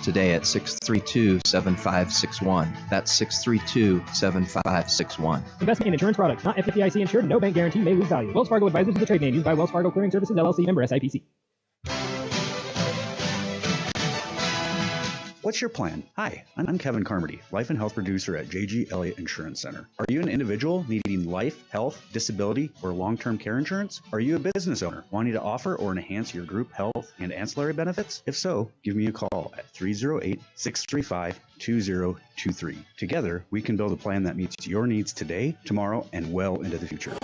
today at 632-7561. That's 632-7561. Investment in insurance products not FDIC insured. No bank guarantee may lose value. Wells Fargo Advisors is a trade name used by Wells Fargo Clearing Services LLC, member SIPC. What's your plan? Hi, I'm Kevin Carmody, Life and Health Producer at J.G. Elliott Insurance Center. Are you an individual needing life, health, disability, or long-term care insurance? Are you a business owner wanting to offer or enhance your group health and ancillary benefits? If so, give me a call at 308-635-2023. Together, we can build a plan that meets your needs today, tomorrow, and well into the future.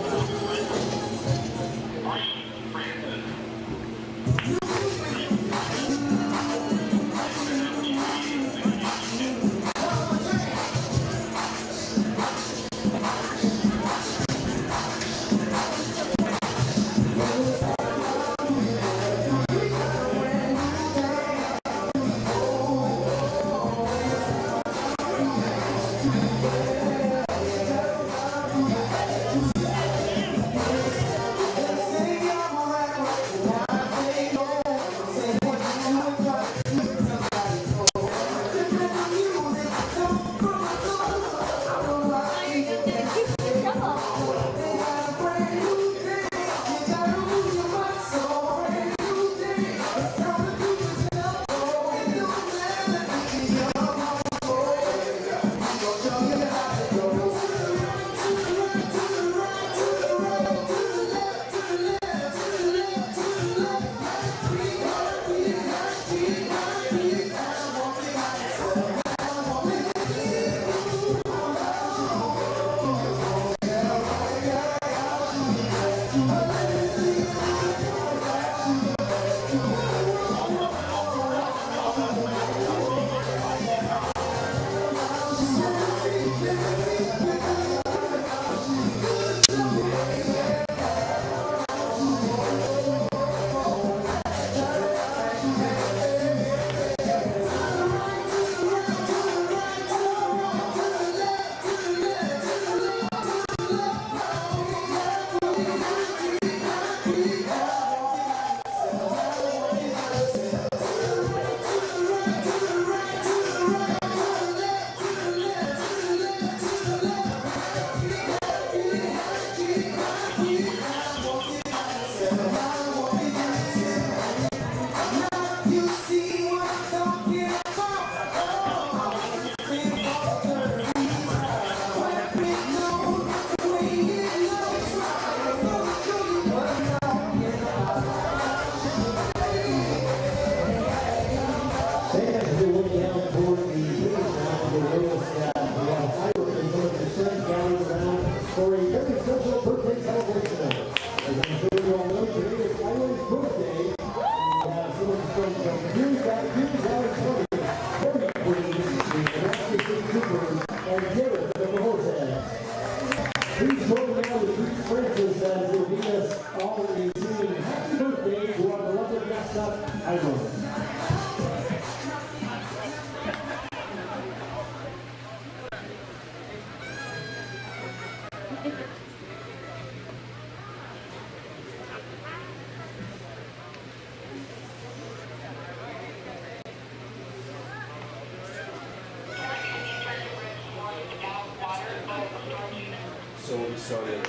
So we started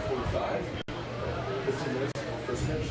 45, 15 minutes before first pitch.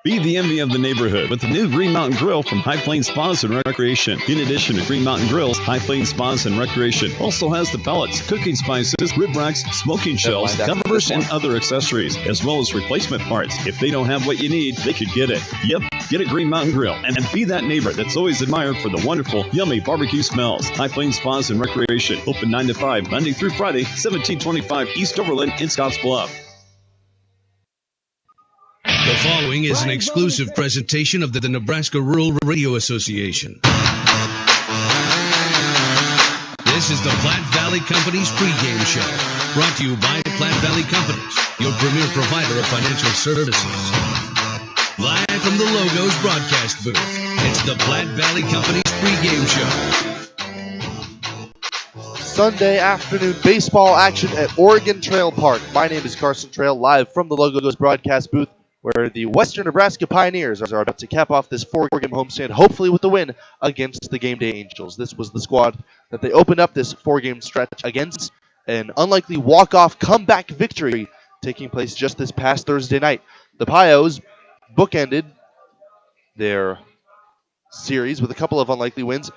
Be the envy of the neighborhood with the new Green Mountain Grill from High Plains Spas and Recreation. In addition to Green Mountain Grills, High Plains Spas and Recreation also has the pellets, cooking spices, rib racks, smoking shells, covers, and other accessories, as well as replacement parts. If they don't have what you need, they could get it. Yep, get a Green Mountain Grill and be that neighbor that's always admired for the wonderful, yummy barbecue smells. High Plains Spas and Recreation, open 9 to 5, Monday through Friday, 1725 East Overland in Scottsbluff. The following is an exclusive presentation of the Nebraska Rural Radio Association. This is the Platte Valley Company's pregame show, brought to you by Platte Valley Companies, your premier provider of financial services. Live from the Logos broadcast booth, it's the Platte Valley Company's pregame show. Sunday afternoon baseball action at Oregon Trail Park. My name is Carson Trail, live from the Logos broadcast booth, where the Western Nebraska Pioneers are about to cap off this four-game homestand, hopefully with the win against the Game Day Angels. This was the squad that they opened up this four-game stretch against, an unlikely walk-off comeback victory taking place just this past Thursday night. The Pios bookended their series with a couple of unlikely wins,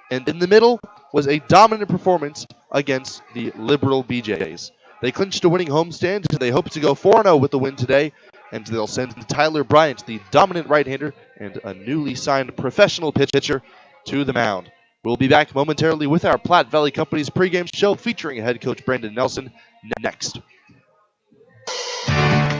and in the middle was a dominant performance against the Liberal BJs. They clinched a winning homestand, and they hope to go 4-0 with the win today, and they'll send Tyler Bryant, the dominant right-hander and a newly signed professional pitcher, to the mound. We'll be back momentarily with our Platte Valley Company's pregame show featuring head coach Brandon Nelson next.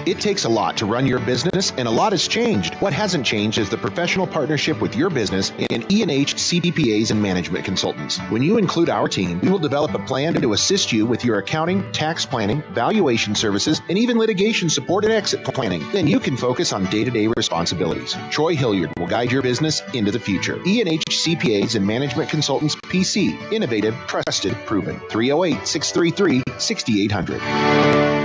It takes a lot to run your business, and a lot has changed. What hasn't changed is the professional partnership with your business and E&H CPAs and management consultants. When you include our team, we will develop a plan to assist you with your accounting, tax planning, valuation services, and even litigation support and exit planning. Then you can focus on day-to-day responsibilities. Troy Hilliard will guide your business into the future. E&H CPAs and management consultants PC. Innovative, trusted, proven. 308-633-6800.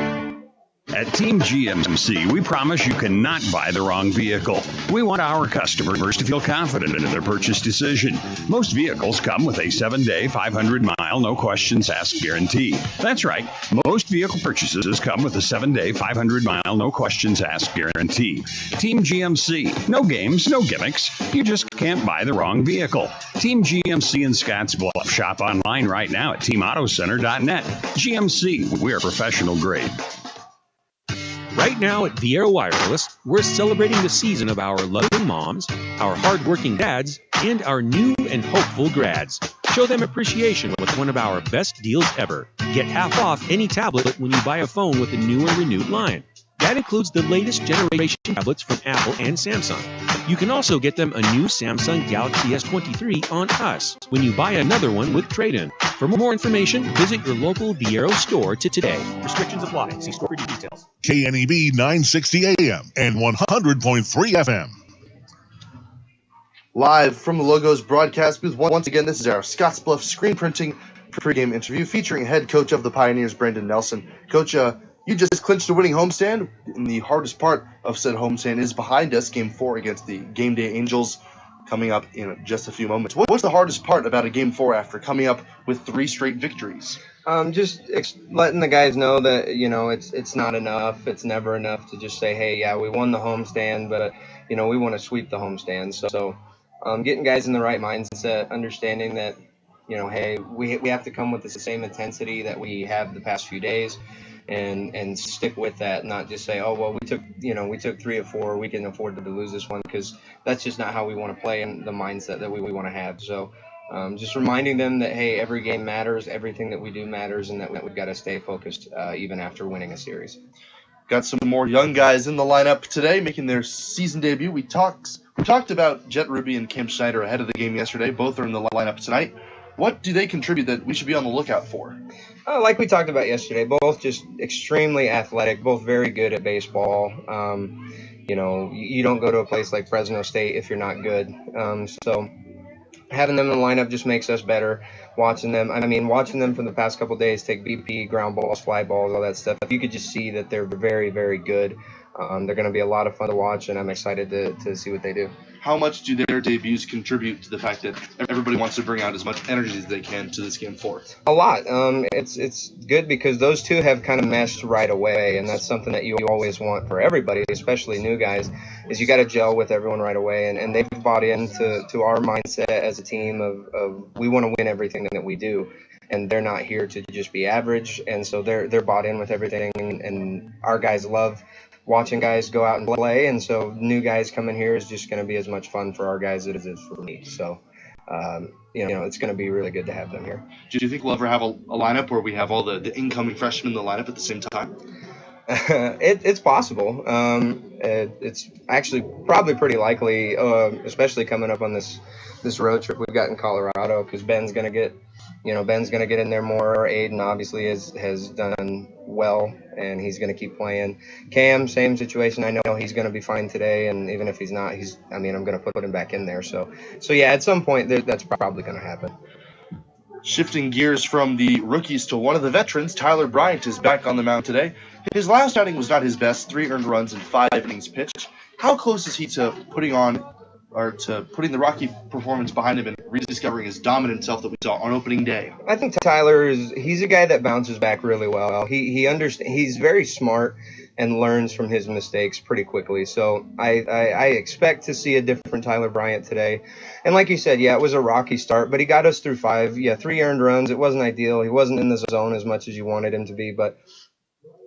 At Team GMC, we promise you cannot buy the wrong vehicle. We want our customers to feel confident in their purchase decision. Most vehicles come with a 7-day, 500-mile, no questions asked guarantee. That's right. Most vehicle purchases come with a 7-day, 500-mile, no questions asked guarantee. Team GMC. No games, no gimmicks. You just can't buy the wrong vehicle. Team GMC in Scottsbluff. Shop online right now at teamautocenter.net. GMC. We're professional grade. Right now at Viera Wireless, we're celebrating the season of our loving moms, our hardworking dads, and our new and hopeful grads. Show them appreciation with one of our best deals ever. Get half off any tablet when you buy a phone with a new or renewed line. That includes the latest generation tablets from Apple and Samsung. You can also get them a new Samsung Galaxy S23 on us when you buy another one with trade-in. For more information, visit your local Viero store today. Restrictions apply. See store for details. KNEB 960 AM and 100.3 FM. Live from the Logos broadcast booth, once again, this is our Scottsbluff screen printing pregame interview featuring head coach of the Pioneers, Brandon Nelson. Coach, you just clinched a winning homestand, and the hardest part of said homestand is behind us. Game 4 against the Game Day Angels coming up in just a few moments. What's the hardest part about a Game 4 after coming up with 3 straight victories? Just letting the guys know that, it's not enough. It's never enough to just say, hey, yeah, we won the homestand, but, we want to sweep the homestand. So getting guys in the right mindset, understanding that, hey, we have to come with the same intensity that we have the past few days. And stick with that, not just say, oh, well, we took 3 or 4, we can afford to lose this one, because that's just not how we want to play and the mindset that we want to have. So just reminding them that, hey, every game matters, everything that we do matters, and that we've got to stay focused even after winning a series. Got some more young guys in the lineup today making their season debut. We talked about Jet Ruby and Cam Schneider ahead of the game yesterday. Both are in the lineup tonight. What do they contribute that we should be on the lookout for? Like we talked about yesterday, both just extremely athletic, both very good at baseball. You don't go to a place like Fresno State if you're not good. So having them in the lineup just makes us better. Watching them for the past couple of days take BP, ground balls, fly balls, all that stuff. You could just see that they're very, very good. they're going to be a lot of fun to watch, and I'm excited to see what they do. How much do their debuts contribute to the fact that everybody wants to bring out as much energy as they can to this game forward? A lot. It's good because those two have kind of meshed right away, and that's something that you always want for everybody, especially new guys, is you got to gel with everyone right away, and they've bought into our mindset as a team of we want to win everything that we do, and they're not here to just be average, and so they're bought in with everything, and our guys love watching guys go out and play, and so new guys coming here is just going to be as much fun for our guys as it is for me. So, it's going to be really good to have them here. Do you think we'll ever have a lineup where we have all the incoming freshmen in the lineup at the same time? It's possible. It's actually probably pretty likely, especially coming up on this road trip we've got in Colorado, because Ben's going to get in there more. Aiden obviously has done well, and he's going to keep playing. Cam, same situation. I know he's going to be fine today, and even if he's not, I'm going to put him back in there. So yeah, at some point that's probably going to happen. Shifting gears from the rookies to one of the veterans, Tyler Bryant is back on the mound today. His last outing was not his best, 3 earned runs in 5 innings pitched. How close is he to putting the Rocky performance behind him and rediscovering his dominant self that we saw on opening day? I think Tyler he's a guy that bounces back really well. He understands. He's very smart and learns from his mistakes pretty quickly. So I expect to see a different Tyler Bryant today. And like you said, yeah, it was a rocky start, but he got us through 5. Yeah, 3 earned runs. It wasn't ideal. He wasn't in the zone as much as you wanted him to be, but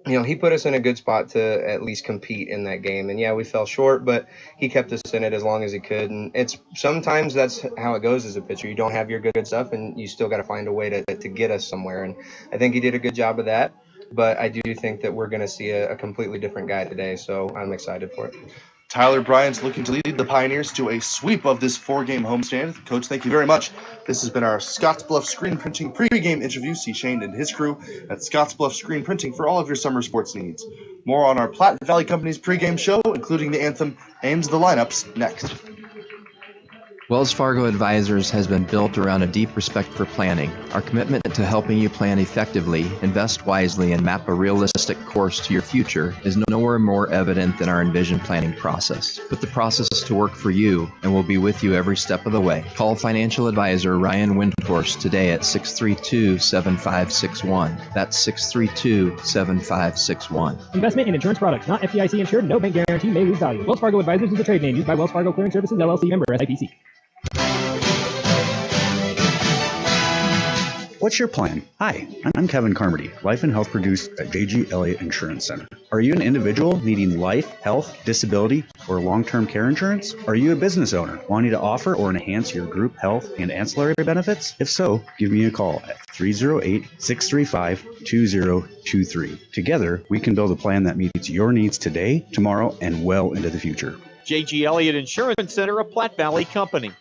he put us in a good spot to at least compete in that game. And yeah, we fell short, but he kept us in it as long as he could. And sometimes that's how it goes as a pitcher. You don't have your good stuff, and you still got to find a way to get us somewhere. And I think he did a good job of that. But I do think that we're going to see a completely different guy today, so I'm excited for it. Tyler Bryant's looking to lead the Pioneers to a sweep of this 4-game homestand. Coach, thank you very much. This has been our Scottsbluff Screen Printing pregame interview. See Shane and his crew at Scottsbluff Screen Printing for all of your summer sports needs. More on our Platte Valley Company's pregame show, including the anthem and the lineups, next. Wells Fargo Advisors has been built around a deep respect for planning. Our commitment to helping you plan effectively, invest wisely, and map a realistic course to your future is nowhere more evident than our Envision planning process. Put the process to work for you, and we'll be with you every step of the way. Call financial advisor Ryan Windhorst today at 632-7561. That's 632-7561. Investment in insurance products not FDIC insured. No bank guarantee may lose value. Wells Fargo Advisors is a trade name used by Wells Fargo Clearing Services, LLC, member SIPC. What's your plan? Hi, I'm Kevin Carmody, Life and Health Producer at J.G. Elliott Insurance Center. Are you an individual needing life, health, disability, or long-term care insurance? Are you a business owner wanting to offer or enhance your group health and ancillary benefits? If so, give me a call at 308-635-2023. Together, we can build a plan that meets your needs today, tomorrow, and well into the future. J.G. Elliott Insurance Center, a Platte Valley company.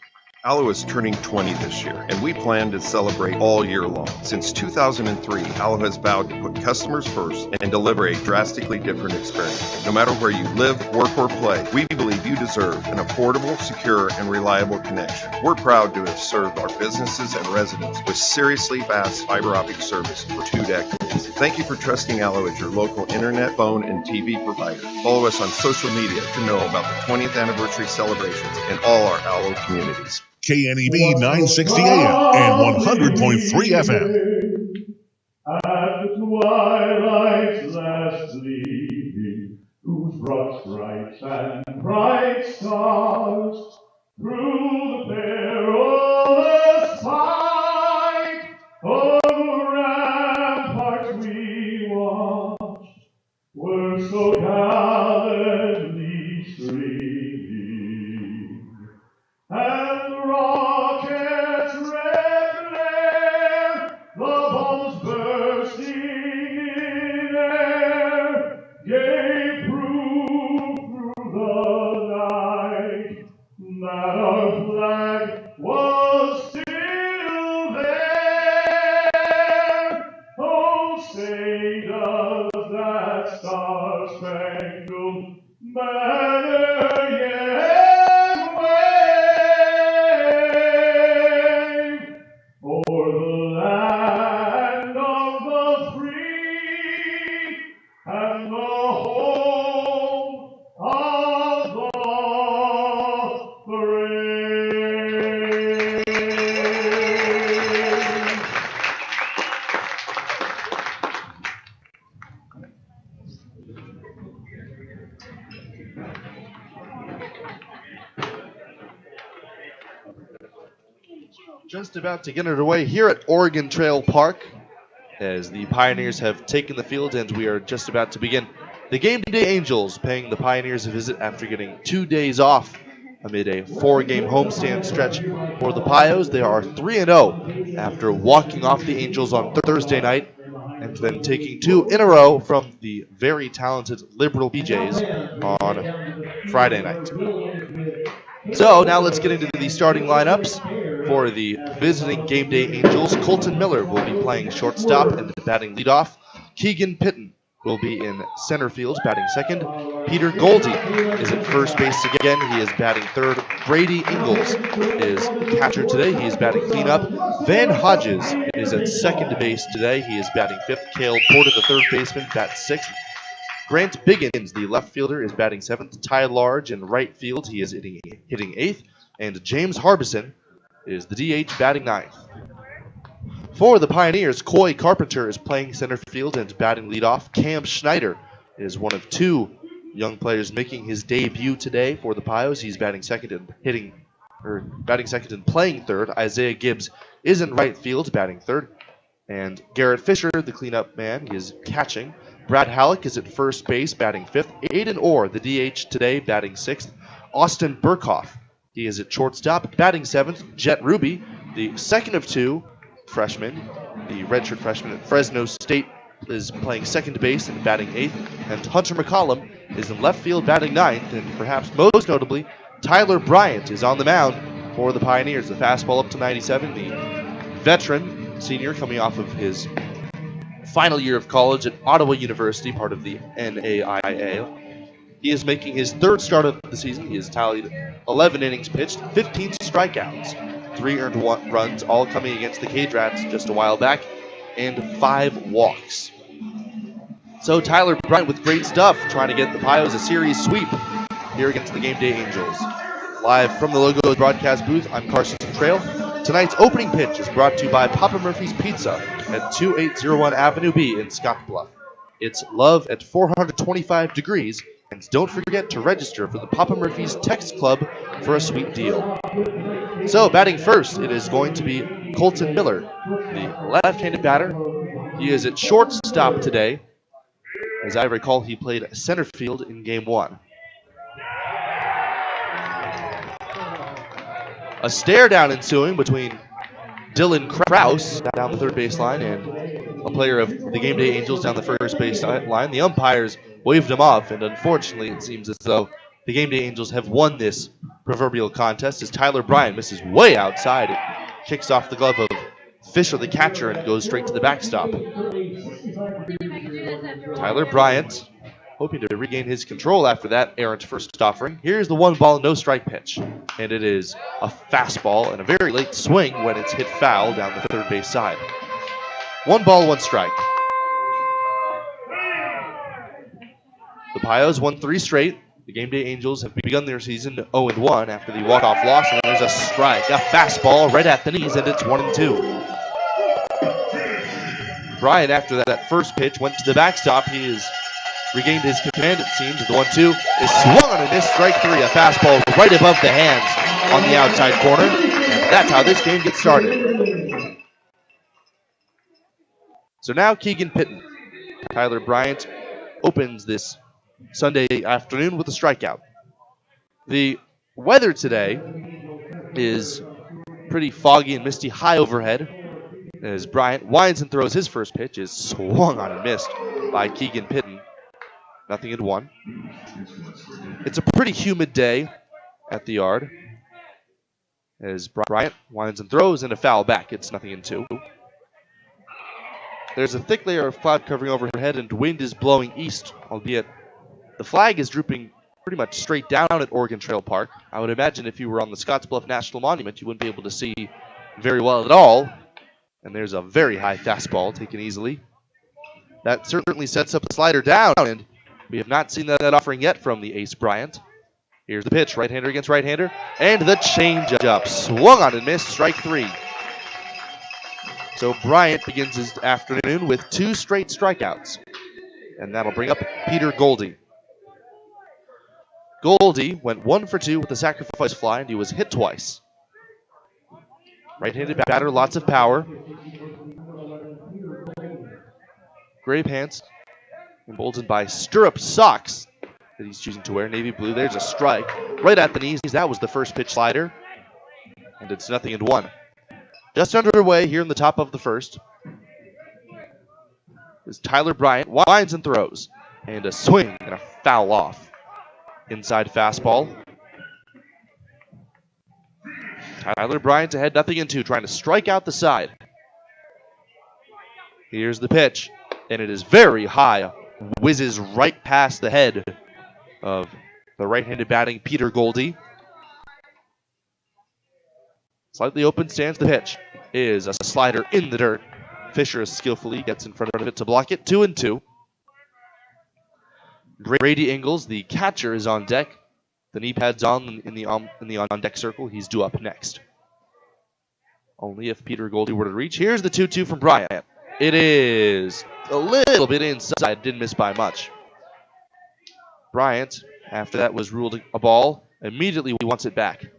Allo is turning 20 this year, and we plan to celebrate all year long. Since 2003, Allo has vowed to put customers first and deliver a drastically different experience. No matter where you live, work, or play, we believe you deserve an affordable, secure, and reliable connection. We're proud to have served our businesses and residents with seriously fast fiber optic service for 2 decades. Thank you for trusting Allo as your local internet, phone, and TV provider. Follow us on social media to know about the 20th anniversary celebrations in all our Allo communities. KNEB 960 AM and 100.3 FM. At the twilight's last gleaming, whose broad stripes and bright stars through the perilous fight of the ramparts we watched were so gallantly streaming, and the rockets' red glare, the bombs bursting in air, gave proof through the night that our flag was still there. Oh, say does that star-spangled banner yet wave o'er the land of the free and the home Just about to get underway here at Oregon Trail Park as the Pioneers have taken the field and we are just about to begin. The Game Day Angels paying the Pioneers a visit after getting 2 days off amid a 4-game homestand stretch for the Pios. They are 3-0 after walking off the Angels on Thursday night and then taking 2 in a row from the very talented Liberal BJs on Friday night. So now let's get into the starting lineups. For the visiting Game Day Angels, Colton Miller will be playing shortstop and batting leadoff. Keegan Pitton will be in center field, batting second. Peter Goldie is at first base again. He is batting third. Brady Ingalls is catcher today. He is batting cleanup. Van Hodges is at second base today. He is batting fifth. Cale Porter, the third baseman, bats sixth. Grant Biggins, the left fielder, is batting seventh. Ty Large in right field. He is hitting eighth. And James Harbison is the DH, batting ninth. For the Pioneers, Coy Carpenter is playing center field and batting leadoff. Cam Schneider is one of 2 young players making his debut today for the Pios. He's batting second and playing third. Isaiah Gibbs is in right field, batting third. And Garrett Fisher, the cleanup man, he is catching. Brad Halleck is at first base, batting fifth. Aiden Orr, the DH today, batting sixth. Austin Burkhoff, he is at shortstop, batting seventh. Jet Ruby, the second of 2 freshmen, the redshirt freshman at Fresno State, is playing second base and batting eighth. And Hunter McCollum is in left field, batting ninth. And perhaps most notably, Tyler Bryant is on the mound for the Pioneers. The fastball up to 97, the veteran senior coming off of his final year of college at Ottawa University, part of the NAIA. He is making his third start of the season. He has tallied 11 innings pitched, 15 strikeouts, 3 earned runs, all coming against the Cage Rats just a while back, and 5 walks. So Tyler Bryant with great stuff, trying to get the Pios a series sweep here against the Game Day Angels. Live from the Logos broadcast booth, I'm Carson Trail. Tonight's opening pitch is brought to you by Papa Murphy's Pizza at 2801 Avenue B in Scottsbluff. It's love at 425 degrees, and don't forget to register for the Papa Murphy's Text Club for a sweet deal. So batting first, it is going to be Colton Miller, the left-handed batter. He is at shortstop today. As I recall, he played center field in Game 1. A stare down ensuing between Dylan Kraus down the third base line and a player of the Game Day Angels down the first base line. The umpires waved him off, and unfortunately it seems as though the Game Day Angels have won this proverbial contest as Tyler Bryant misses way outside. It kicks off the glove of Fisher, the catcher, and goes straight to the backstop. Tyler Bryant hoping to regain his control after that errant first offering. Here's the 1-ball, no strike pitch. And it is a fastball and a very late swing when it's hit foul down the third base side. 1 ball, 1 strike. The Pios won 3 straight. The Game Day Angels have begun their season 0-1 after the walk-off loss. And there's a strike, a fastball right at the knees, and it's 1-2. Bryant, after that first pitch, went to the backstop. He has regained his command, it seems. The 1-2 is swung on and missed. Strike 3, a fastball right above the hands on the outside corner. And that's how this game gets started. So now Keegan Pitton. Tyler Bryant opens this Sunday afternoon with a strikeout. The weather today is pretty foggy and misty, high overhead. As Bryant winds and throws his first pitch, is swung on and missed by Keegan Pitton. 0-1. It's a pretty humid day at the yard. As Bryant winds and throws and a foul back. It's 0-2. There's a thick layer of cloud covering overhead and wind is blowing east, albeit the flag is drooping pretty much straight down at Oregon Trail Park. I would imagine if you were on the Scottsbluff National Monument, you wouldn't be able to see very well at all. And there's a very high fastball taken easily. That certainly sets up a slider down, and we have not seen that offering yet from the ace Bryant. Here's the pitch, right-hander against right-hander, and the change-up. Swung on and missed, strike 3. So Bryant begins his afternoon with 2 straight strikeouts. And that'll bring up Peter Goldie. Goldie went 1 for 2 with a sacrifice fly, and he was hit twice. Right-handed batter, lots of power. Gray pants, emboldened by stirrup socks that he's choosing to wear. Navy blue, there's a strike. Right at the knees, that was the first pitch slider. And it's 0-1. Just underway here in the top of the first is Tyler Bryant, winds and throws. And a swing and a foul off. Inside fastball. Tyler Bryant ahead 0-2, trying to strike out the side. Here's the pitch, and it is very high. Whizzes right past the head of the right-handed batting Peter Goldie. Slightly open stance, the pitch is a slider in the dirt. Fisher skillfully gets in front of it to block it. 2-2. Brady Ingles, the catcher, is on deck. The knee pads on in the on-deck circle. He's due up next. Only if Peter Goldie were to reach. Here's the 2-2 from Bryant. It is a little bit inside. Didn't miss by much. Bryant, after that was ruled a ball, immediately wants it back.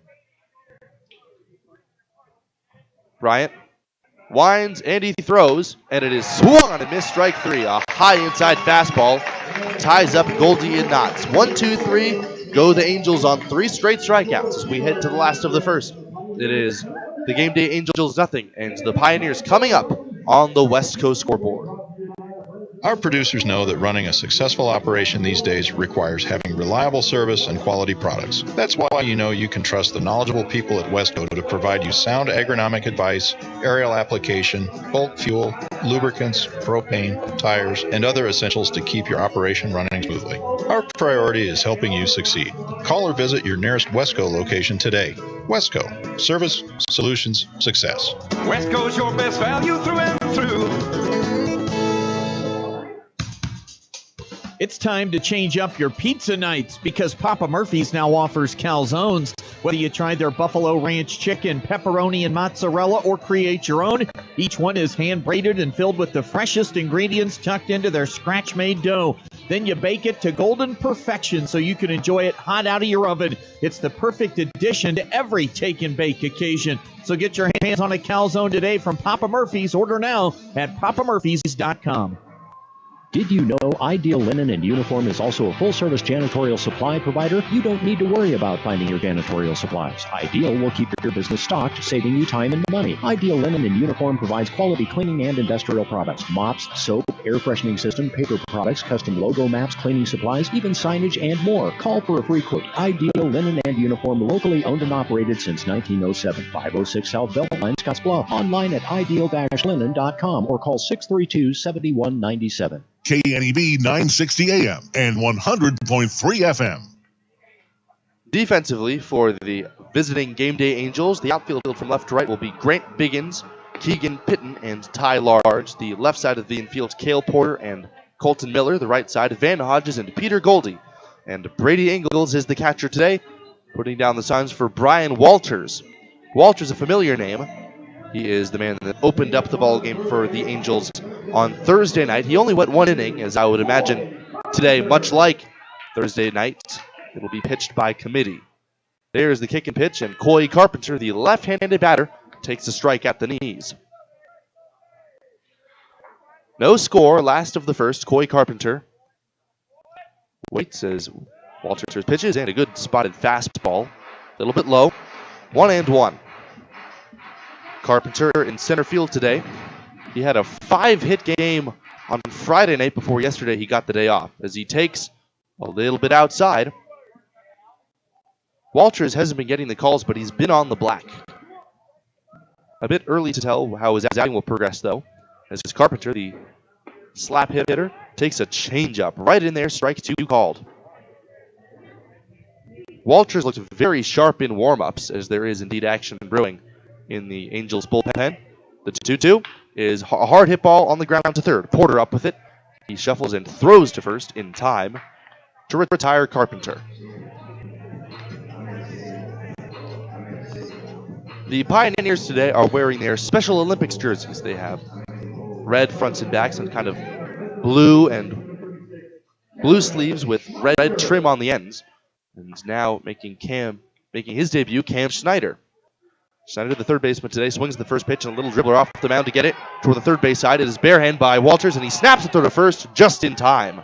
Bryant winds and he throws, and it is swung on a missed strike 3. A high inside fastball ties up Goldie in knots. 1, 2, 3. Go the Angels on 3 straight strikeouts as we head to the last of the first. It is the Game Day Angels 0, and the Pioneers coming up on the West Coast scoreboard. Our producers know that running a successful operation these days requires having reliable service and quality products. That's why you know you can trust the knowledgeable people at Westco to provide you sound agronomic advice, aerial application, bulk fuel, lubricants, propane, tires, and other essentials to keep your operation running smoothly. Our priority is helping you succeed. Call or visit your nearest Westco location today. Westco. Service, solutions, success. Westco's your best value through and through. It's time to change up your pizza nights because Papa Murphy's now offers calzones. Whether you try their Buffalo Ranch chicken, pepperoni, and mozzarella or create your own, each one is hand-braided and filled with the freshest ingredients tucked into their scratch-made dough. Then you bake it to golden perfection so you can enjoy it hot out of your oven. It's the perfect addition to every take-and-bake occasion. So get your hands on a calzone today from Papa Murphy's. Order now at papamurphys.com. Did you know Ideal Linen and Uniform is also a full-service janitorial supply provider? You don't need to worry about finding your janitorial supplies. Ideal will keep your business stocked, saving you time and money. Ideal Linen and Uniform provides quality cleaning and industrial products, mops, soap, air freshening system, paper products, custom logo maps, cleaning supplies, even signage, and more. Call for a free quote. Ideal Linen and Uniform, locally owned and operated since 1907. 506 South Beltline, Scottsbluff. Online at ideal-linen.com or call 632-7197. KNEB 960 AM and 100.3 FM. Defensively for the visiting Game Day Angels, the outfield from left to right will be Grant Biggins, Keegan Pitton, and Ty Large. The left side of the infield, Cale Porter and Colton Miller. The right side, Van Hodges and Peter Goldie. And Brady Ingles is the catcher today, putting down the signs for Brian Walters. Walters, a familiar name. He is the man that opened up the ball game for the Angels on Thursday night. He only went 1 inning, as I would imagine today, much like Thursday night, it will be pitched by committee. There's the kick and pitch, and Coy Carpenter, the left-handed batter, takes a strike at the knees. No score, last of the first. Coy Carpenter waits as Walters pitches, and a good spotted fastball. A little bit low. 1-1. Carpenter in center field today. He had a 5-hit game on Friday night before yesterday he got the day off as he takes a little bit outside. Walters hasn't been getting the calls, but he's been on the black. A bit early to tell how his outing will progress, though, as Carpenter, the slap hitter, takes a changeup right in there, strike 2 called. Walters looked very sharp in warm-ups, as there is indeed action brewing in the Angels bullpen. The 2-2 is a hard hit ball on the ground to third. Porter up with it. He shuffles and throws to first in time to retire Carpenter. The Pioneers today are wearing their Special Olympics jerseys. They have red fronts and backs and kind of blue sleeves with red trim on the ends. And now making his debut, Cam Schneider. Schneider, the third baseman today, swings the first pitch and a little dribbler off the mound to get it toward the third base side. It is barehand by Walters, and he snaps it through to first just in time.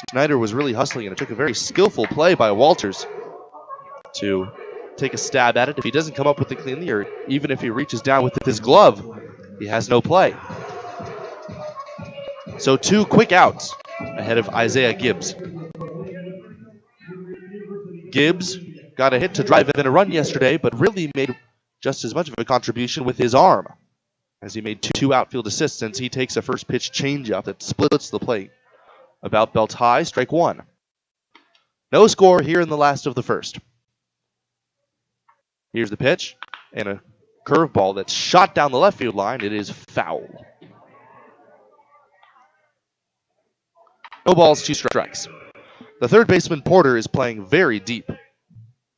Schneider was really hustling, and it took a very skillful play by Walters to take a stab at it. If he doesn't come up with it cleanly, or even if he reaches down with his glove, he has no play. So 2 quick outs ahead of Isaiah Gibbs. Gibbs got a hit to drive in a run yesterday, but really made just as much of a contribution with his arm, as he made 2 outfield assists since he takes a first pitch changeup that splits the plate. About belt high, strike 1. No score here in the last of the first. Here's the pitch, and a curveball that's shot down the left field line. It is foul. No balls, 2 strikes. The third baseman, Porter, is playing very deep.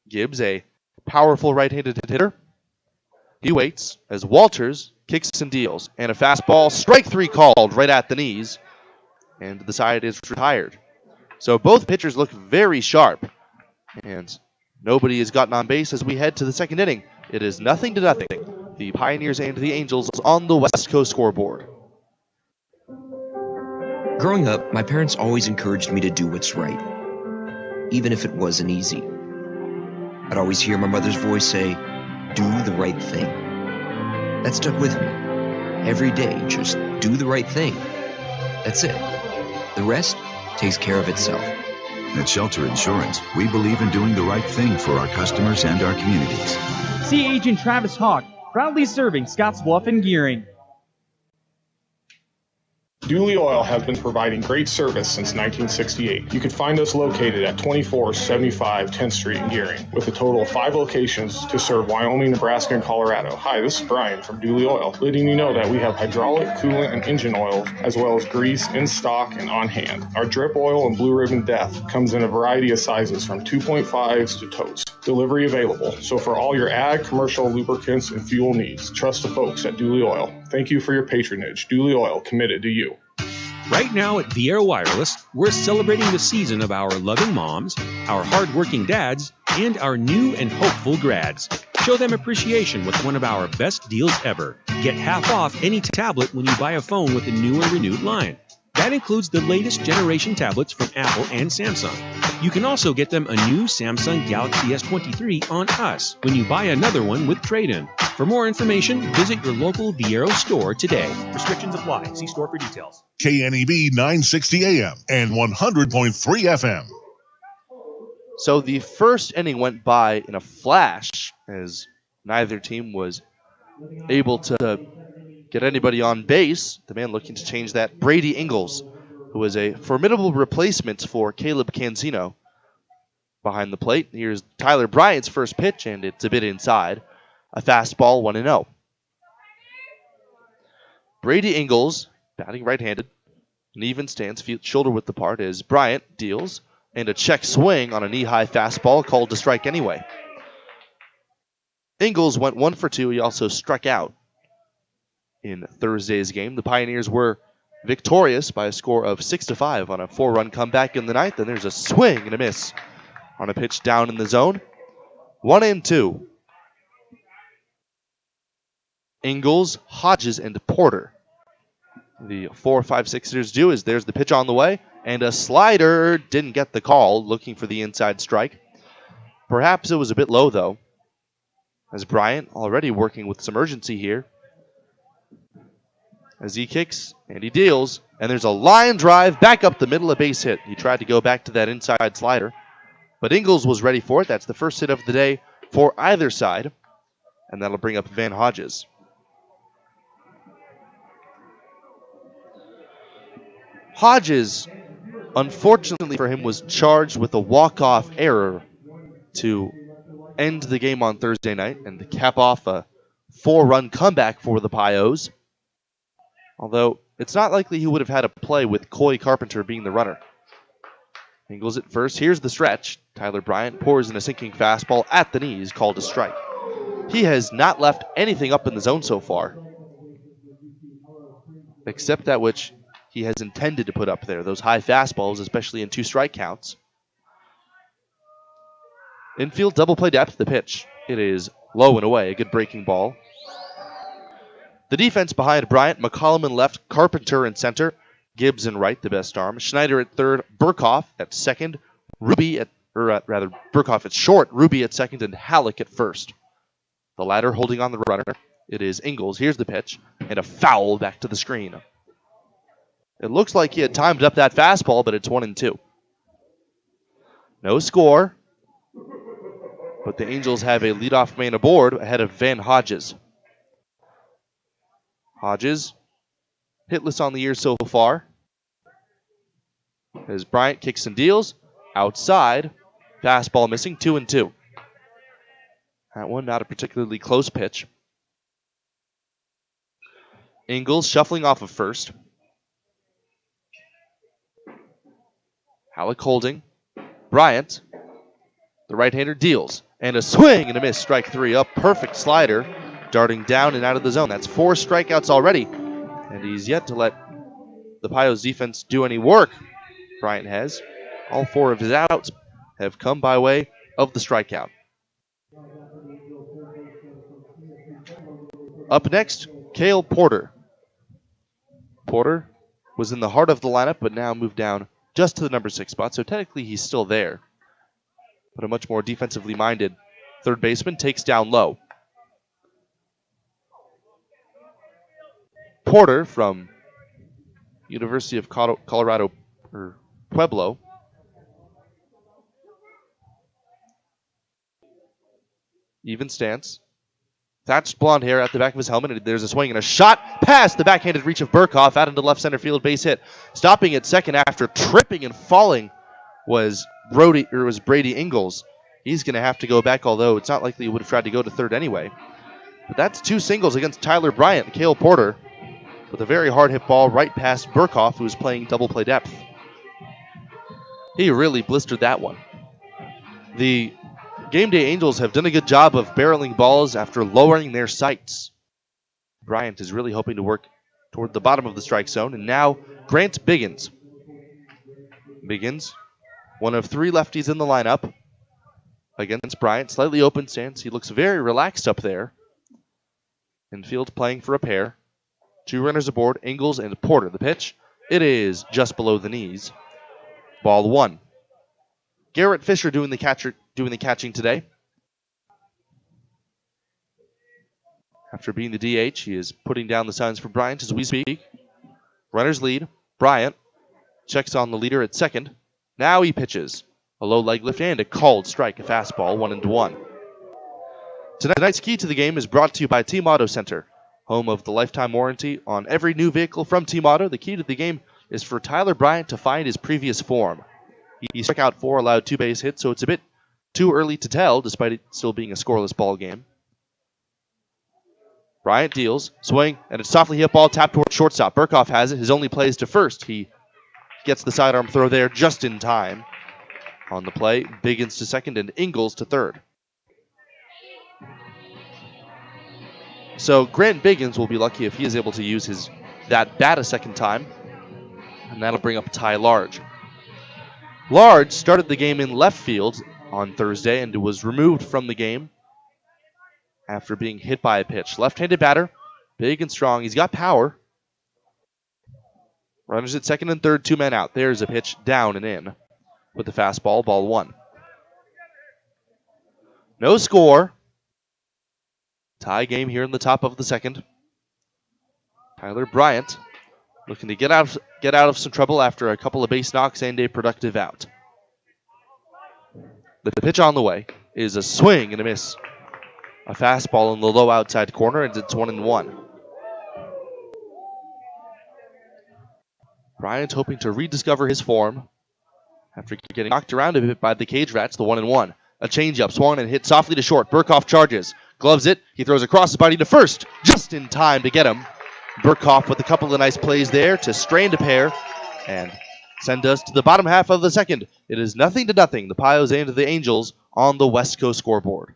Gibbs, a powerful right-handed hitter. He waits as Walters kicks and deals, and a fastball, strike 3 called right at the knees, and the side is retired. So both pitchers look very sharp, and nobody has gotten on base as we head to the second inning. It is 0-0. The Pioneers and the Angels on the West Coast scoreboard. Growing up, my parents always encouraged me to do what's right, even if it wasn't easy. I'd always hear my mother's voice say, "Do the right thing." That stuck with me. Every day, just do the right thing. That's it. The rest takes care of itself. At Shelter Insurance, we believe in doing the right thing for our customers and our communities. See Agent Travis Hawk, proudly serving Scottsbluff and Gearing. Dooley Oil has been providing great service since 1968. You can find us located at 2475 10th Street in Gearing, with a total of 5 locations to serve Wyoming, Nebraska, and Colorado. Hi, this is Brian from Dooley Oil, letting you know that we have hydraulic, coolant, and engine oils, as well as grease in stock and on hand. Our drip oil and Blue Ribbon Death comes in a variety of sizes from 2.5s to totes. Delivery available. So for all your ag, commercial, lubricants, and fuel needs, trust the folks at Dooley Oil. Thank you for your patronage. Dooley Oil, committed to you. Right now at Viera Wireless, we're celebrating the season of our loving moms, our hardworking dads, and our new and hopeful grads. Show them appreciation with one of our best deals ever. Get half off any tablet when you buy a phone with a new or renewed line. That includes the latest generation tablets from Apple and Samsung. You can also get them a new Samsung Galaxy S23 on us when you buy another one with trade-in. For more information, visit your local Viero store today. Restrictions apply. See store for details. KNEB 960 AM and 100.3 FM. So the first inning went by in a flash as neither team was able to get anybody on base. The man looking to change that, Brady Ingles, who was a formidable replacement for Caleb Canzino behind the plate. Here's Tyler Bryant's first pitch, and it's a bit inside. A fastball, 1-0. Brady Ingles, batting right-handed, an even stance, shoulder width apart, as Bryant deals, and a check swing on a knee-high fastball called to strike anyway. Ingles went 1 for 2. He also struck out in Thursday's game. The Pioneers were victorious by a score of 6-5 on a 4-run comeback in the ninth, and there's a swing and a miss on a pitch down in the zone. 1-2. Ingles, Hodges, and Porter. The 4-5-6 hitters do is there's the pitch on the way, and a slider didn't get the call, looking for the inside strike. Perhaps it was a bit low, though, as Bryant already working with some urgency here. As he kicks and he deals, and there's a line drive back up the middle, a base hit. He tried to go back to that inside slider, but Ingles was ready for it. That's the first hit of the day for either side, and that'll bring up Van Hodges. Hodges, unfortunately for him, was charged with a walk-off error to end the game on Thursday night and to cap off a 4-run comeback for the Pios. Although, it's not likely he would have had a play with Coy Carpenter being the runner. Ingles at first. Here's the stretch. Tyler Bryant pours in a sinking fastball at the knees, called a strike. He has not left anything up in the zone so far, except that which he has intended to put up there, those high fastballs, especially in 2 strike counts. Infield double play depth, the pitch. It is Low and away, a good breaking ball. The defense behind Bryant, McCollum in left, Carpenter in center, Gibbs in right, the best arm, Schneider at third, Burkhoff at second, Burkhoff at short, Ruby at second, and Halleck at first. The latter holding on the runner. It is Ingles. Here's the pitch, and a foul back to the screen. It looks like he had timed up that fastball, but it's 1-2. No score, but the Angels have a leadoff man aboard ahead of Van Hodges. Hodges, hitless on the year so far. As Bryant kicks and deals, outside, fastball missing, 2-2. That one not a particularly close pitch. Ingles shuffling off of first. Halleck holding. Bryant, the right-hander, deals. And a swing and a miss, strike 3 up. Perfect slider, darting down and out of the zone. That's 4 strikeouts already. And he's yet to let the Pios defense do any work. Bryant has. All 4 of his outs have come by way of the strikeout. Up next, Cale Porter. Porter was in the heart of the lineup, but now moved down just to the number 6 spot, so technically he's still there. But a much more defensively minded third baseman takes down low. Porter from University of Colorado, or Pueblo. Even stance. Thatched blonde hair at the back of his helmet, and there's a swing and a shot past the backhanded reach of Burkhoff out into left center field, base hit. Stopping at second after tripping and falling was Brady Ingles. He's going to have to go back, although it's not likely he would have tried to go to third anyway. But that's 2 singles against Tyler Bryant. Cale Porter with a very hard hit ball right past Burkhoff, who's playing double play depth. He really blistered that one. The Game Day Angels have done a good job of barreling balls after lowering their sights. Bryant is really hoping to work toward the bottom of the strike zone, and now Grant Biggins. Biggins, one of 3 lefties in the lineup against Bryant. Slightly open stance. He looks very relaxed up there. Infield playing for a pair. 2 runners aboard, Ingles and Porter. The pitch, it is just below the knees. Ball 1. Garrett Fisher doing the catching today. After being the DH, he is putting down the signs for Bryant as we speak. Runners lead. Bryant checks on the leader at second. Now he pitches. A low leg lift and a called strike, a fastball, 1-1. Tonight's key to the game is brought to you by Team Auto Center, home of the lifetime warranty on every new vehicle from Team Auto. The key to the game is for Tyler Bryant to find his previous form. He struck out 4, allowed 2 base hits, so it's a bit too early to tell, despite it still being a scoreless ball game. Bryant deals, swing, and a softly hit ball tapped towards shortstop. Burkhoff has it. His only play is to first. He gets the sidearm throw there just in time. On the play, Biggins to second and Ingles to third. So Grant Biggins will be lucky if he is able to use that bat a second time, and that'll bring up Ty Large. Large started the game in left field on Thursday and was removed from the game after being hit by a pitch. Left-handed batter, big and strong. He's got power. Runners at second and third, 2 men out. There's a pitch down and in with the fastball, ball 1. No score. Tie game here in the top of the second. Tyler Bryant looking to get out of some trouble after a couple of base knocks and a productive out. The pitch on the way is a swing and a miss. A fastball in the low outside corner, and it's 1-1. Bryant hoping to rediscover his form after getting knocked around a bit by the Cage Rats, the 1-1. A changeup swung and hit softly to short. Burkhoff charges. Gloves it. He throws across his body to first, just in time to get him. Burkhoff with a couple of nice plays there to strain a pair and send us to the bottom half of the second. It is 0-0. The Pios and the Angels on the West Coast scoreboard.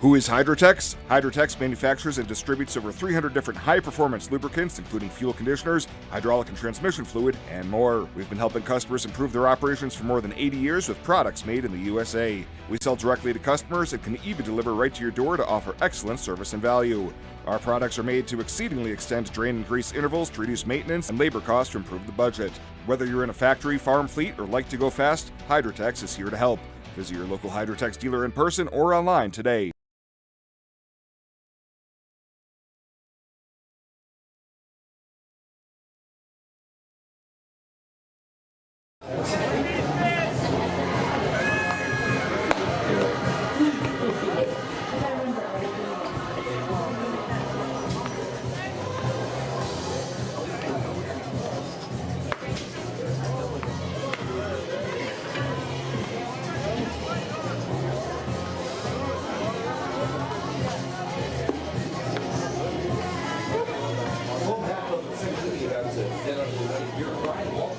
Who is Hydrotex? Hydrotex manufactures and distributes over 300 different high-performance lubricants, including fuel conditioners, hydraulic and transmission fluid, and more. We've been helping customers improve their operations for more than 80 years with products made in the USA. We sell directly to customers and can even deliver right to your door to offer excellent service and value. Our products are made to exceedingly extend drain and grease intervals to reduce maintenance and labor costs to improve the budget. Whether you're in a factory, farm fleet, or like to go fast, Hydrotex is here to help. Visit your local Hydrotex dealer in person or online today.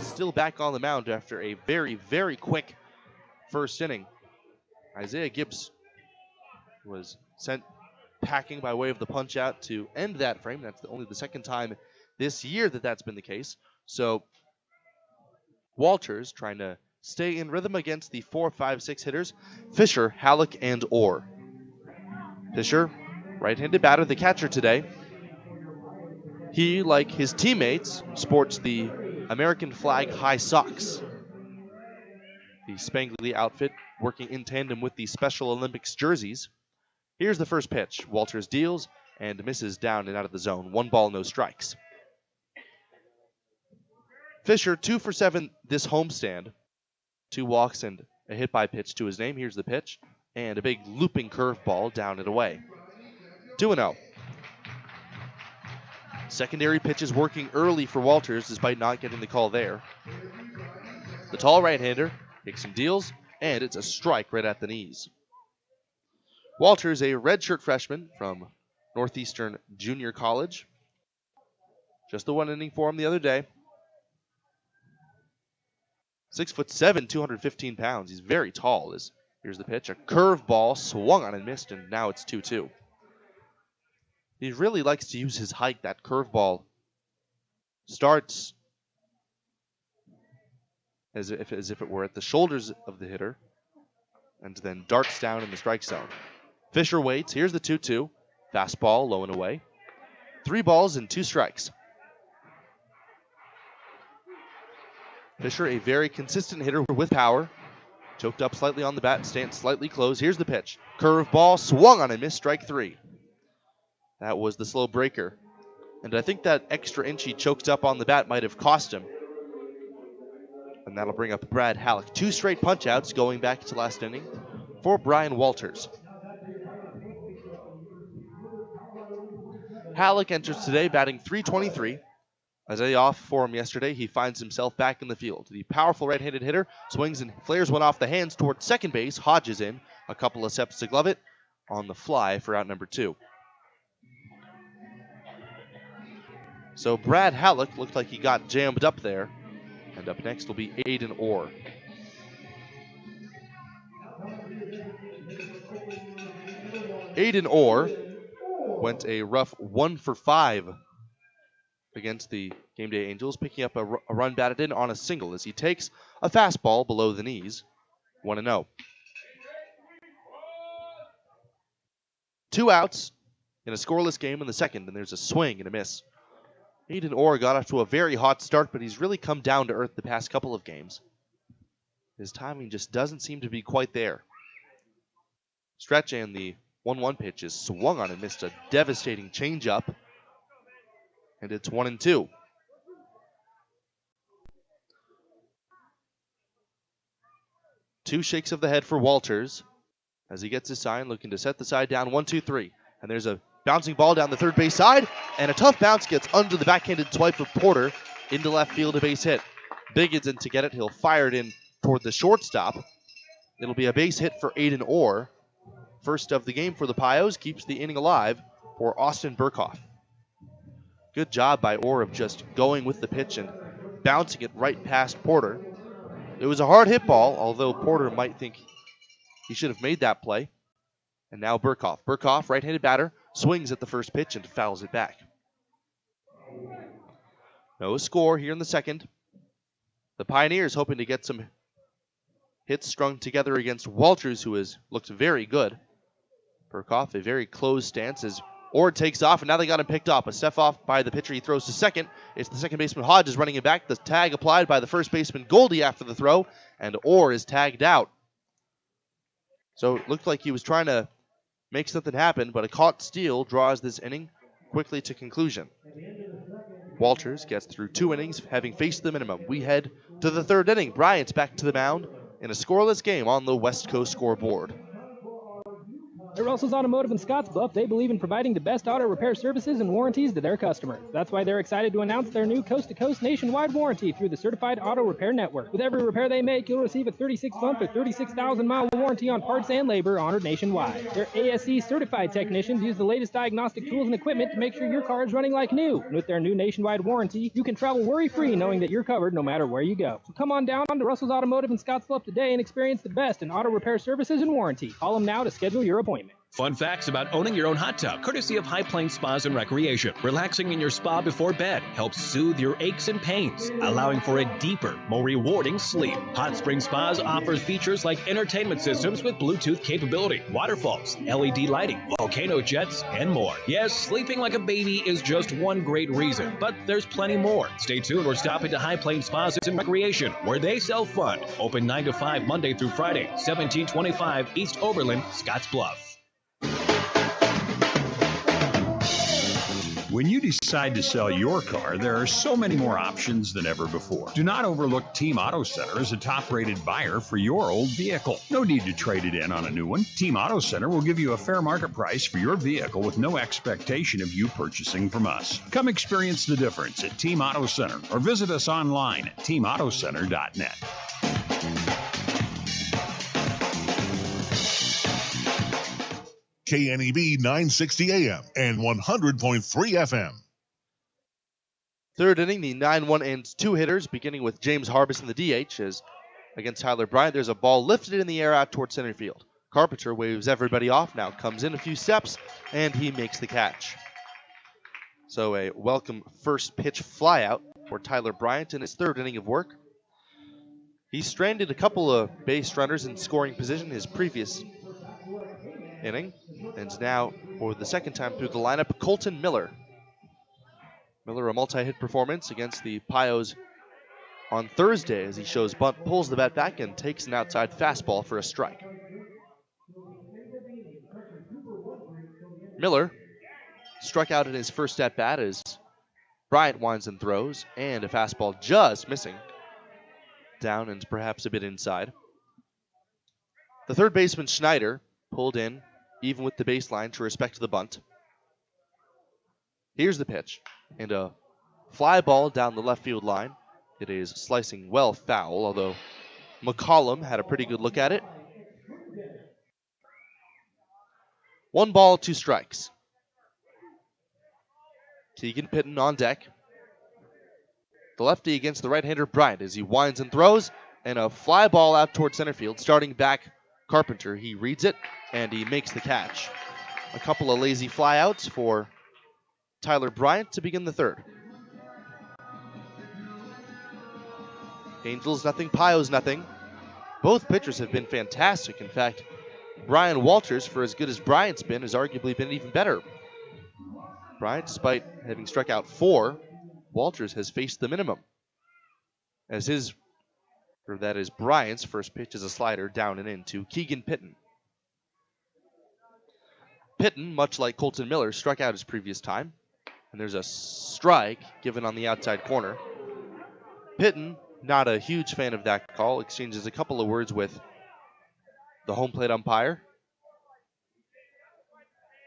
Still back on the mound after a very, very quick first inning. Isaiah Gibbs was sent packing by way of the punch out to end that frame. That's only the second time this year that that's been the case. So Walters trying to stay in rhythm against the 4, 5, 6 hitters, Fisher, Halleck, and Orr. Fisher, right-handed batter, the catcher today. He, like his teammates, sports the American flag high socks. The spangly outfit working in tandem with the Special Olympics jerseys. Here's the first pitch. Walters deals and misses down and out of the zone. 1 ball, no strikes. Fisher, 2 for 7 this homestand. 2 walks and a hit by pitch to his name. Here's the pitch. And a big looping curveball down and away. 2-0. Secondary pitches working early for Walters despite not getting the call there. The tall right-hander makes some deals, and it's a strike right at the knees. Walters, a redshirt freshman from Northeastern Junior College. Just the 1 inning for him the other day. 6'7", 215 pounds. He's very tall. Here's the pitch. A curveball swung on and missed, and now it's 2-2. He really likes to use his height. That curveball starts as if it were at the shoulders of the hitter and then darts down in the strike zone. Fisher waits. Here's the 2-2. Fastball low and away. 3 balls and 2 strikes. Fisher, a very consistent hitter with power. Choked up slightly on the bat, stance slightly closed. Here's the pitch. Curveball swung on and missed, strike 3. That was the slow breaker. And I think that extra inch he choked up on the bat might have cost him. And that'll bring up Brad Halleck. 2 straight punch-outs going back to last inning for Brian Walters. Halleck enters today batting .323. As a off for him yesterday, he finds himself back in the field. The powerful right-handed hitter swings and flares one off the hands towards second base. Hodges in a couple of steps to glove it on the fly for out number 2. So Brad Halleck looked like he got jammed up there. And up next will be Aiden Orr. Aiden Orr went a rough 1 for 5 against the Game Day Angels, picking up a run batted in on a single as he takes a fastball below the knees. 1-0. 2 outs in a scoreless game in the second, and there's a swing and a miss. Aiden Orr got off to a very hot start, but he's really come down to earth the past couple of games. His timing just doesn't seem to be quite there. Stretch and the 1-1 pitch is swung on and missed, a devastating changeup. And it's 1-2. Two shakes of the head for Walters as he gets his sign, looking to set the side down. 1-2-3. And there's a bouncing ball down the third base side, and a tough bounce gets under the backhanded swipe of Porter into left field, a base hit. Biggins in to get it. He'll fire it in toward the shortstop. It'll be a base hit for Aiden Orr. First of the game for the Pios, keeps the inning alive for Austin Burkhoff. Good job by Orr of just going with the pitch and bouncing it right past Porter. It was a hard hit ball, although Porter might think he should have made that play. And now Burkhoff. Burkhoff, right-handed batter, swings at the first pitch and fouls it back. No score here in the second. The Pioneers hoping to get some hits strung together against Walters, who has looked very good. Burkhoff, a very closed stance as Ord takes off, and now they got him picked off. A step off by the pitcher. He throws to second. It's the second baseman Hodges running it back. The tag applied by the first baseman Goldie after the throw, and Orr is tagged out. So it looked like he was trying to make something happen, but a caught steal draws this inning quickly to conclusion. Walters gets through 2 innings, having faced the minimum. We head to the 3rd inning. Bryant's back to the mound in a scoreless game on the West Coast scoreboard. At Russell's Automotive in Scottsbluff, they believe in providing the best auto repair services and warranties to their customers. That's why they're excited to announce their new coast-to-coast nationwide warranty through the Certified Auto Repair Network. With every repair they make, you'll receive a 36-month or 36,000-mile warranty on parts and labor honored nationwide. Their ASE certified technicians use the latest diagnostic tools and equipment to make sure your car is running like new. And with their new nationwide warranty, you can travel worry-free knowing that you're covered no matter where you go. So come on down to Russell's Automotive in Scottsbluff today and experience the best in auto repair services and warranty. Call them now to schedule your appointment. Fun facts about owning your own hot tub, courtesy of High Plains Spas and Recreation. Relaxing in your spa before bed helps soothe your aches and pains, allowing for a deeper, more rewarding sleep. Hot Spring Spas offers features like entertainment systems with Bluetooth capability, waterfalls, LED lighting, volcano jets, and more. Yes, sleeping like a baby is just one great reason, but there's plenty more. Stay tuned or stop into High Plains Spas and Recreation, where they sell fun. Open 9 to 5 Monday through Friday, 1725 East Overland, Scottsbluff. When you decide to sell your car, there are so many more options than ever before. Do not overlook Team Auto Center as a top-rated buyer for your old vehicle. No need to trade it in on a new one. Team Auto Center will give you a fair market price for your vehicle with no expectation of you purchasing from us. Come experience the difference at Team Auto Center or visit us online at teamautocenter.net. KNEB 960 AM and 100.3 FM. 3rd inning, the 9-1 ends 2 hitters, beginning with James Harbis in the DH. As against Tyler Bryant, there's a ball lifted in the air out towards center field. Carpenter waves everybody off, now comes in a few steps, and he makes the catch. So a welcome first pitch flyout for Tyler Bryant in his 3rd inning of work. He stranded a couple of base runners in scoring position his previous inning, and now for the 2nd time through the lineup, Colton Miller. Miller, a multi-hit performance against the Pios on Thursday as he shows bunt, pulls the bat back, and takes an outside fastball for a strike. Miller struck out in his first at-bat as Bryant winds and throws, and a fastball just missing down and perhaps a bit inside. The 3rd baseman, Schneider, pulled in even with the baseline to respect the bunt. Here's the pitch, and a fly ball down the left field line. It is slicing well foul, although McCollum had a pretty good look at it. 1 ball, 2 strikes. Keegan Pitton on deck. The lefty against the right-hander Bryant as he winds and throws, and a fly ball out towards center field. Starting back, Carpenter. He reads it, and he makes the catch. A couple of lazy flyouts for Tyler Bryant to begin the 3rd. Angels nothing, Pios nothing. Both pitchers have been fantastic. In fact, Brian Walters, for as good as Bryant's been, has arguably been even better. Bryant, despite having struck out 4, Walters has faced the minimum. As Bryant's first pitch is a slider down and in to Keegan Pitton. Pitton, much like Colton Miller, struck out his previous time, and there's a strike given on the outside corner. Pitton, not a huge fan of that call, exchanges a couple of words with the home plate umpire.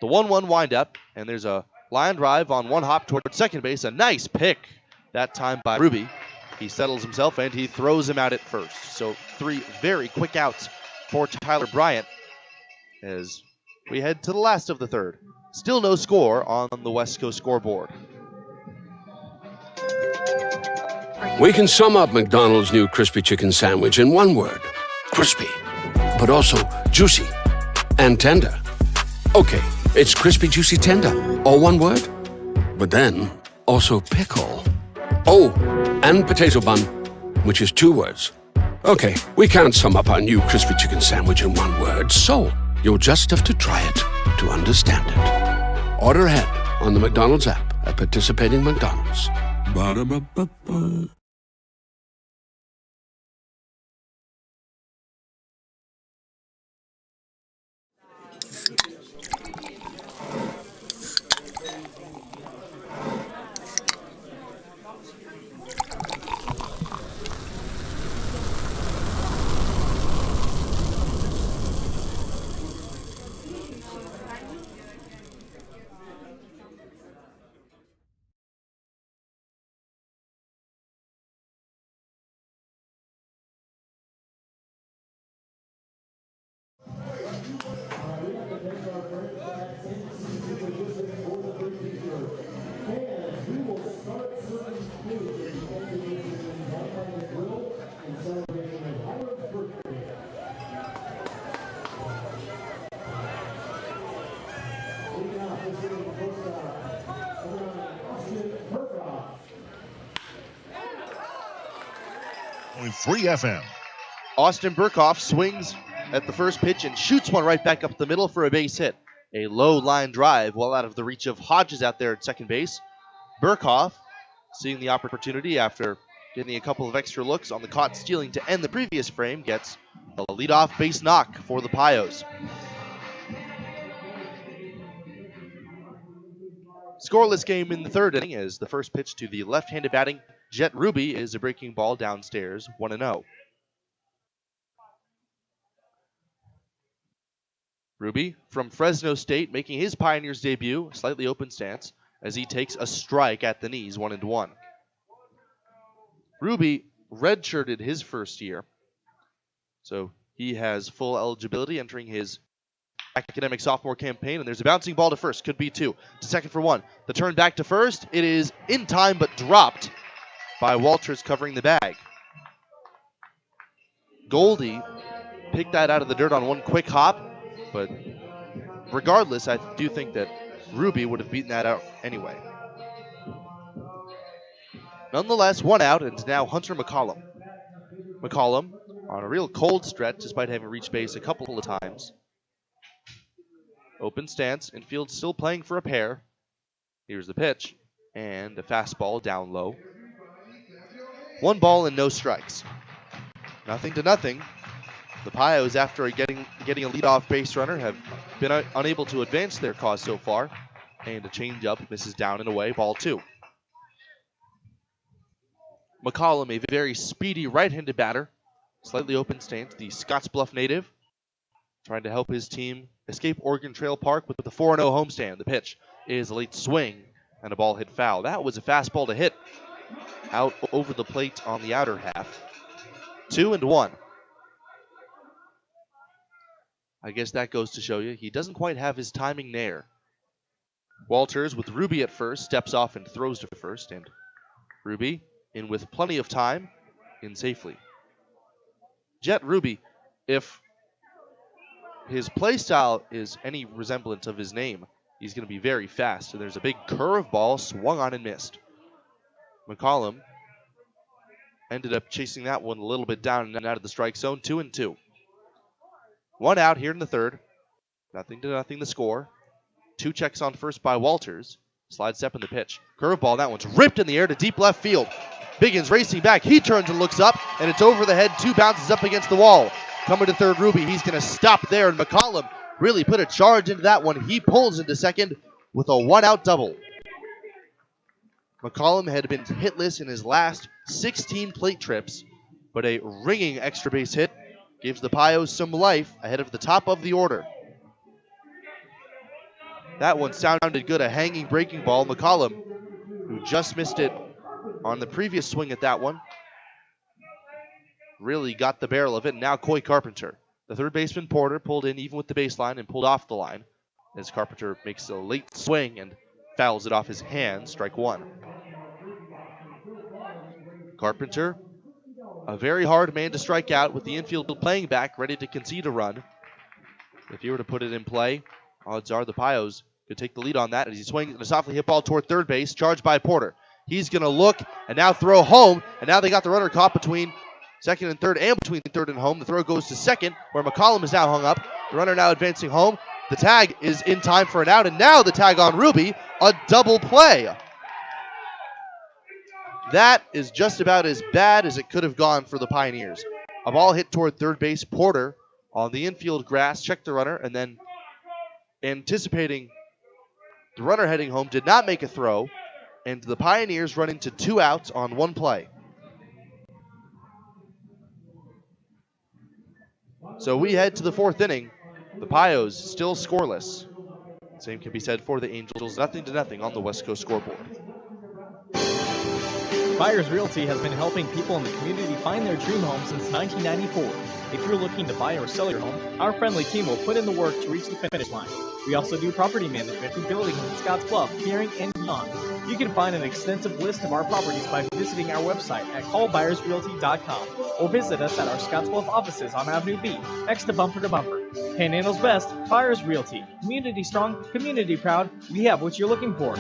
The 1-1 windup, and there's a line drive on one hop toward second base. A nice pick that time by Ruby. He settles himself, and he throws him out at first. So 3 very quick outs for Tyler Bryant as we head to the last of the 3rd. Still no score on the West Coast scoreboard. We can sum up McDonald's new crispy chicken sandwich in one word: crispy, but also juicy and tender. Okay, it's crispy, juicy, tender, all one word. But then, also pickle. Oh, and potato bun, which is 2 words. Okay, we can't sum up our new crispy chicken sandwich in 1 word, so you'll just have to try it to understand it. Order ahead on the McDonald's app at participating McDonald's. Ba-da-ba-ba-ba. .3 FM. Austin Burkhoff swings at the first pitch and shoots one right back up the middle for a base hit. A low line drive well out of the reach of Hodges out there at second base. Burkhoff, seeing the opportunity after getting a couple of extra looks on the caught stealing to end the previous frame, gets a leadoff base knock for the Pios. Scoreless game in the third inning as the first pitch to the left-handed batting Jet Ruby is a breaking ball downstairs, 1-0. Ruby from Fresno State making his Pioneers debut, slightly open stance, as he takes a strike at the knees, 1-1. Ruby redshirted his first year, so he has full eligibility entering his academic sophomore campaign, and there's a bouncing ball to first, could be 2, to second for 1. The turn back to first, it is in time but dropped by Walters covering the bag. Goldie picked that out of the dirt on one quick hop, but regardless, I do think that Ruby would have beaten that out anyway. Nonetheless, 1 out, and now Hunter McCollum. McCollum on a real cold stretch despite having reached base a couple of times. Open stance, infield still playing for a pair. Here's the pitch, and a fastball down low. 1 ball and no strikes. 0-0. The Pios, after getting a leadoff base runner, have been unable to advance their cause so far. And a changeup misses down and away, ball 2. McCollum, a very speedy right-handed batter, slightly open stance, the Scottsbluff native, trying to help his team escape Oregon Trail Park with the 4-0 homestand. The pitch is a late swing and a ball hit foul. That was a fastball to hit out over the plate on the outer half. 2-1. I guess that goes to show you he doesn't quite have his timing there. Walters with Ruby at first, steps off and throws to first, and Ruby in with plenty of time, in safely. Jet Ruby, if his play style is any resemblance of his name, he's going to be very fast. And there's a big curveball swung on and missed. McCollum ended up chasing that one a little bit down and out of the strike zone. 2-2. 1 out here in the third. 0-0 the score. 2 checks on first by Walters. Slide step in the pitch. Curveball, that one's ripped in the air to deep left field. Biggins racing back. He turns and looks up, and it's over the head. 2 bounces up against the wall. Coming to third, Ruby. He's going to stop there, and McCollum really put a charge into that one. He pulls into second with a 1-out double. McCollum had been hitless in his last 16 plate trips, but a ringing extra base hit gives the Pios some life ahead of the top of the order. That one sounded good, a hanging breaking ball. McCollum, who just missed it on the previous swing at that one, really got the barrel of it. And now Coy Carpenter. The third baseman, Porter, pulled in even with the baseline and pulled off the line as Carpenter makes a late swing and fouls it off his hand, strike 1. Carpenter, a very hard man to strike out with the infield playing back, ready to concede a run. If you were to put it in play, odds are the Pios could take the lead on that as he swings a softly hit ball toward third base, charged by Porter. He's going to look and now throw home, and now they got the runner caught between second and third and between third and home. The throw goes to second, where McCollum is now hung up. The runner now advancing home. The tag is in time for an out, and now the tag on Ruby, a double play. That is just about as bad as it could have gone for the Pioneers. A ball hit toward third base. Porter on the infield grass checked the runner, and then anticipating the runner heading home, did not make a throw, and the Pioneers run into 2 outs on 1 play. So we head to the 4th inning. The Pios still scoreless. Same can be said for the Angels, 0-0 on the West Coast scoreboard. Buyers Realty has been helping people in the community find their dream home since 1994. If you're looking to buy or sell your home, our friendly team will put in the work to reach the finish line. We also do property management for buildings in Scottsbluff, Gearing, and beyond. You can find an extensive list of our properties by visiting our website at callbuyersrealty.com or visit us at our Scottsbluff offices on Avenue B, next to Bumper. Panhandle's best, Buyers Realty. Community strong, community proud. We have what you're looking for.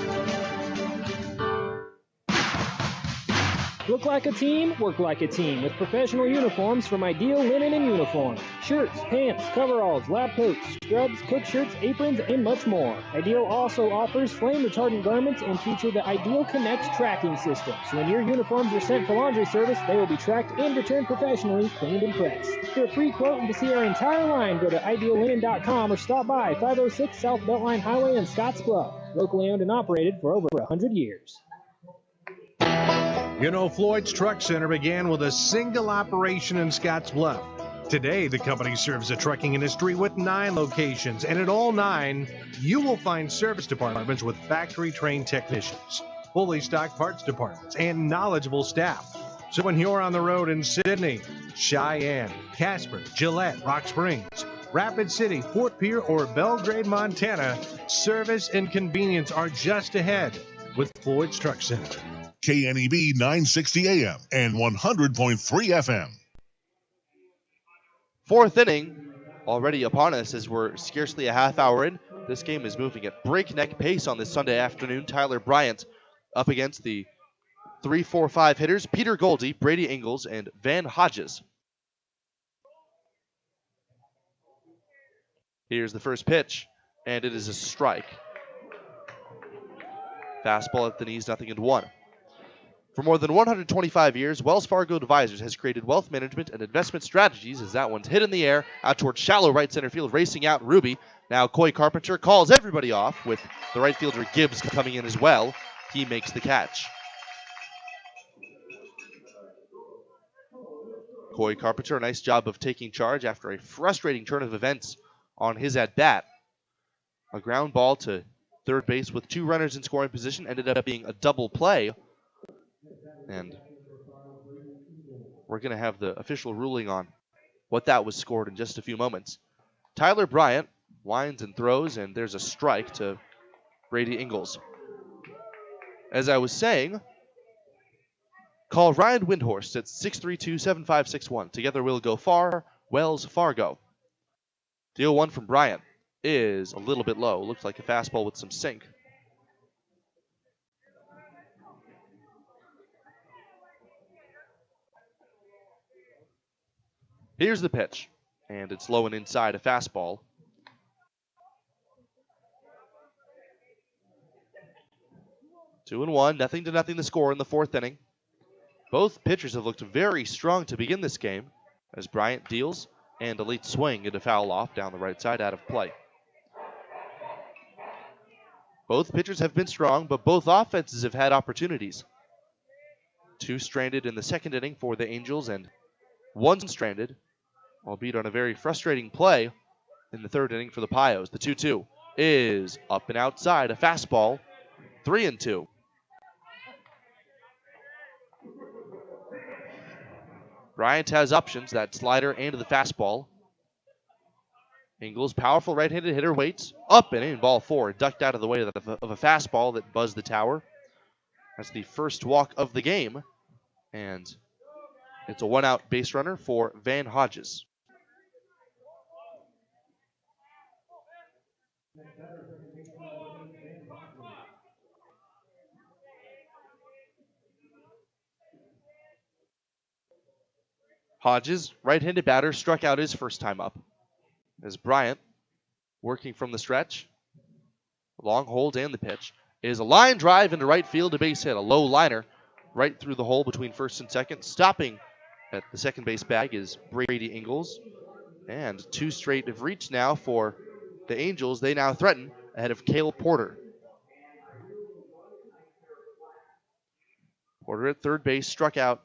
Look like a team, work like a team with professional uniforms from Ideal Linen and Uniform. Shirts, pants, coveralls, lab coats, scrubs, cook shirts, aprons, and much more. Ideal also offers flame-retardant garments and feature the Ideal Connect tracking system. So when your uniforms are sent for laundry service, they will be tracked and returned professionally, cleaned and pressed. For a free quote and to see our entire line, go to ideallinen.com or stop by 506 South Beltline Highway in Scottsbluff. Locally owned and operated for over 100 years. You know, Floyd's Truck Center began with a single operation in Scottsbluff. Today, the company serves the trucking industry with 9 locations, and at all 9, you will find service departments with factory-trained technicians, fully stocked parts departments, and knowledgeable staff. So when you're on the road in Sydney, Cheyenne, Casper, Gillette, Rock Springs, Rapid City, Fort Pierre, or Belgrade, Montana, service and convenience are just ahead with Floyd's Truck Center. KNEB 960 AM and 100.3 FM. 4th inning already upon us as we're scarcely a half hour in. This game is moving at breakneck pace on this Sunday afternoon. Tyler Bryant up against the 3-4-5 hitters, Peter Goldie, Brady Ingles, and Van Hodges. Here's the first pitch, and it is a strike. Fastball at the knees, 0-1. For more than 125 years, Wells Fargo Advisors has created wealth management and investment strategies as that one's hit in the air out towards shallow right center field, racing out Ruby. Now Coy Carpenter calls everybody off with the right fielder Gibbs coming in as well. He makes the catch. Coy Carpenter, a nice job of taking charge after a frustrating turn of events on his at-bat. A ground ball to third base with 2 runners in scoring position ended up being a double play. And we're going to have the official ruling on what that was scored in just a few moments. Tyler Bryant winds and throws, and there's a strike to Brady Ingles. As I was saying, call Ryan Windhorst at 632-7561. Together we'll go far, Wells Fargo. Deal 1 from Bryant is a little bit low. Looks like a fastball with some sink. Here's the pitch, and it's low and inside, a fastball. Two and one, 0-0 the score in the 4th inning. Both pitchers have looked very strong to begin this game as Bryant deals and a late swing into foul off down the right side out of play. Both pitchers have been strong, but both offenses have had opportunities. 2 stranded in the 2nd inning for the Angels and 1 stranded, albeit on a very frustrating play in the 3rd inning for the Pios. The 2-2 is up and outside, a fastball, 3-2. Bryant has options, that slider and the fastball. Ingles, powerful right-handed hitter, waits, up and in, ball 4, ducked out of the way of a fastball that buzzed the tower. That's the first walk of the game, and it's a 1-out base runner for Van Hodges. Hodges, right-handed batter, struck out his first time up. As Bryant, working from the stretch, long hold and the pitch, is a line drive into right field, a base hit, a low liner right through the hole between first and second. Stopping at the second base bag is Brady Ingles. And 2 straight have reached now for the Angels. They now threaten ahead of Cale Porter. Porter at third base struck out,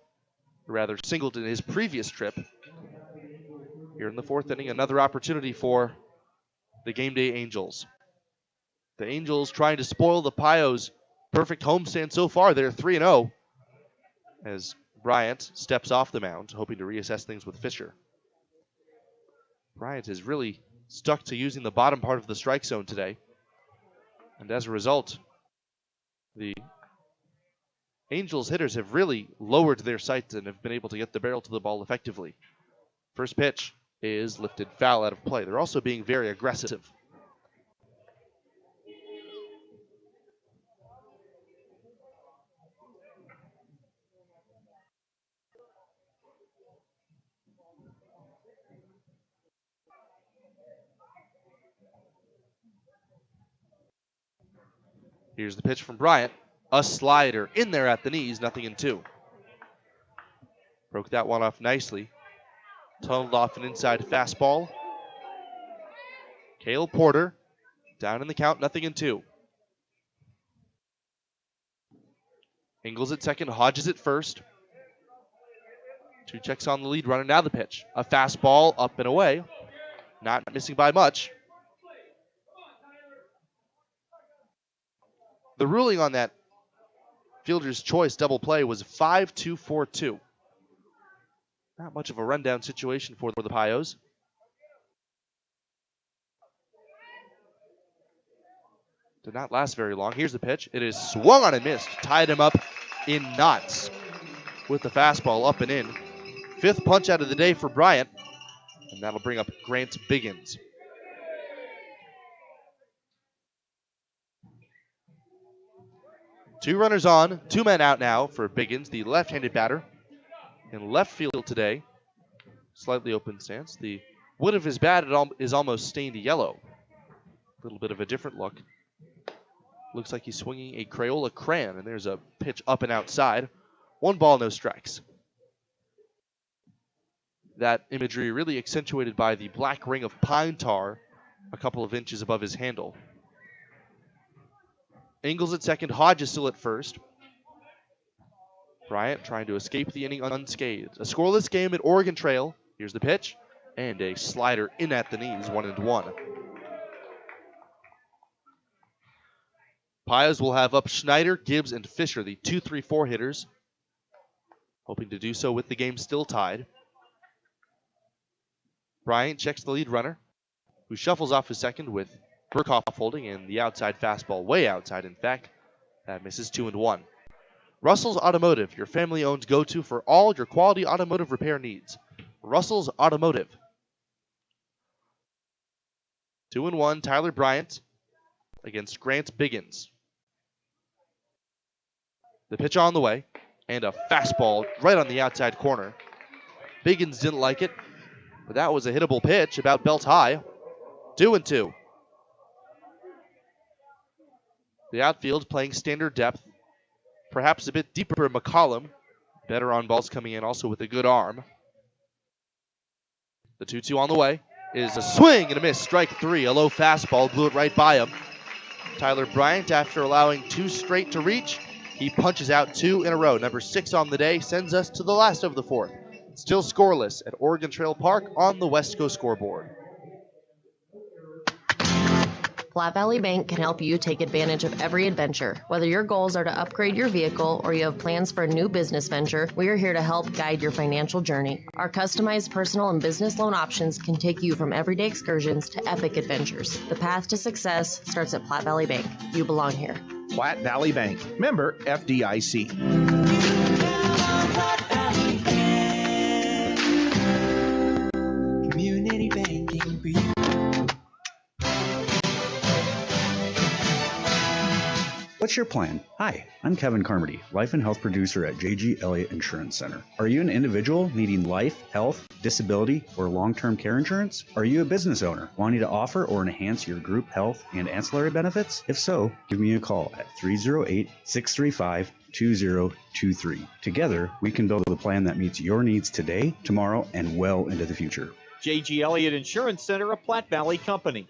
or rather singled in his previous trip. Here in the 4th inning, another opportunity for the game day Angels. The Angels trying to spoil the Pios' perfect homestand so far. They're 3-0 as Bryant steps off the mound, hoping to reassess things with Fisher. Bryant has really stuck to using the bottom part of the strike zone today. And as a result, the Angels hitters have really lowered their sights and have been able to get the barrel to the ball effectively. First pitch is lifted foul out of play. They're also being very aggressive. Here's the pitch from Bryant. A slider in there at the knees, 0-2. Broke that one off nicely. Tunneled off an inside fastball. Cale Porter down in the count, 0-2. Ingles at second, Hodges at first. 2 checks on the lead runner. Now the pitch. A fastball up and away. Not missing by much. The ruling on that fielder's choice double play was 5-2-4-2. Not much of a rundown situation for the Pios. Did not last very long. Here's the pitch. It is swung on and missed. Tied him up in knots with the fastball up and in. 5th punch out of the day for Bryant. And that'll bring up Grant Biggins. Two runners on, 2 men out now for Biggins, the left-handed batter. In left field today, slightly open stance. The wood of his bat is almost stained yellow. A little bit of a different look. Looks like he's swinging a Crayola crayon, and there's a pitch up and outside. 1 ball, no strikes. That imagery really accentuated by the black ring of pine tar a couple of inches above his handle. Ingles at second, Hodges still at first. Bryant trying to escape the inning unscathed. A scoreless game at Oregon Trail. Here's the pitch. And a slider in at the knees, 1-1. Pios will have up Schneider, Gibbs, and Fisher, the 2-3-4 hitters. Hoping to do so with the game still tied. Bryant checks the lead runner, who shuffles off his second with Burkhoff holding, and the outside fastball, way outside, in fact. That misses, 2-1. Russell's Automotive, your family-owned go-to for all your quality automotive repair needs. Russell's Automotive. 2-1, Tyler Bryant against Grant Biggins. The pitch on the way, and a fastball right on the outside corner. Biggins didn't like it, but that was a hittable pitch, about belt high. 2-2. The outfield playing standard depth. Perhaps a bit deeper in McCollum. Better on balls coming in, also with a good arm. The 2-2 on the way is a swing and a miss. Strike 3. A low fastball blew it right by him. Tyler Bryant, after allowing 2 straight to reach, he punches out 2 in a row. Number 6 on the day sends us to the last of the 4th. Still scoreless at Oregon Trail Park on the West Coast scoreboard. Flat Valley Bank can help you take advantage of every adventure. Whether your goals are to upgrade your vehicle or you have plans for a new business venture, we are here to help guide your financial journey. Our customized personal and business loan options can take you from everyday excursions to epic adventures. The path to success starts at Flat Valley Bank. You belong here. Flat Valley Bank, member FDIC. Community banking for you. What's your plan? Hi, I'm Kevin Carmody, Life and Health Producer at J.G. Elliott Insurance Center. Are you an individual needing life, health, disability, or long-term care insurance? Are you a business owner wanting to offer or enhance your group health and ancillary benefits? If so, give me a call at 308-635-2023. Together, we can build a plan that meets your needs today, tomorrow, and well into the future. J.G. Elliott Insurance Center, a Platte Valley company.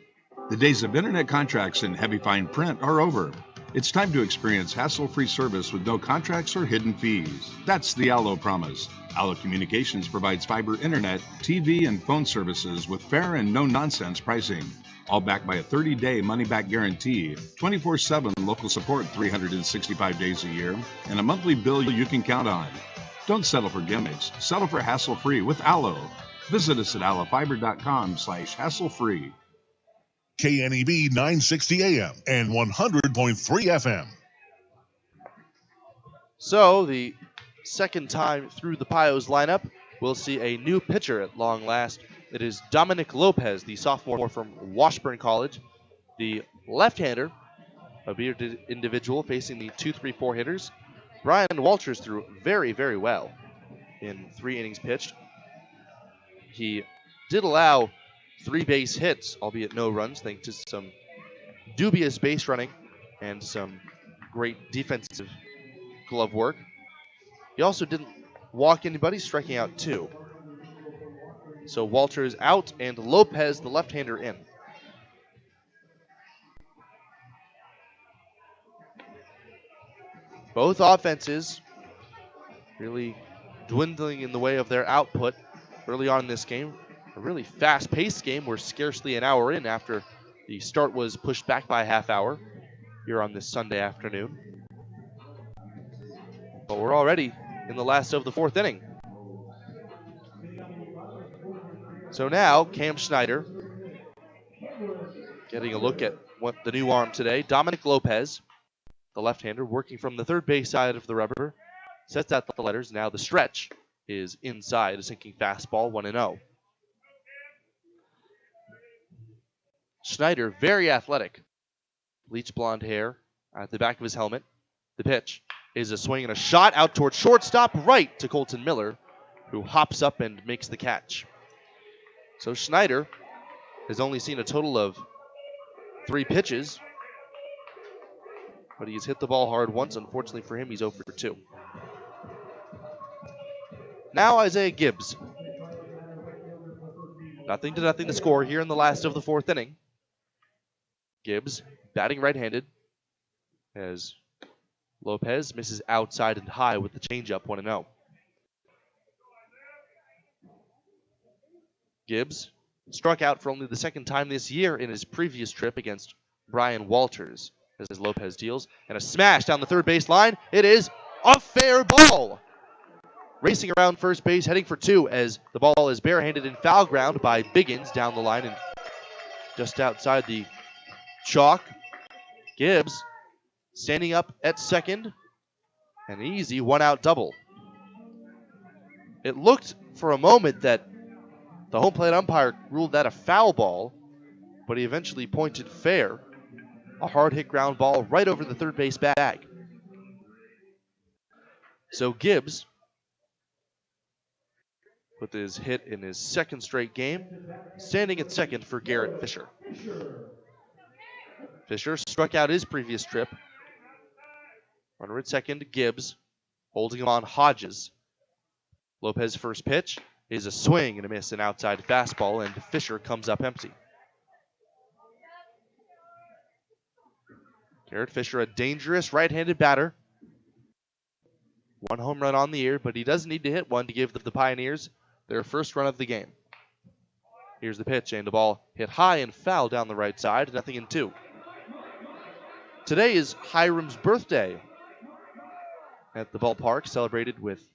The days of internet contracts and heavy fine print are over. It's time to experience hassle-free service with no contracts or hidden fees. That's the Allo promise. Allo Communications provides fiber internet, TV, and phone services with fair and no-nonsense pricing. All backed by a 30-day money-back guarantee, 24/7 local support 365 days a year, and a monthly bill you can count on. Don't settle for gimmicks. Settle for hassle-free with Allo. Visit us at allofiber.com/hassle-free. KNEB 960 AM and 100.3 FM. So the second time through the Pios lineup, we'll see a new pitcher at long last. It is Dominic Lopez, the sophomore from Washburn College, the left-hander, a bearded individual facing the 2-3-4 hitters. Brian Walters threw very, very well in 3 innings pitched. He did allow 3 base hits, albeit no runs, thanks to some dubious base running and some great defensive glove work. He also didn't walk anybody, striking out 2. So Walters out and Lopez, the left-hander, in. Both offenses really dwindling in the way of their output early on in this game. A really fast-paced game. We're scarcely an hour in after the start was pushed back by a half hour here on this Sunday afternoon. But we're already in the last of the 4th inning. So now, Cam Schneider getting a look at what the new arm today. Dominic Lopez, the left-hander, working from the third base side of the rubber, sets out the letters. Now the stretch is inside, a sinking fastball, 1-0. Schneider, very athletic. Bleach blonde hair at the back of his helmet. The pitch is a swing and a shot out towards shortstop, right to Colton Miller, who hops up and makes the catch. So Schneider has only seen a total of 3 pitches, but he's hit the ball hard once. Unfortunately for him, he's 0 for 2. Now Isaiah Gibbs. 0-0 to score here in the last of the 4th inning. Gibbs batting right-handed as Lopez misses outside and high with the changeup, 1-0. Gibbs struck out for only the 2nd time this year in his previous trip against Brian Walters as Lopez deals. And a smash down the third base line. It is a fair ball. Racing around first base, heading for 2 as the ball is barehanded in foul ground by Biggins down the line and just outside the chalk. Gibbs standing up at second. An easy 1-out double. It looked for a moment that the home plate umpire ruled that a foul ball, but he eventually pointed fair. A hard hit ground ball right over the third base bag. So Gibbs with his hit in his 2nd straight game, standing at second for Garrett Fisher. Fisher struck out his previous trip. Runner at second, Gibbs, holding him on Hodges. Lopez's first pitch is a swing and a miss, an outside fastball, and Fisher comes up empty. Garrett Fisher, a dangerous right-handed batter. 1 home run on the year, but he does need to hit one to give the Pioneers their first run of the game. Here's the pitch, and the ball hit high and foul down the right side, 0-2. Today is Hiram's birthday at the ballpark, celebrated with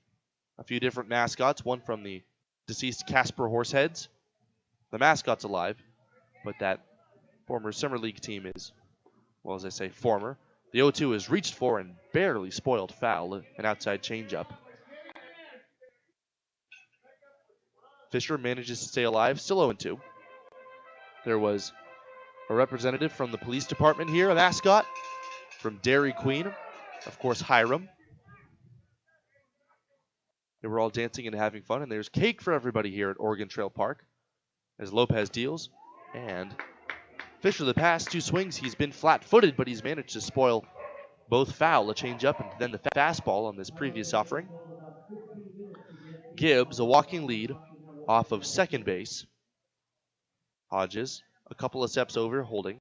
a few different mascots, one from the deceased Casper Horseheads. The mascot's alive, but that former Summer League team is, well, as I say, former. The 0-2 is reached for and barely spoiled foul, an outside changeup. Fisher manages to stay alive, still 0-2. There was a representative from the police department here, a mascot, from Dairy Queen. Of course, Hiram. They were all dancing and having fun, and there's cake for everybody here at Oregon Trail Park as Lopez deals. And Fisher, the past 2 swings, he's been flat-footed, but he's managed to spoil both foul, a changeup, and then the fastball on this previous offering. Gibbs, a walking lead off of second base. Hodges, a couple of steps over, holding.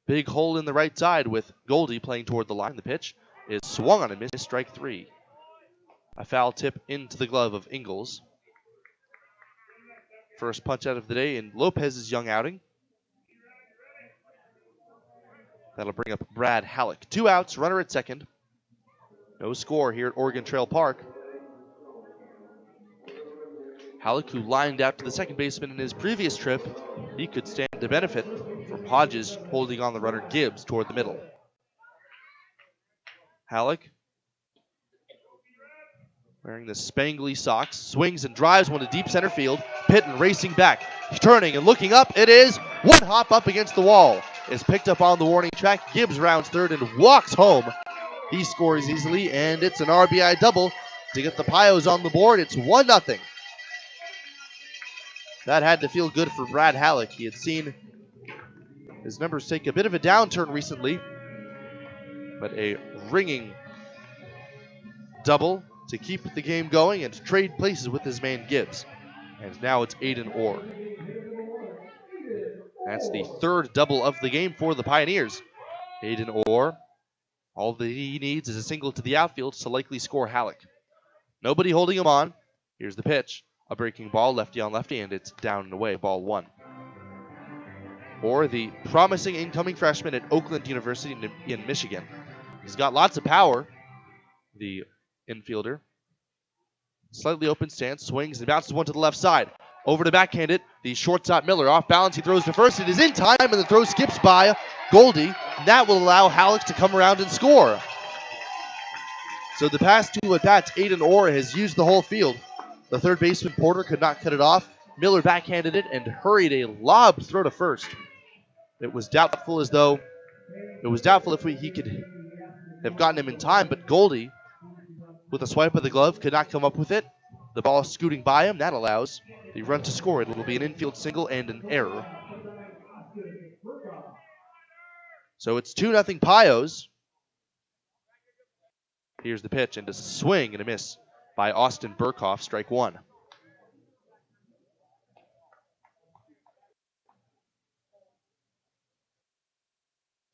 Big hole in the right side with Goldie playing toward the line. The pitch is swung on and missed, strike 3. A foul tip into the glove of Ingles. First punch out of the day in Lopez's young outing. That'll bring up Brad Halleck. 2 outs, runner at second. No score here at Oregon Trail Park. Halleck, who lined out to the second baseman in his previous trip, he could stand to benefit from Hodges holding on the runner Gibbs toward the middle. Halleck, wearing the spangly socks, swings and drives one to deep center field. Pitton racing back, turning and looking up. It is one hop up against the wall. Is picked up on the warning track. Gibbs rounds third and walks home. He scores easily, and it's an RBI double to get the Pios on the board. It's 1-0. That had to feel good for Brad Halleck. He had seen his numbers take a bit of a downturn recently, but a ringing double to keep the game going and to trade places with his man Gibbs. And now it's Aiden Orr. That's the 3rd double of the game for the Pioneers. Aiden Orr, all that he needs is a single to the outfield to likely score Halleck. Nobody holding him on. Here's the pitch. A breaking ball, lefty on lefty, and it's down and away, ball 1. Orr, the promising incoming freshman at Oakland University in Michigan. He's got lots of power, the infielder. Slightly open stance, swings and bounces one to the left side. Over to backhand it, the shortstop Miller off balance, he throws to first, it is in time, and the throw skips by Goldie, and that will allow Halleck to come around and score. So the past 2 at-bats, Aiden Orr has used the whole field. The third baseman Porter could not cut it off. Miller backhanded it and hurried a lob throw to first. It was doubtful if he could have gotten him in time, but Goldie, with a swipe of the glove, could not come up with it. The ball scooting by him, that allows the run to score. It will be an infield single and an error. So it's 2-0 Pios. Here's the pitch, and a swing and a miss by Austin Burkhoff, strike 1.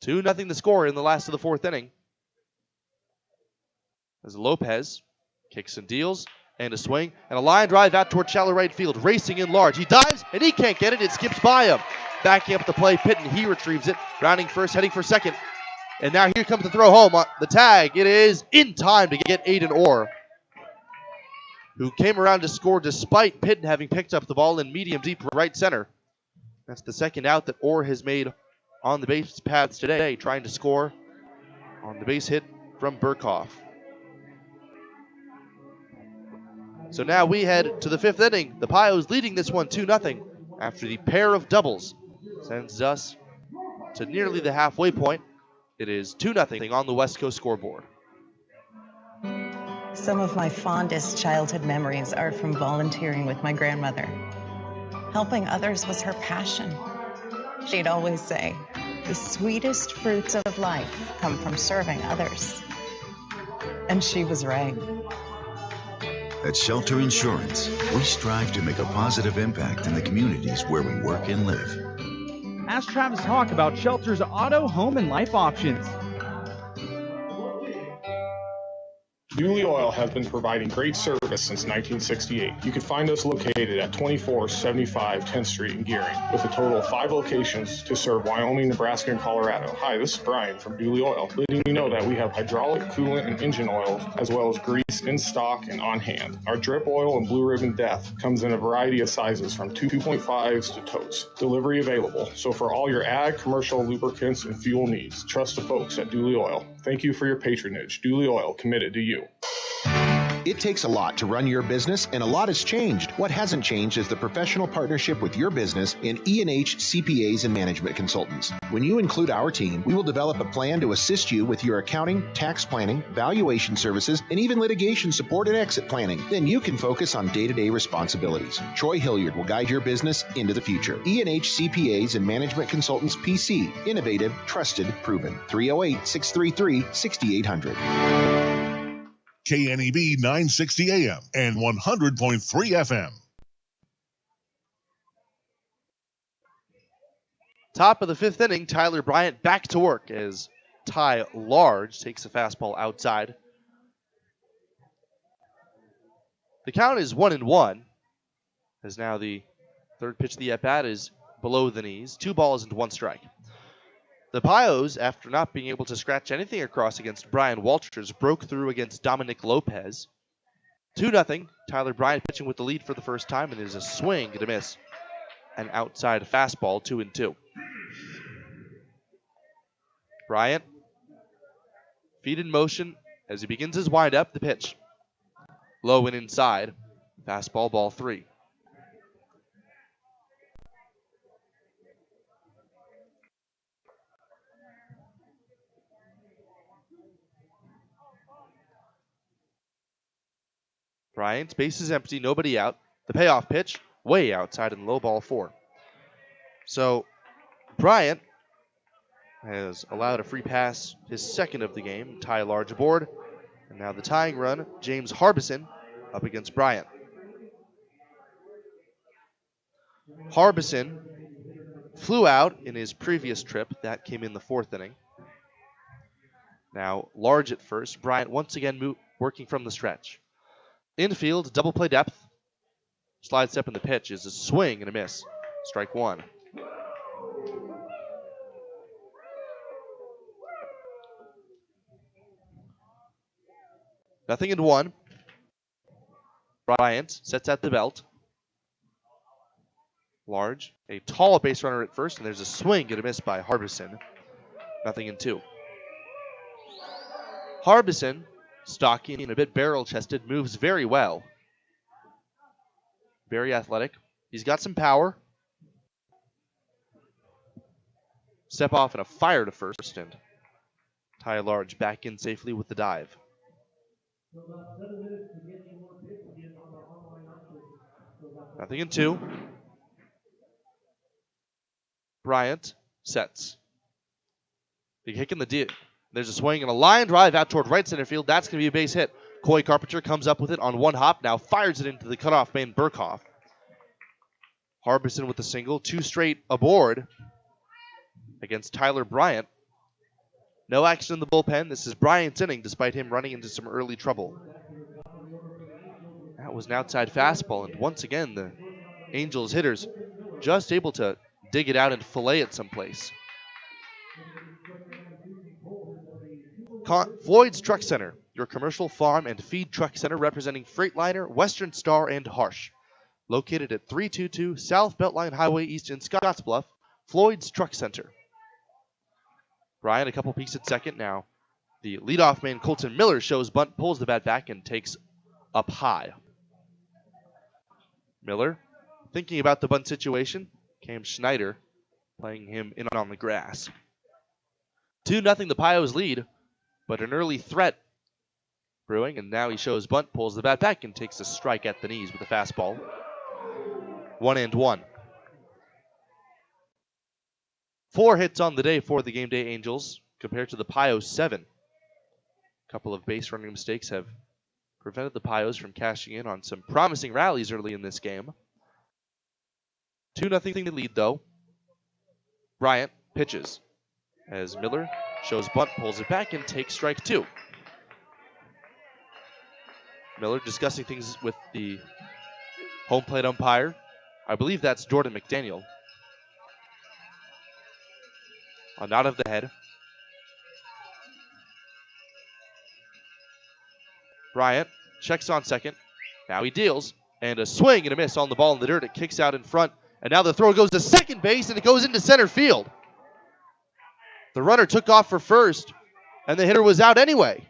Two nothing the score in the last of the 4th inning. As Lopez kicks and deals, and a swing, and a line drive out toward shallow right field, racing in large. He dives, and he can't get it. It skips by him. Backing up the play, Pitton, he retrieves it, rounding first, heading for second. And now here comes the throw home. The tag, it is in time to get Aiden Orr, who came around to score despite Pitton having picked up the ball in medium deep right center. That's the 2nd out that Orr has made on the base paths today, trying to score on the base hit from Burkhoff. So now we head to the 5th inning. The Pios leading this one 2-0 after the pair of doubles sends us to nearly the halfway point. It is 2-0 on the West Coast scoreboard. Some of my fondest childhood memories are from volunteering with my grandmother. Helping others was her passion. She'd always say, the sweetest fruits of life come from serving others. And she was right. At Shelter Insurance, we strive to make a positive impact in the communities where we work and live. Ask Travis Hawk about Shelter's auto, home, and life options. Dooley Oil has been providing great service since 1968. You can find us located at 2475 10th Street in Gearing, with a total of 5 locations to serve Wyoming, Nebraska, and Colorado. Hi, this is Brian from Dooley Oil, letting you know that we have hydraulic, coolant, and engine oils, as well as grease in stock and on hand. Our drip oil and Blue Ribbon Death comes in a variety of sizes from 2.5s to totes. Delivery available. So for all your ag, commercial, lubricants, and fuel needs, trust the folks at Dooley Oil. Thank you for your patronage. Dooley Oil, committed to you. It takes a lot to run your business, and a lot has changed. What hasn't changed is the professional partnership with your business in E&H CPAs and Management Consultants. When you include our team, we will develop a plan to assist you with your accounting, tax planning, valuation services, and even litigation support and exit planning. Then you can focus on day-to-day responsibilities. Troy Hilliard will guide your business into the future. E&H CPAs and Management Consultants PC. Innovative, trusted, proven. 308-633-6800. KNEB 960 AM and 100.3 FM. Top of the fifth inning, Tyler Bryant back to work as Ty Large takes a fastball outside. The count is 1-1, as now the third pitch of the at-bat is below the knees. 2 balls and 1 strike. The Pios, after not being able to scratch anything across against Brian Walters, broke through against Dominic Lopez. 2-0. Tyler Bryant pitching with the lead for the first time, and there's a swing and a miss. An outside fastball, 2-2. Bryant, feet in motion as he begins his windup. The pitch, low and inside. Fastball, ball 3. Bryant's base is empty, nobody out. The payoff pitch, way outside and low, ball 4. So, Bryant has allowed a free pass, his second of the game. Ty Large aboard. And now the tying run, James Harbison up against Bryant. Harbison flew out in his previous trip. That came in the 4th inning. Now Large at first. Bryant once again working from the stretch. Infield, double play depth. Slide step in the pitch is a swing and a miss. Strike 1. Nothing in 1. Bryant sets at the belt. Large, a tall base runner at first, and there's a swing and a miss by Harbison. Nothing in 2. Harbison, stocky and a bit barrel-chested, moves very well. Very athletic. He's got some power. Step off and a fire to first, and Ty Large back in safely with the dive. Nothing in 2. Bryant sets. Big kick in the deep. There's a swing and a line drive out toward right center field. That's going to be a base hit. Coy Carpenter comes up with it on one hop. Now fires it into the cutoff man Burkhoff. Harbison with the single. 2 straight aboard against Tyler Bryant. No action in the bullpen. This is Bryant's inning despite him running into some early trouble. That was an outside fastball, and once again the Angels hitters just able to dig it out and fillet it someplace. Floyd's Truck Center, your commercial farm and feed truck center representing Freightliner, Western Star, and Harsh. Located at 322 South Beltline Highway East in Scottsbluff, Floyd's Truck Center. Bryant a couple peeks at second now. The leadoff man Colton Miller shows bunt, pulls the bat back, and takes up high. Miller thinking about the bunt situation. Cam Schneider playing him in on the grass. 2-0 the Pios lead, but an early threat brewing, and now he shows bunt, pulls the bat back, and takes a strike at the knees with a fastball. 1-1. 4 hits on the day for the Game Day Angels compared to the Pios 7. A couple of base running mistakes have prevented the Pios from cashing in on some promising rallies early in this game. 2-0 the lead though. Bryant pitches as Miller shows bunt, pulls it back, and takes strike 2. Miller discussing things with the home plate umpire. I believe that's Jordan McDaniel. A nod of the head. Bryant checks on second. Now he deals. And a swing and a miss on the ball in the dirt. It kicks out in front. And now the throw goes to second base, and it goes into center field. The runner took off for first, and the hitter was out anyway.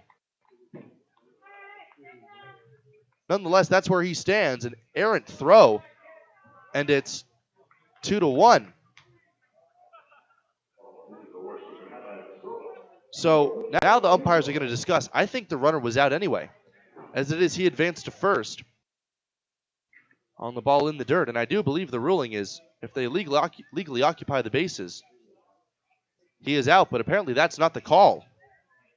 nonetheless, that's where he stands. An errant throw, and it's 2-1. So now the umpires are going to discuss. I think the runner was out anyway. As it is, he advanced to first on the ball in the dirt. And I do believe the ruling is if they legally occupy the bases, he is out. But apparently that's not the call.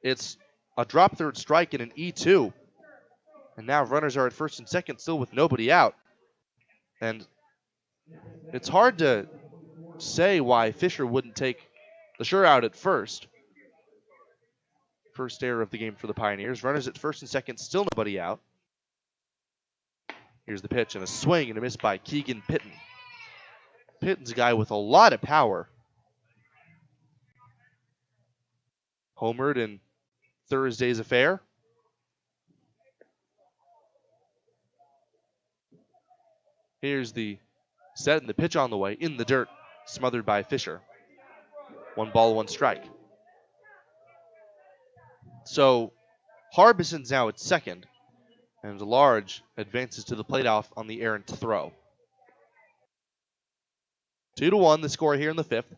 It's a drop third strike and an E2. And now runners are at first and second, still with nobody out. And it's hard to say why Fisher wouldn't take the sure out at first. First error of the game for the Pioneers. Runners at first and second, still nobody out. Here's the pitch and a swing and a miss by Keegan Pitton. Pitton's a guy with a lot of power. Homered in Thursday's affair. Here's the set and the pitch on the way in the dirt, smothered by Fisher. 1 ball, 1 strike. So Harbison's now at second, and Large advances to the plate off on the errant throw. 2-1 the score here in the 5th.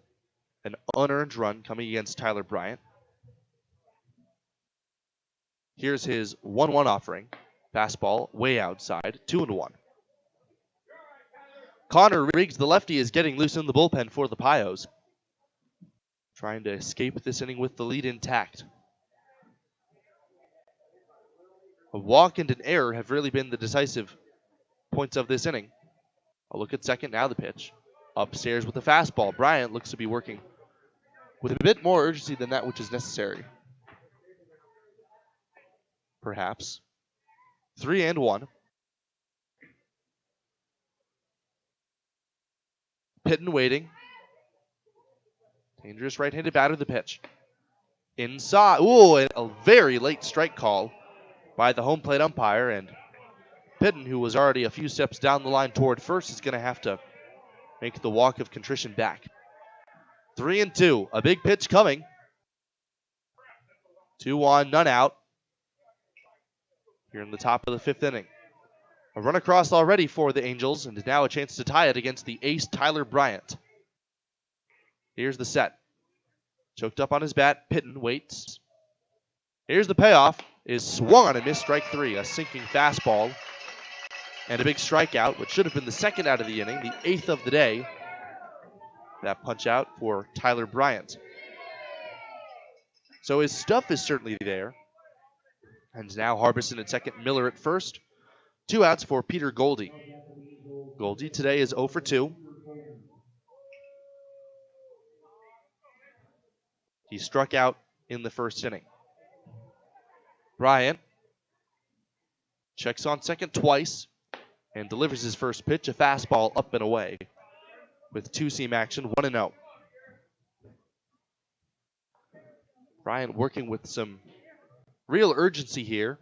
An unearned run coming against Tyler Bryant. Here's his 1-1 offering. Fastball way outside, 2-1. Connor Riggs, the lefty, is getting loose in the bullpen for the Pios. Trying to escape this inning with the lead intact. A walk and an error have really been the decisive points of this inning. A look at second, now the pitch. Upstairs with the fastball. Bryant looks to be working with a bit more urgency than that which is necessary. Perhaps. 3-1. Pitton waiting. Dangerous right-handed batter, the pitch. Inside. Ooh, and a very late strike call by the home plate umpire, and Pitton, who was already a few steps down the line toward first, is going to have to make the walk of contrition back. 3-2, a big pitch coming. 2-1, none out. Here in the top of the 5th inning. A run across already for the Angels, and now a chance to tie it against the ace, Tyler Bryant. Here's the set. Choked up on his bat, Pitton waits. Here's the payoff. Is swung on and missed strike 3. A sinking fastball and a big strikeout, which should have been the second out of the inning, the 8th of the day. That punch out for Tyler Bryant. So his stuff is certainly there. And now Harbison at second, Miller at first. 2 outs for Peter Goldie. Goldie today is 0 for 2. He struck out in the first inning. Bryant checks on second twice and delivers his first pitch, a fastball up and away with 2-seam action, 1-0. Bryant working with some real urgency here.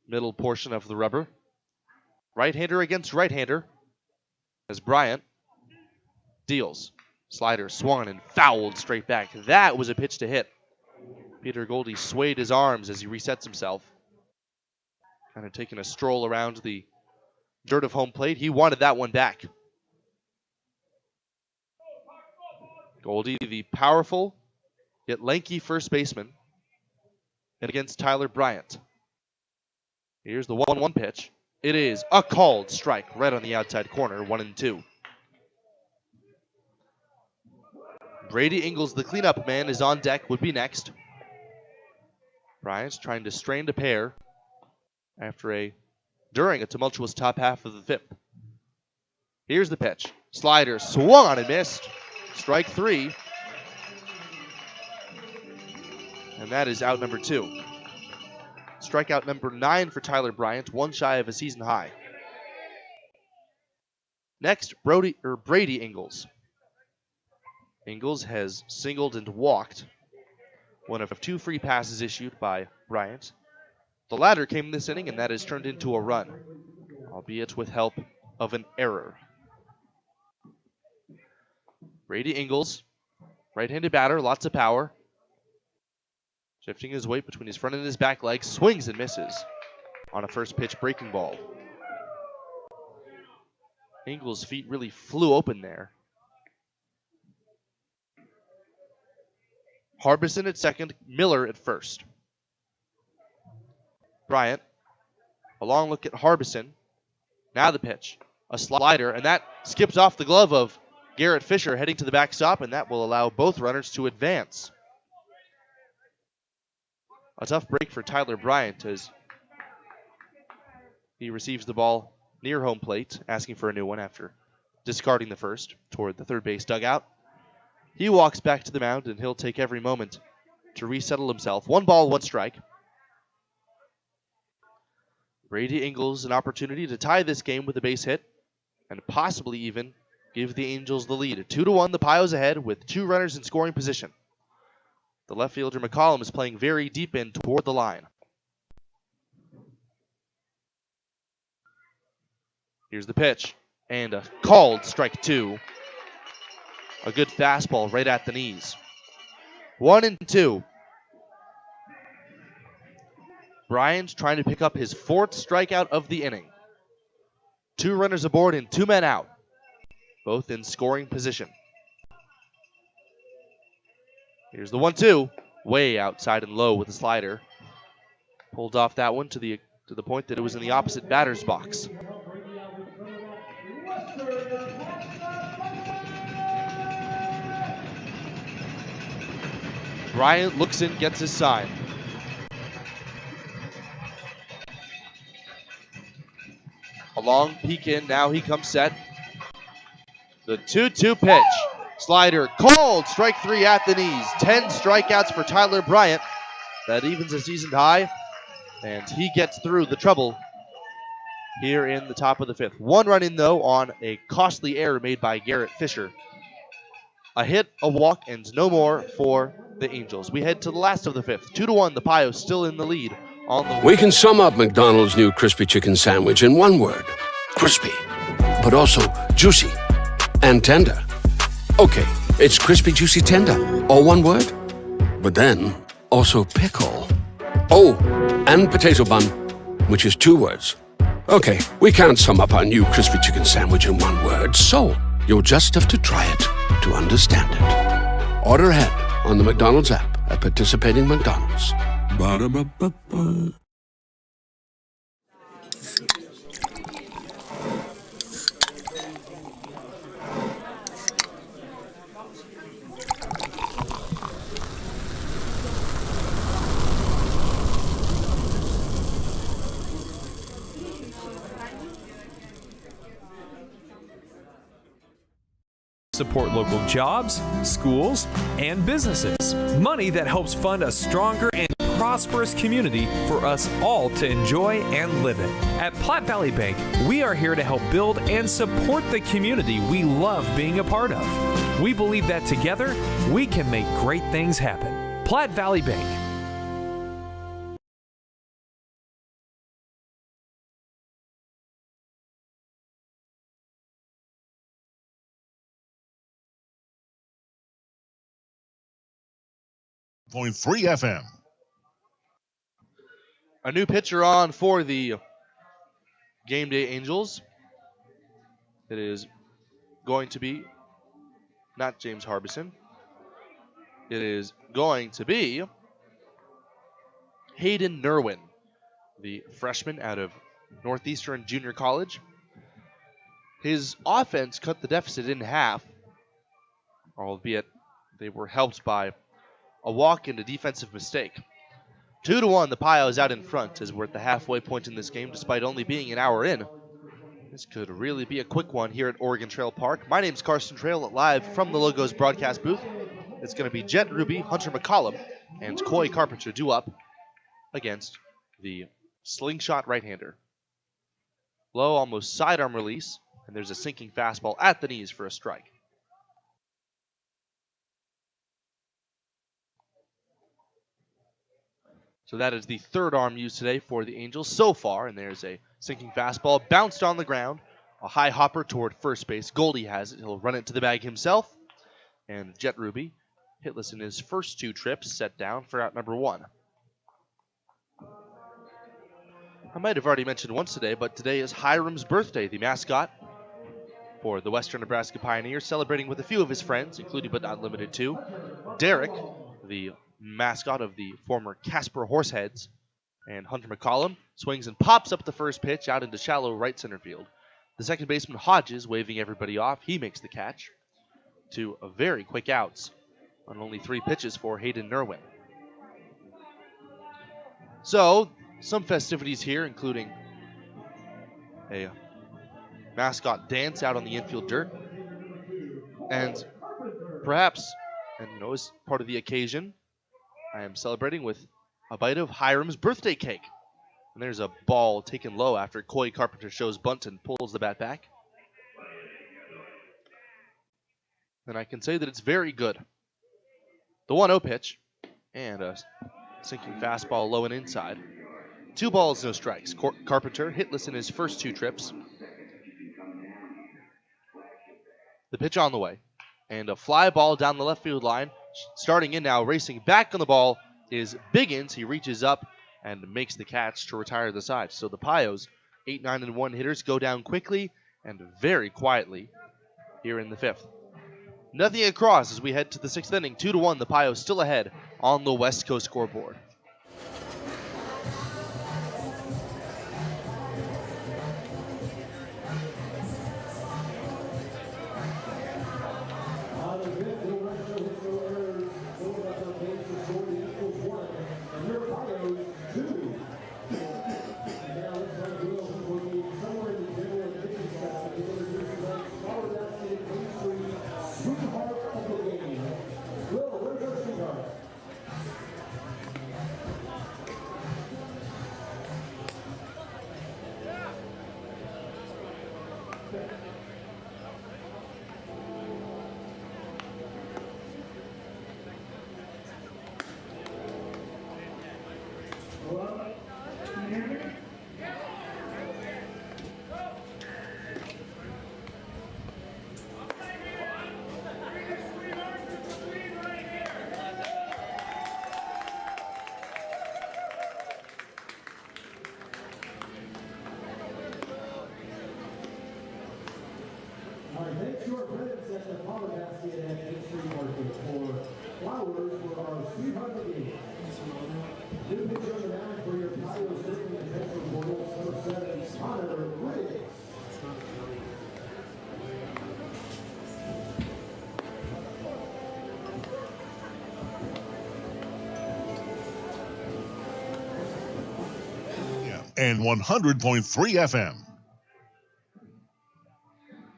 Middle portion of the rubber. Right-hander against right-hander as Bryant deals. Slider swung and fouled straight back. That was a pitch to hit. Peter Goldie swayed his arms as he resets himself. Kind of taking a stroll around the dirt of home plate. He wanted that one back. Goldie, the powerful yet lanky first baseman, and against Tyler Bryant. Here's the 1-1 pitch. It is a called strike right on the outside corner, 1-2. Brady Ingles, the cleanup man, is on deck, would be next. Bryant's trying to strain to pair during a tumultuous top half of the 5th. Here's the pitch. Slider swung on and missed. Strike 3. And that is out number 2. Strikeout number 9 for Tyler Bryant, 1 shy of a season high. Next, Brady Ingles. Ingles has singled and walked one of 2 free passes issued by Bryant. The latter came this inning, and that has turned into a run, albeit with help of an error. Brady Ingles, right-handed batter, lots of power. Shifting his weight between his front and his back legs, swings and misses. on a first pitch breaking ball. Ingles' feet really flew open there. Harbison at second, Miller at first. Bryant, a long look at Harbison. Now the pitch, a slider, and that skips off the glove of Garrett Fisher heading to the backstop, and that will allow both runners to advance. A tough break for Tyler Bryant as he receives the ball near home plate, asking for a new one after discarding the first toward the third base dugout. He walks back to the mound, and he'll take every moment to resettle himself. 1 ball, 1 strike. Brady Ingles an opportunity to tie this game with a base hit and possibly even give the Angels the lead. 2-1, the Pios ahead with 2 runners in scoring position. The left fielder McCollum is playing very deep in toward the line. Here's the pitch, and a called strike 2. A good fastball right at the knees. 1-2. Bryant trying to pick up his 4th strikeout of the inning. 2 runners aboard and 2 men out, both in scoring position. Here's the 1-2, way outside and low with a slider. Pulled off that one to the point that it was in the opposite batter's box. Bryant looks in, gets his sign. A long peek in, now he comes set. The 2-2 pitch. Slider called, strike 3 at the knees. 10 strikeouts for Tyler Bryant. That evens a season high, and he gets through the trouble here in the top of the 5th. 1 run in, though, on a costly error made by Garrett Fisher. A hit, a walk, and no more for the Angels. We head to the last of the 5th. 2-1, the Pios still in the lead. We can sum up McDonald's new crispy chicken sandwich in one word. Crispy. But also juicy and tender. Okay, it's crispy, juicy, tender. All one word. But then, also pickle. Oh, and potato bun, which is 2 words. Okay, we can't sum up our new crispy chicken sandwich in one word, so you'll just have to try it to understand it. Order ahead on the McDonald's app at participating McDonald's. Ba-da-ba-ba-ba. Support local jobs, schools, and businesses. Money that helps fund a stronger and prosperous community for us all to enjoy and live in. At Platte Valley Bank, we are here to help build and support the community we love being a part of. We believe that together, we can make great things happen. Platte Valley Bank. .3 FM. A new pitcher on for the Game Day Angels. It is going to be not James Harbison. It is going to be Hayden Nerwin, the freshman out of Northeastern Junior College. His offense cut the deficit in half, albeit they were helped by a walk and a defensive mistake. 2-1, the Pios out in front as we're at the halfway point in this game, despite only being an hour in. This could really be a quick one here at Oregon Trail Park. My name's Carson Trail, live from the Logos broadcast booth. It's going to be Jet Ruby, Hunter McCollum, and Coy Carpenter due up against the slingshot right-hander. Low, almost sidearm release, and there's a sinking fastball at the knees for a strike. So that is the third arm used today for the Angels so far, and there's a sinking fastball bounced on the ground. A high hopper toward first base. Goldie has it. He'll run it to the bag himself. And Jet Ruby, hitless in his first 2 trips, set down for out number 1. I might have already mentioned once today, but today is Hiram's birthday, the mascot for the Western Nebraska Pioneers, celebrating with a few of his friends, including but not limited to Derek, the mascot of the former Casper Horseheads, and Hunter McCollum swings and pops up the first pitch out into shallow right center field. The second baseman Hodges waving everybody off. He makes the catch to a very quick outs on only 3 pitches for Hayden Nerwin. So, some festivities here, including a mascot dance out on the infield dirt. And perhaps, as part of the occasion, I am celebrating with a bite of Hiram's birthday cake. And there's a ball taken low after Coy Carpenter shows bunt and pulls the bat back. And I can say that it's very good. The 1-0 pitch, and a sinking fastball low and inside. 2 balls, no strikes. Carpenter hitless in his first 2 trips. The pitch on the way, and a fly ball down the left field line. Starting in now, racing back on the ball is Biggins. He reaches up and makes the catch to retire the side. So the Pios, 8, 9, and 1 hitters go down quickly and very quietly here in the 5th. Nothing across as we head to the 6th inning. 2-1, the Pios still ahead on the West Coast scoreboard. And 100.3 FM.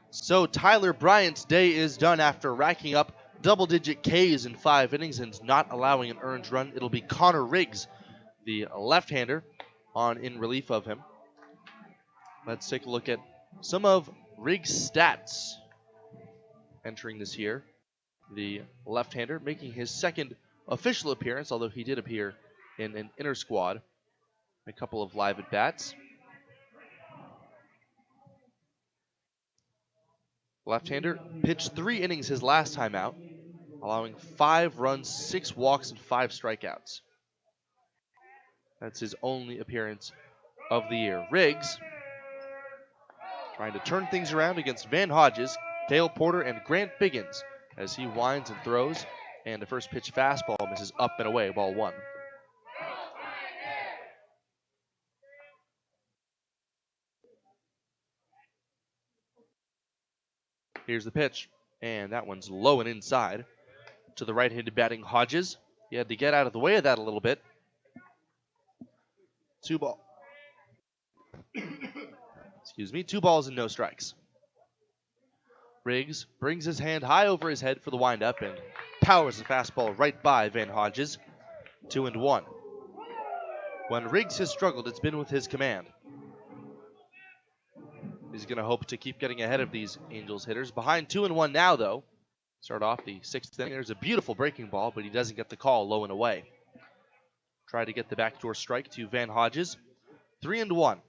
So Tyler Bryant's day is done after racking up double-digit Ks in 5 innings and not allowing an earned run. It'll be Connor Riggs, the left-hander, on in relief of him. Let's take a look at some of Riggs' stats entering this year. The left-hander making his second official appearance, although he did appear in an inner squad. A couple of live at-bats. Left-hander pitched 3 innings his last time out, allowing 5 runs, 6 walks, and 5 strikeouts. That's his only appearance of the year. Riggs trying to turn things around against Van Hodges, Cale Porter, and Grant Biggins as he winds and throws, and the first pitch fastball misses up and away, ball 1. Here's the pitch, and that one's low and inside to the right-handed batting Hodges. He had to get out of the way of that a little bit. 2 balls and no strikes. Riggs brings his hand high over his head for the windup and powers the fastball right by Van Hodges. 2-1. When Riggs has struggled, it's been with his command. He's going to hope to keep getting ahead of these Angels hitters. Behind 2-1 now, though. Start off the 6th inning. There's a beautiful breaking ball, but he doesn't get the call, low and away. Try to get the backdoor strike to Van Hodges. 3-1.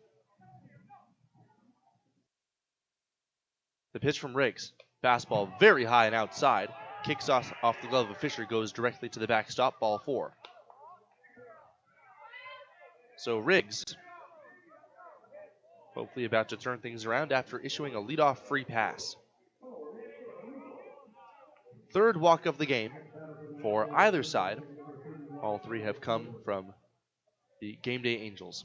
The pitch from Riggs. Fastball very high and outside. Kicks off the glove of Fisher, goes directly to the backstop, ball 4. So Riggs Hopefully about to turn things around after issuing a leadoff free pass. Third walk of the game for either side. All three have come from the Game Day Angels.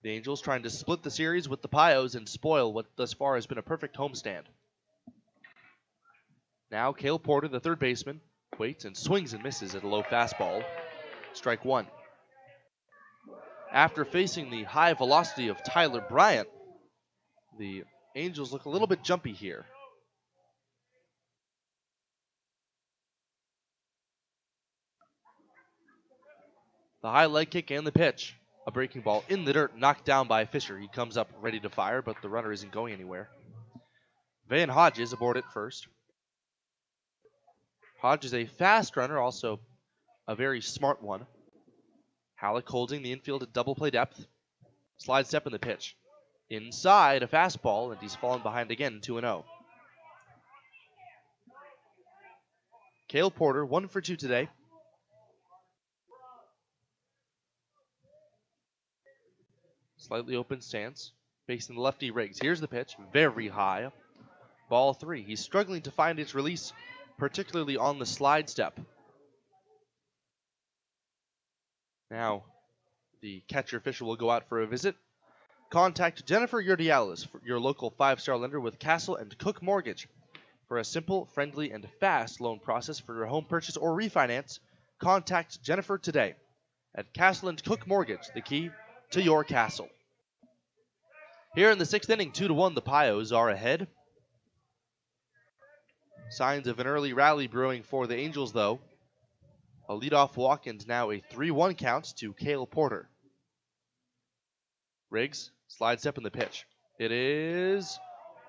The Angels trying to split the series with the Pios and spoil what thus far has been a perfect homestand. Now Cale Porter, the third baseman, waits and swings and misses at a low fastball. Strike one. After facing the high velocity of Tyler Bryant, the Angels look a little bit jumpy here. The high leg kick and the pitch. A breaking ball in the dirt, knocked down by Fisher. He comes up ready to fire, but the runner isn't going anywhere. Van Hodges aboard at first. Hodges, a fast runner, also a very smart one. Halleck holding the infield at double play depth. Slide step in the pitch. Inside, a fastball, and he's fallen behind again, 2-0. Cale Porter, 1 for 2 today. Slightly open stance, facing the lefty Riggs. Here's the pitch, very high. Ball 3. He's struggling to find its release, particularly on the slide step. Now, the catcher Fisher will go out for a visit. Contact Jennifer Urdialis, your local 5-star lender with Castle and Cook Mortgage. For a simple, friendly, and fast loan process for your home purchase or refinance, contact Jennifer today at Castle and Cook Mortgage, the key to your castle. Here in the 6th inning, 2-1, the Pios are ahead. Signs of an early rally brewing for the Angels, though. A leadoff walk and now a 3-1 count to Cale Porter. Riggs, slide step in the pitch. It is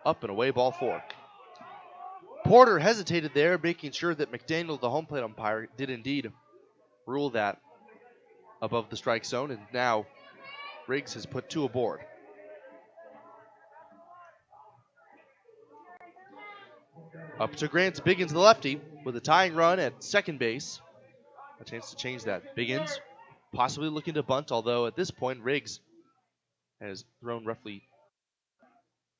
up and away, ball 4. Porter hesitated there, making sure that McDaniel, the home plate umpire, did indeed rule that above the strike zone, and now Riggs has put 2 aboard. Up to Grant Biggins, the lefty, with a tying run at second base. A chance to change that. Biggins possibly looking to bunt, although at this point Riggs has thrown roughly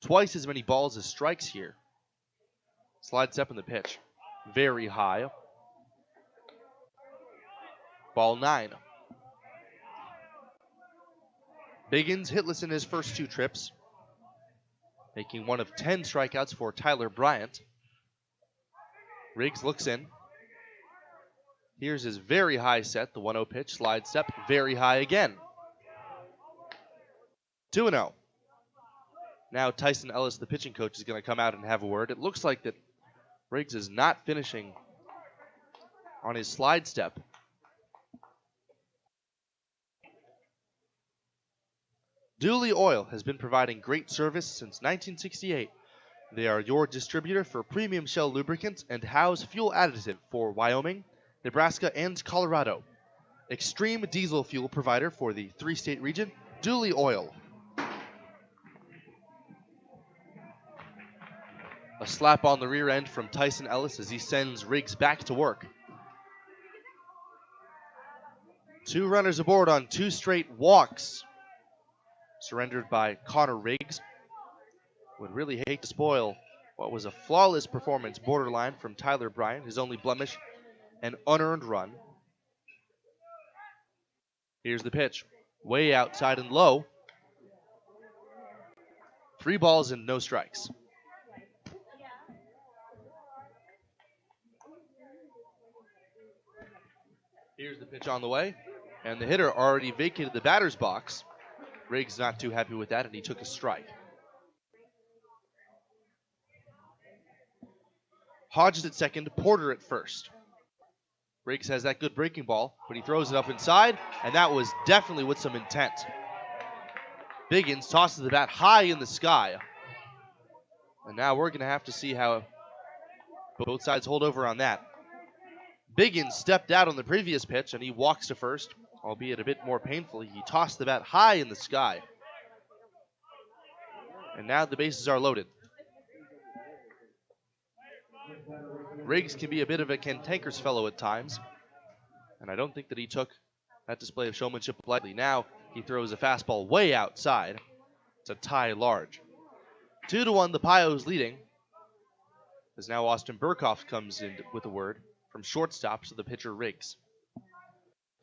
twice as many balls as strikes here. Slide step in the pitch. Very high. Ball 9. Biggins hitless in his first 2 trips, making one of 10 strikeouts for Tyler Bryant. Riggs looks in. Here's his very high set, the 1-0 pitch, slide step, very high again. 2-0. Now Tyson Ellis, the pitching coach, is going to come out and have a word. It looks like that Riggs is not finishing on his slide step. Dooley Oil has been providing great service since 1968. They are your distributor for premium shell lubricants and house fuel additive for Wyoming, Nebraska, and Colorado. Extreme diesel fuel provider for the 3-state region, Dooley Oil. A slap on the rear end from Tyson Ellis as he sends Riggs back to work. 2 runners aboard on 2 straight walks. Surrendered by Connor Riggs. Would really hate to spoil what was a flawless performance borderline from Tyler Bryant, his only blemish, an unearned run. Here's the pitch. Way outside and low. 3 balls and no strikes. Here's the pitch on the way, and the hitter already vacated the batter's box. Riggs not too happy with that, and he took a strike. Hodges at second, Porter at first. Riggs has that good breaking ball, but he throws it up inside, and that was definitely with some intent. Biggins tosses the bat high in the sky. And now we're going to have to see how both sides hold over on that. Biggins stepped out on the previous pitch, and he walks to first, albeit a bit more painfully. He tossed the bat high in the sky. And now the bases are loaded. Riggs can be a bit of a cantankerous fellow at times, and I don't think that he took that display of showmanship lightly. Now he throws a fastball way outside. to Ty Large. 2-1, the Pios leading. As now Austin Burkhoff comes in with a word from shortstop to the pitcher Riggs.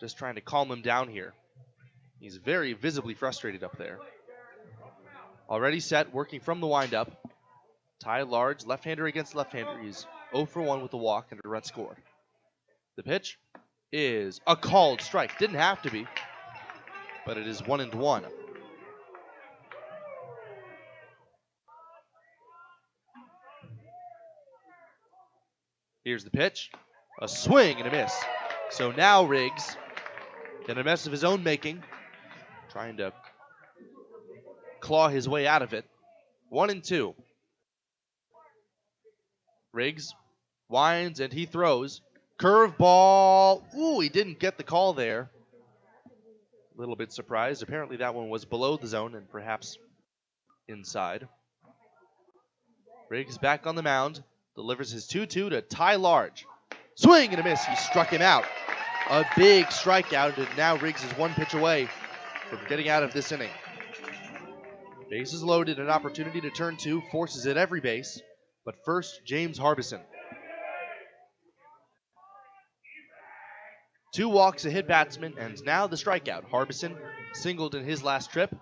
Just trying to calm him down here. He's very visibly frustrated up there. Already set, working from the windup. Ty Large, left-hander against left-hander. He's 0 for 1 with a walk and a run scored. The pitch is a called strike. Didn't have to be, but it is 1-1. Here's the pitch. A swing and a miss. So now Riggs, in a mess of his own making, trying to claw his way out of it. 1-2. Riggs winds and he throws. Curveball. Ooh, he didn't get the call there. A little bit surprised. Apparently that one was below the zone and perhaps inside. Riggs back on the mound. Delivers his 2-2 to Ty Large. Swing and a miss. He struck him out. A big strikeout, and now Riggs is one pitch away from getting out of this inning. Bases loaded, an opportunity to turn two, forces at every base. But first, James Harbison. 2 walks, a hit batsman, and now the strikeout. Harbison singled in his last trip.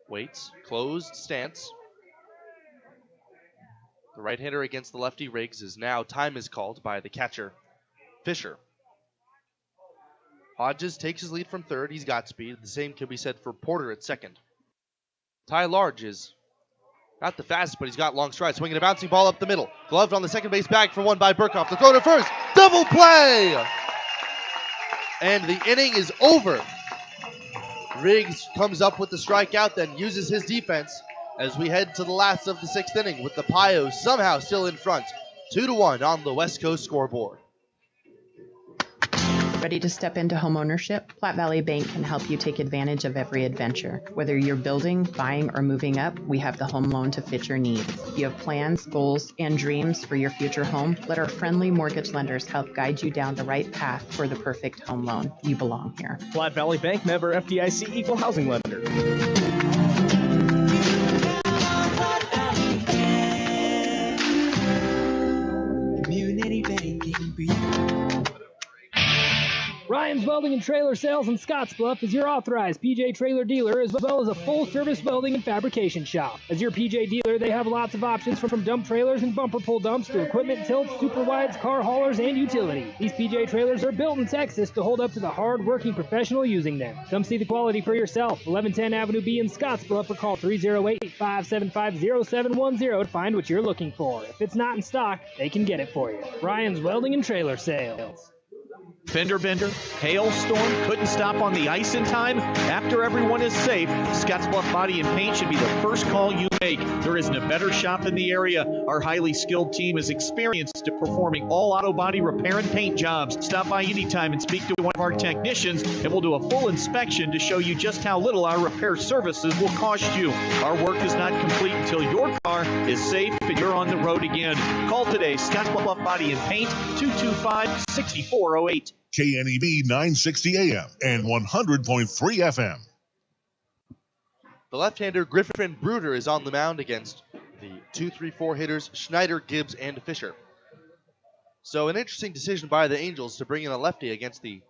Waits, closed stance. The right-hander against the lefty Riggs is now time is called by the catcher, Fisher. Hodges takes his lead from third. He's got speed. The same can be said for Porter at second. Ty Large is not the fastest, but he's got long strides. Swinging a bouncing ball up the middle. Gloved on the second base bag for one by Burkhoff. The throw to first. Double play! And the inning is over. Riggs comes up with the strikeout, then uses his defense as we head to the last of the 6th inning with the Pios somehow still in front. 2-1 on the West Coast scoreboard. Ready to step into homeownership? Platte Valley Bank can help you take advantage of every adventure. Whether you're building, buying, or moving up, we have the home loan to fit your needs. If you have plans, goals, and dreams for your future home, let our friendly mortgage lenders help guide you down the right path for the perfect home loan. You belong here. Platte Valley Bank, member FDIC, equal housing lender. Ryan's Welding and Trailer Sales in Scottsbluff is your authorized PJ trailer dealer, as well as a full-service welding and fabrication shop. As your PJ dealer, they have lots of options from dump trailers and bumper pull dumps to equipment tilts, super wides, car haulers, and utility. These PJ trailers are built in Texas to hold up to the hard-working professional using them. Come see the quality for yourself. 1110 Avenue B in Scottsbluff, or call 308-575-0710 to find what you're looking for. If it's not in stock, they can get it for you. Ryan's Welding and Trailer Sales. Fender bender, hailstorm, couldn't stop on the ice in time. After everyone is safe, Scottsbluff Body and Paint should be the first call you make. There isn't a better shop in the area. Our highly skilled team is experienced at performing all auto body repair and paint jobs. Stop by anytime and speak to one of our technicians, and we'll do a full inspection to show you just how little our repair services will cost you. Our work is not complete until your car is safe and you're on the road again. Call today, Scottsbluff Body and Paint, 225-6408. KNEB 960 AM and 100.3 FM. The left-hander Griffin Bruder is on the mound against the 2-3-4 hitters Schneider, Gibbs, and Fisher. So an interesting decision by the Angels to bring in a lefty against the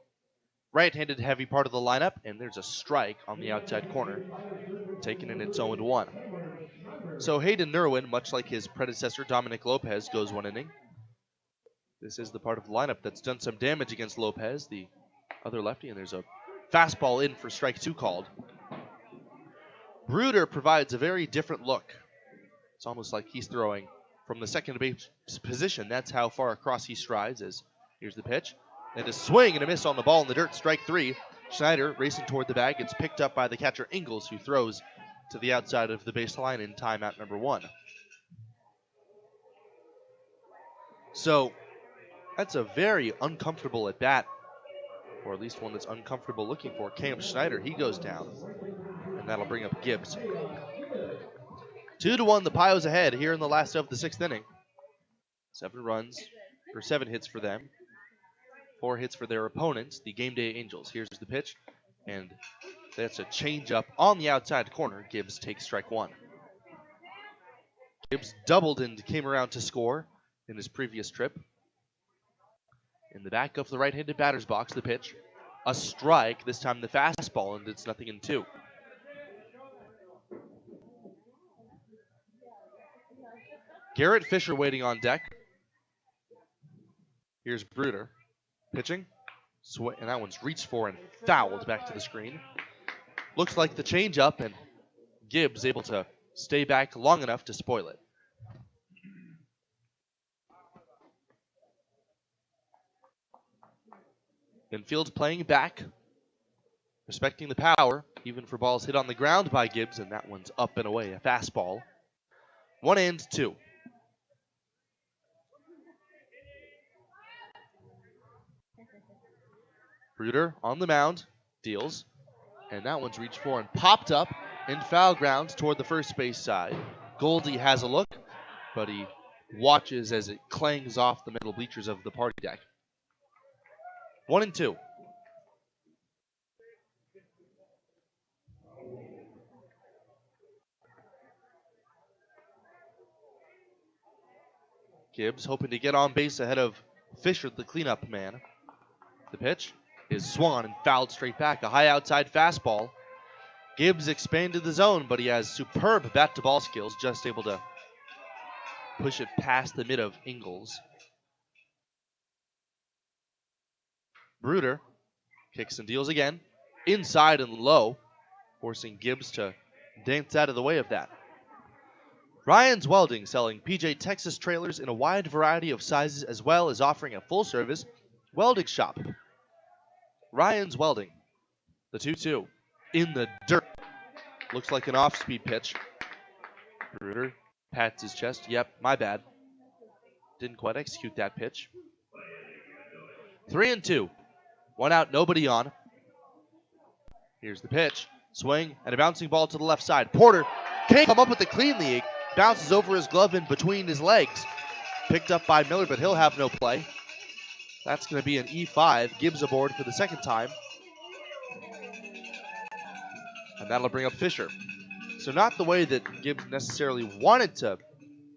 right-handed heavy part of the lineup, and there's a strike on the outside corner, taken in its 0-1. So Hayden Nerwin, much like his predecessor Dominic Lopez, goes one inning. This is the part of the lineup that's done some damage against Lopez, the other lefty, and there's a fastball in for strike 2 called. Bruder provides a very different look. It's almost like he's throwing from the second base position. That's how far across he strides. As here's the pitch. And a swing and a miss on the ball in the dirt, strike 3. Schneider racing toward the bag. It's picked up by the catcher Ingalls, who throws to the outside of the baseline in timeout number 1. So that's a very uncomfortable at bat, or at least one that's uncomfortable looking for Cam Schneider. He goes down, and that'll bring up Gibbs. 2-1, the Pios ahead here in the last of the 6th inning. 7 hits for them. 4 hits for their opponents, the Game Day Angels. Here's the pitch, and That's a changeup on the outside corner. Gibbs takes strike one. Gibbs doubled and came around to score in his previous trip. In the back of the right-handed batter's box, the pitch. A strike, this time the fastball, and it's 0-2. Garrett Fisher waiting on deck. Here's Bruder pitching. And that one's reached for and fouled back to the screen. Looks like the changeup, and Gibbs able to stay back long enough to spoil it. Infield playing back, respecting the power, even for balls hit on the ground by Gibbs, and that one's up and away, a fastball. 1-2. Bruder on the mound, deals, and that one's reached for and popped up in foul ground toward the first base side. Goldie has a look, but he watches as it clangs off the middle bleachers of the party deck. 1-2. Gibbs hoping to get on base ahead of Fisher, the cleanup man. The pitch is swung and fouled straight back. A high outside fastball. Gibbs expanded the zone, but he has superb bat-to-ball skills, just able to push it past the mid of Ingalls. Bruder kicks and deals again, inside and low, forcing Gibbs to dance out of the way of that. Ryan's Welding, selling PJ Texas trailers in a wide variety of sizes, as well as offering a full-service welding shop. Ryan's Welding, the 2-2, in the dirt. Looks like an off-speed pitch. Bruder pats his chest. Yep, my bad. Didn't quite execute that pitch. 3-2. 1 out, nobody on. Here's the pitch. Swing and a bouncing ball to the left side. Porter can't come up with it cleanly. It bounces over his glove in between his legs. Picked up by Miller, but he'll have no play. That's going to be an E5. Gibbs aboard for the second time. And that'll bring up Fisher. So not the way that Gibbs necessarily wanted to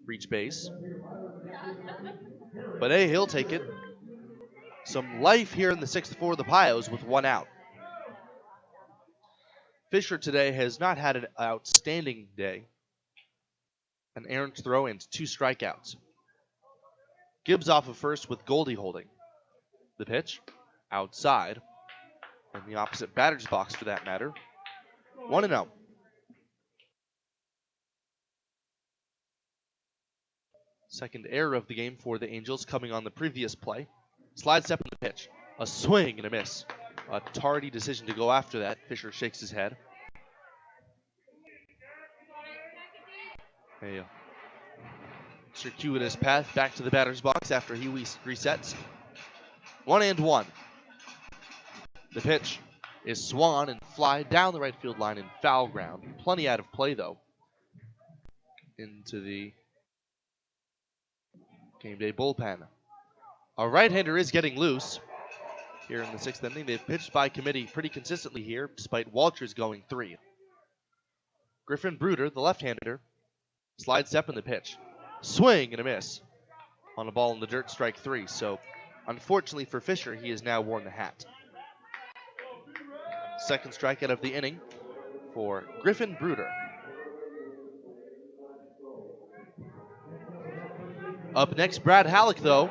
reach base. But hey, he'll take it. Some life here in the sixth for the Pios with 1 out. Fisher today has not had an outstanding day. An errant throw and 2 strikeouts. Gibbs off of first with Goldie holding. The pitch, outside, in the opposite batter's box for that matter. 1-0. Second error of the game for the Angels coming on the previous play. Slide step in the pitch. A swing and a miss. A tardy decision to go after that. Fisher shakes his head. A circuitous path back to the batter's box after he resets. 1-1. The pitch is swung and fly down the right field line in foul ground. Plenty out of play, though. Into the game day bullpen. A right-hander is getting loose here in the sixth inning. They've pitched by committee pretty consistently here, despite Walters going 3. Griffin Bruder, the left-hander, slide step in the pitch. Swing and a miss on a ball in the dirt, strike 3. So, unfortunately for Fisher, he has now worn the hat. Second strikeout of the inning for Griffin Bruder. Up next, Brad Halleck, though.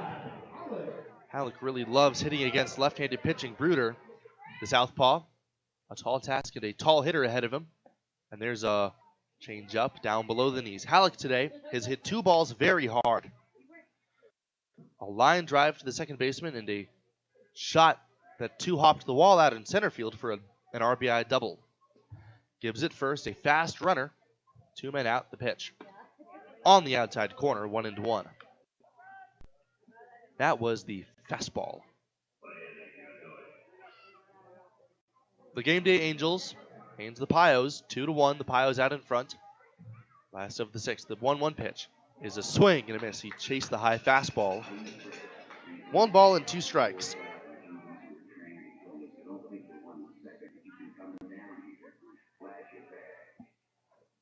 Halleck really loves hitting against left-handed pitching. Bruder, the southpaw, a tall task and a tall hitter ahead of him. And there's a change up down below the knees. Halleck today has hit 2 balls very hard. A line drive to the second baseman and a shot that 2-hopped the wall out in center field for an RBI double. Gives it first, a fast runner. 2 men out, the pitch. On the outside corner, 1-1. That was the fastball. The game day Angels hands the Pios 2-1. The Pios out in front. Last of the sixth. The 1-1 pitch is a swing and a miss. He chased the high fastball. 1 ball and 2 strikes.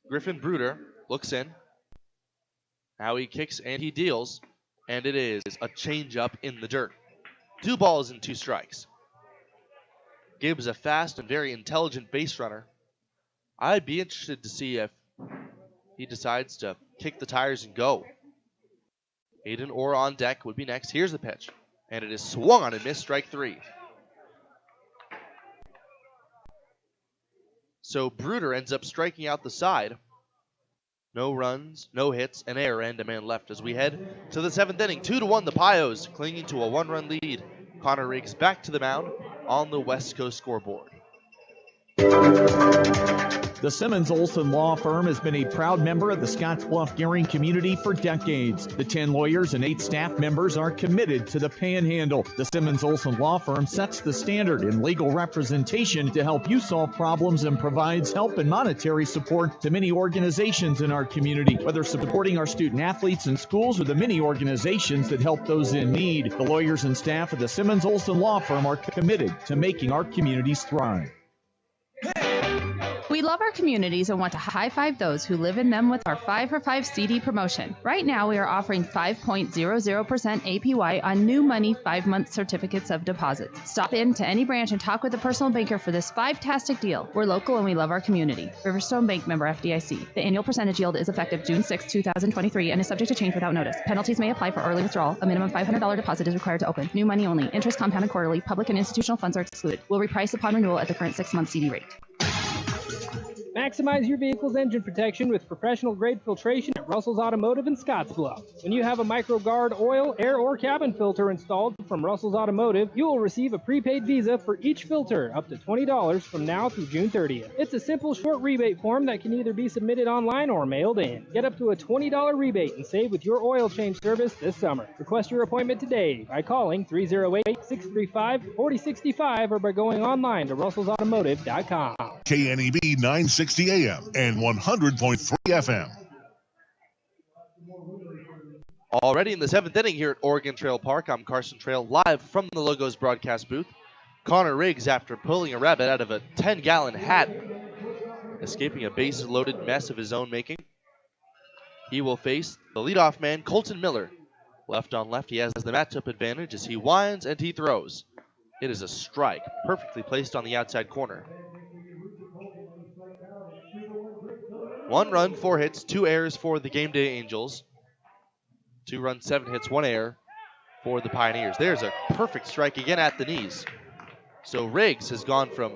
Griffin Bruder looks in. Now he kicks and he deals, and it is a changeup in the dirt. 2 balls and 2 strikes. Gibbs, a fast and very intelligent base runner. I'd be interested to see if he decides to kick the tires and go. Aiden Orr on deck would be next. Here's the pitch, and it is swung on and missed, strike 3. So Bruder ends up striking out the side. No runs, no hits, an error, and a man left as we head to the 7th inning. 2-1, the Pios clinging to a 1-run lead. Connor Riggs back to the mound on the West Coast scoreboard. The Simmons-Olson Law Firm has been a proud member of the Scottsbluff-Gearing community for decades. The 10 lawyers and 8 staff members are committed to the Panhandle. The Simmons-Olson Law Firm sets the standard in legal representation to help you solve problems and provides help and monetary support to many organizations in our community, whether supporting our student athletes in schools or the many organizations that help those in need. The lawyers and staff of the Simmons-Olson Law Firm are committed to making our communities thrive. We love our communities and want to high-five those who live in them with our 5 for 5 CD promotion. Right now, we are offering 5.00% APY on new money 5-month certificates of deposit. Stop in to any branch and talk with a personal banker for this five-tastic deal. We're local and we love our community. Riverstone Bank, member FDIC. The annual percentage yield is effective June 6, 2023 and is subject to change without notice. Penalties may apply for early withdrawal. A minimum $500 deposit is required to open. New money only. Interest compounded quarterly. Public and institutional funds are excluded. Will reprice upon renewal at the current 6-month CD rate. Maximize your vehicle's engine protection with professional-grade filtration at Russell's Automotive in Scottsbluff. When you have a MicroGuard oil, air, or cabin filter installed from Russell's Automotive, you will receive a prepaid Visa for each filter, up to $20 from now through June 30th. It's a simple, short rebate form that can either be submitted online or mailed in. Get up to a $20 rebate and save with your oil change service this summer. Request your appointment today by calling 308-635-4065 or by going online to russellsautomotive.com. KNEB 960 AM and 100.3 FM. Already in the 7th inning here at Oregon Trail Park, I'm Carson Trail, live from the Logos broadcast booth. Connor Riggs, after pulling a rabbit out of a 10-gallon hat, escaping a bases-loaded mess of his own making. He will face the leadoff man, Colton Miller. Left on left, he has the matchup advantage as he winds and he throws. It is a strike, perfectly placed on the outside corner. 1 run, 4 hits, 2 errors for the Game Day Angels. 2 runs, 7 hits, 1 error for the Pioneers. There's a perfect strike again at the knees. So Riggs has gone from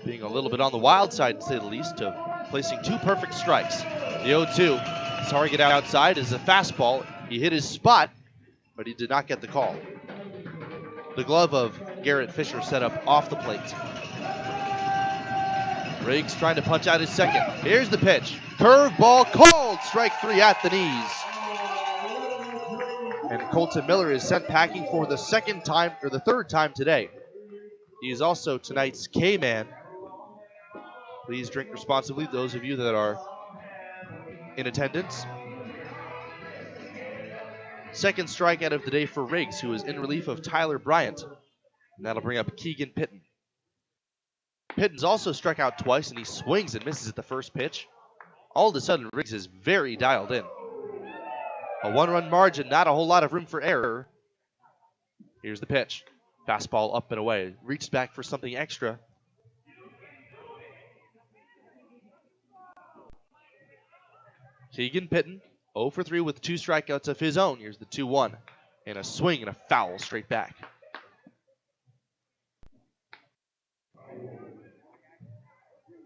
being a little bit on the wild side, to say the least, to placing 2 perfect strikes. The 0-2, target outside is a fastball. He hit his spot, but he did not get the call. The glove of Garrett Fisher set up off the plate. Riggs trying to punch out his second. Here's the pitch. Curveball called. Strike 3 at the knees. And Colton Miller is sent packing for the third time today. He is also tonight's K-Man. Please drink responsibly, those of you that are in attendance. Second strikeout of the day for Riggs, who is in relief of Tyler Bryant. And that'll bring up Keegan Pitton. Pitton's also struck out twice, and he swings and misses at the first pitch. All of a sudden, Riggs is very dialed in. A 1-run margin, not a whole lot of room for error. Here's the pitch. Fastball up and away. Reached back for something extra. Keegan Pitton, 0 for 3 with 2 strikeouts of his own. Here's the 2-1. And a swing and a foul straight back.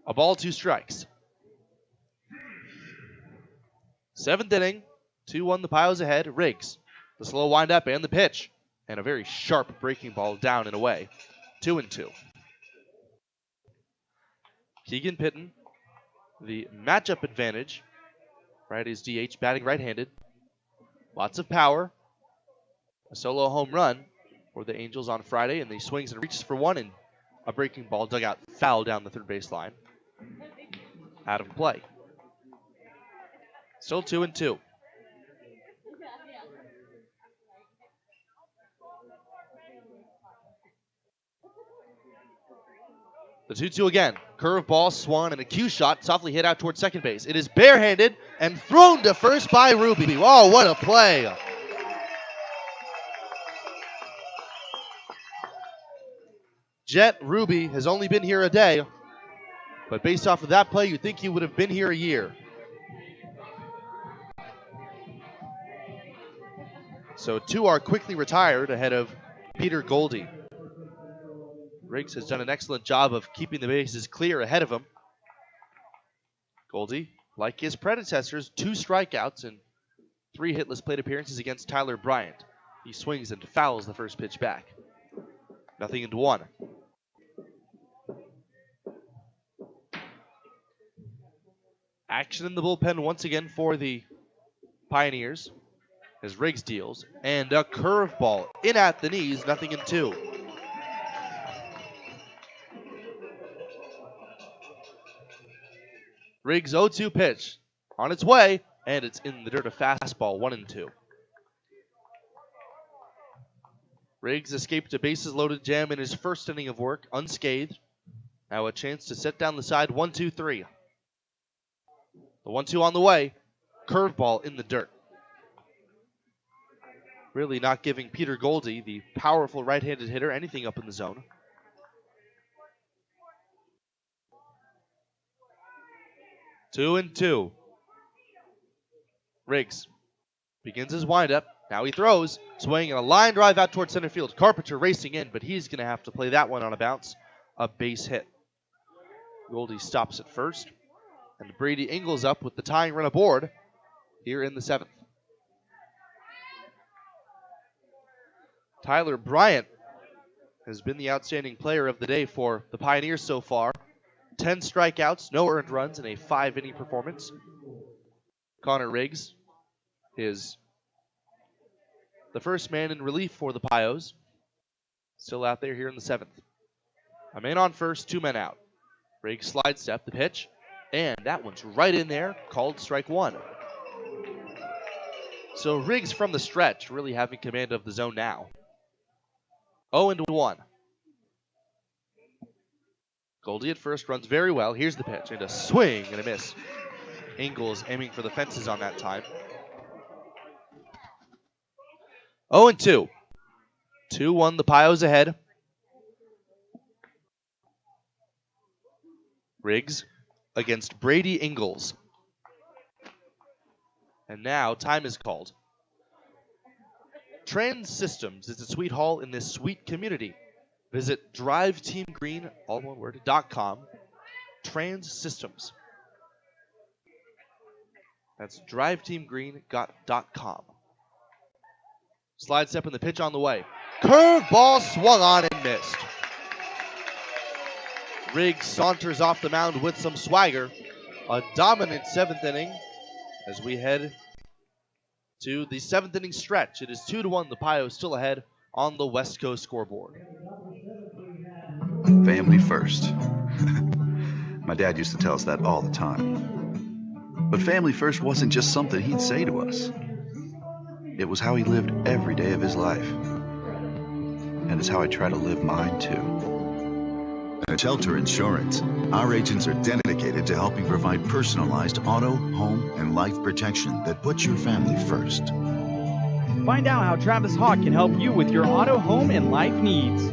A ball, 2 strikes. 7th inning, 2-1 the Pios ahead. Riggs, the slow windup and the pitch. And a very sharp breaking ball down and away. 2-2. Keegan Pitton, the matchup advantage. Friday's DH, batting right-handed. Lots of power. A solo home run for the Angels on Friday, and he swings and reaches for one, and a breaking ball dug out foul down the third base line. Out of play. Still 2-2. The 2-2 again. Curveball swung and a cue shot softly hit out towards second base. It is barehanded and thrown to first by Ruby. Oh, what a play. Jet Ruby has only been here a day, but based off of that play, you'd think he would have been here a year. So 2 are quickly retired ahead of Peter Goldie. Riggs has done an excellent job of keeping the bases clear ahead of him. Goldie, like his predecessors, 2 strikeouts and 3 hitless plate appearances against Tyler Bryant. He swings and fouls the first pitch back. 0-1. Action in the bullpen once again for the Pioneers as Riggs deals. And a curveball in at the knees, 0-2. Riggs' 0-2 pitch on its way, and it's in the dirt. A fastball, 1-2. Riggs escaped a bases-loaded jam in his first inning of work, unscathed. Now a chance to set down the side, 1-2-3. The 1-2 on the way, curveball in the dirt. Really not giving Peter Goldie, the powerful right-handed hitter, anything up in the zone. 2-2. Riggs begins his windup. Now he throws, swinging a line drive out towards center field. Carpenter racing in, but he's going to have to play that one on a bounce. A base hit. Goldie stops at first, and Brady Ingles up with the tying run aboard here in the 7th. Tyler Bryant has been the outstanding player of the day for the Pioneers so far. 10 strikeouts, no earned runs, in a 5-inning performance. Connor Riggs is the first man in relief for the Pios. Still out there here in the 7th. A man on first, 2 men out. Riggs slide step, the pitch, and that one's right in there, called strike 1. So Riggs from the stretch really having command of the zone now. 0-1. Goldie at first runs very well. Here's the pitch, and a swing and a miss. Ingles aiming for the fences on that time. 0-2. 2-1, the Pios ahead. Riggs against Brady Ingles. And now time is called. Trans Systems is a sweet hall in this sweet community. Visit driveteamgreen, all one word, .com. Trans Systems. That's driveteamgreen.com. Slide step and the pitch on the way. Curveball swung on and missed. Riggs saunters off the mound with some swagger. A dominant 7th inning as we head to the 7th inning stretch. It is 2-1, the Pios still ahead on the West Coast scoreboard. Family first. My dad used to tell us that all the time. But family first wasn't just something he'd say to us. It was how he lived every day of his life. And it's how I try to live mine too. At Shelter Insurance, our agents are dedicated to helping provide personalized auto, home, and life protection that puts your family first. Find out how Travis Hawk can help you with your auto, home, and life needs.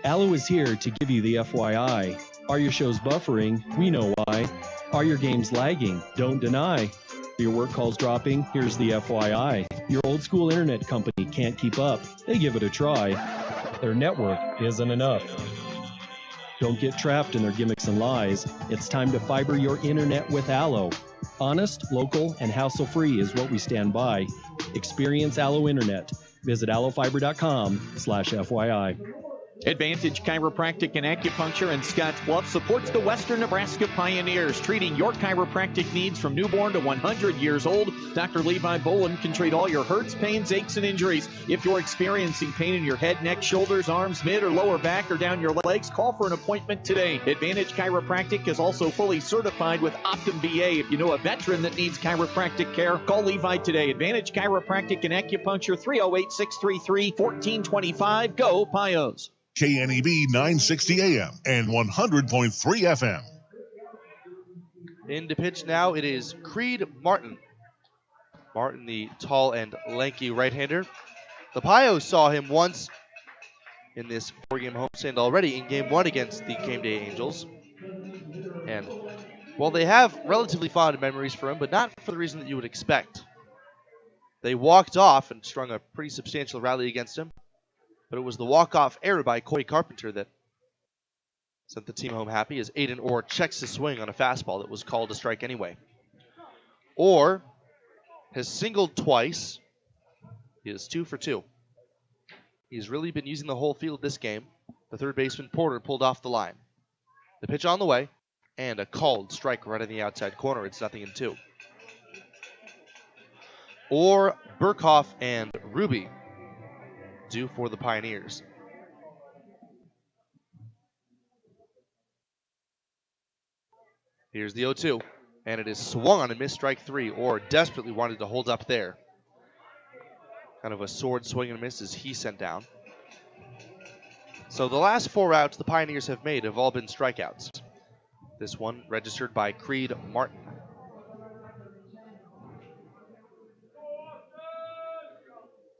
Allo is here to give you the FYI. Are your shows buffering? We know why. Are your games lagging? Don't deny. Are your work calls dropping? Here's the FYI. Your old school internet company can't keep up. They give it a try. Their network isn't enough. Don't get trapped in their gimmicks and lies. It's time to fiber your internet with Allo. Honest, local, and hassle-free is what we stand by. Experience Allo Internet. Visit allofiber.com/FYI. Advantage Chiropractic and Acupuncture in Scottsbluff supports the Western Nebraska Pioneers, treating your chiropractic needs from newborn to 100 years old. Dr. Levi Boland can treat all your hurts, pains, aches, and injuries. If you're experiencing pain in your head, neck, shoulders, arms, mid, or lower back, or down your legs, call for an appointment today. Advantage Chiropractic is also fully certified with Optum VA. If you know a veteran that needs chiropractic care, call Levi today. Advantage Chiropractic and Acupuncture, 308-633-1425. Go Pios. KNEB 960 AM and 100.3 FM. In to pitch now, it is Creed Martin. Martin, the tall and lanky right-hander. The Pios saw him once in this 4-game homestand already in Game 1 against the Game Day Angels. And, well, they have relatively fond memories for him, but not for the reason that you would expect. They walked off and strung a pretty substantial rally against him, but it was the walk-off error by Coy Carpenter that sent the team home happy as Aiden Orr checks his swing on a fastball that was called a strike anyway. Orr has singled twice. He is 2 for 2. He's really been using the whole field this game. The third baseman, Porter, pulled off the line. The pitch on the way, and a called strike right in the outside corner. It's 0-2. Orr, Burkhoff, and Ruby due for the Pioneers. Here's the 0-2, and it is swung on and missed strike 3. Orr desperately wanted to hold up there. Kind of a sword swing and miss as he sent down. So the last 4 outs the Pioneers have made have all been strikeouts. This one registered by Creed Martin.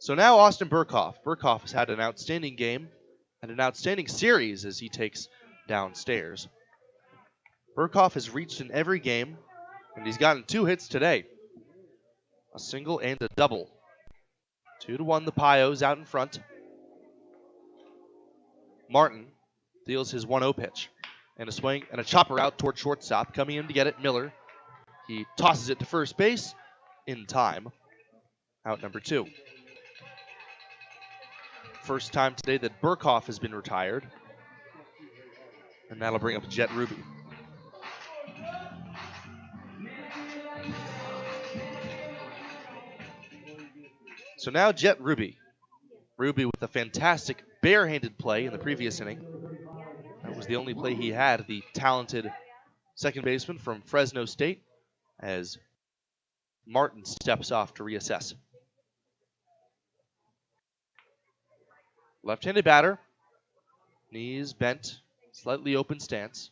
So now Austin Burkhoff. Burkhoff has had an outstanding game and an outstanding series as he takes downstairs. Burkhoff has reached in every game, and he's gotten 2 hits today. A single and a double. 2-1 the Pios out in front. Martin deals his 1-0 pitch. And a swing and a chopper out toward shortstop. Coming in to get it, Miller. He tosses it to first base in time. Out number 2. First time today that Burkhoff has been retired. And that'll bring up Jet Ruby. So now Jet Ruby. Ruby with a fantastic barehanded play in the previous inning. That was the only play he had, the talented second baseman from Fresno State, as Martin steps off to reassess. Left-handed batter, knees bent, slightly open stance.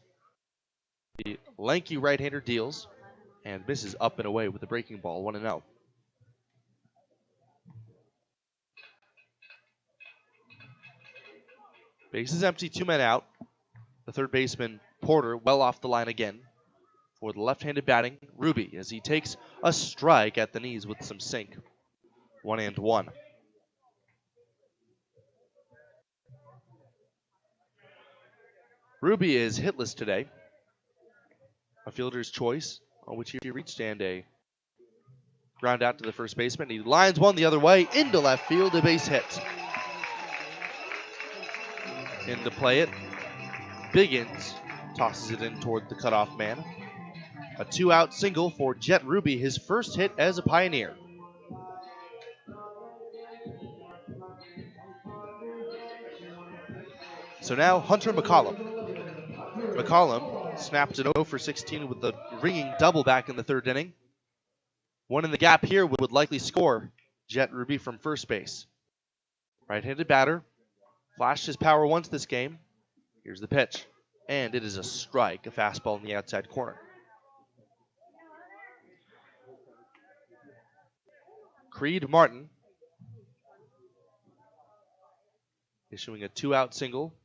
The lanky right-hander deals and misses up and away with the breaking ball, 1-0. Base is empty, 2 men out. The third baseman, Porter, well off the line again for the left-handed batting, Ruby, as he takes a strike at the knees with some sink. 1-1. Ruby is hitless today. A fielder's choice, on which he reached, and a ground out to the first baseman. He lines one the other way into left field, a base hit. In to play it, Biggins tosses it in toward the cutoff man. A 2-out single for Jet Ruby, his first hit as a Pioneer. So now Hunter McCollum. McCollum snapped an 0 for 16 with the ringing double back in the third inning. One in the gap here would likely score Jet Ruby from first base. Right-handed batter. Flashed his power once this game. Here's the pitch. And it is a strike, a fastball in the outside corner. Creed Martin issuing a 2-out single.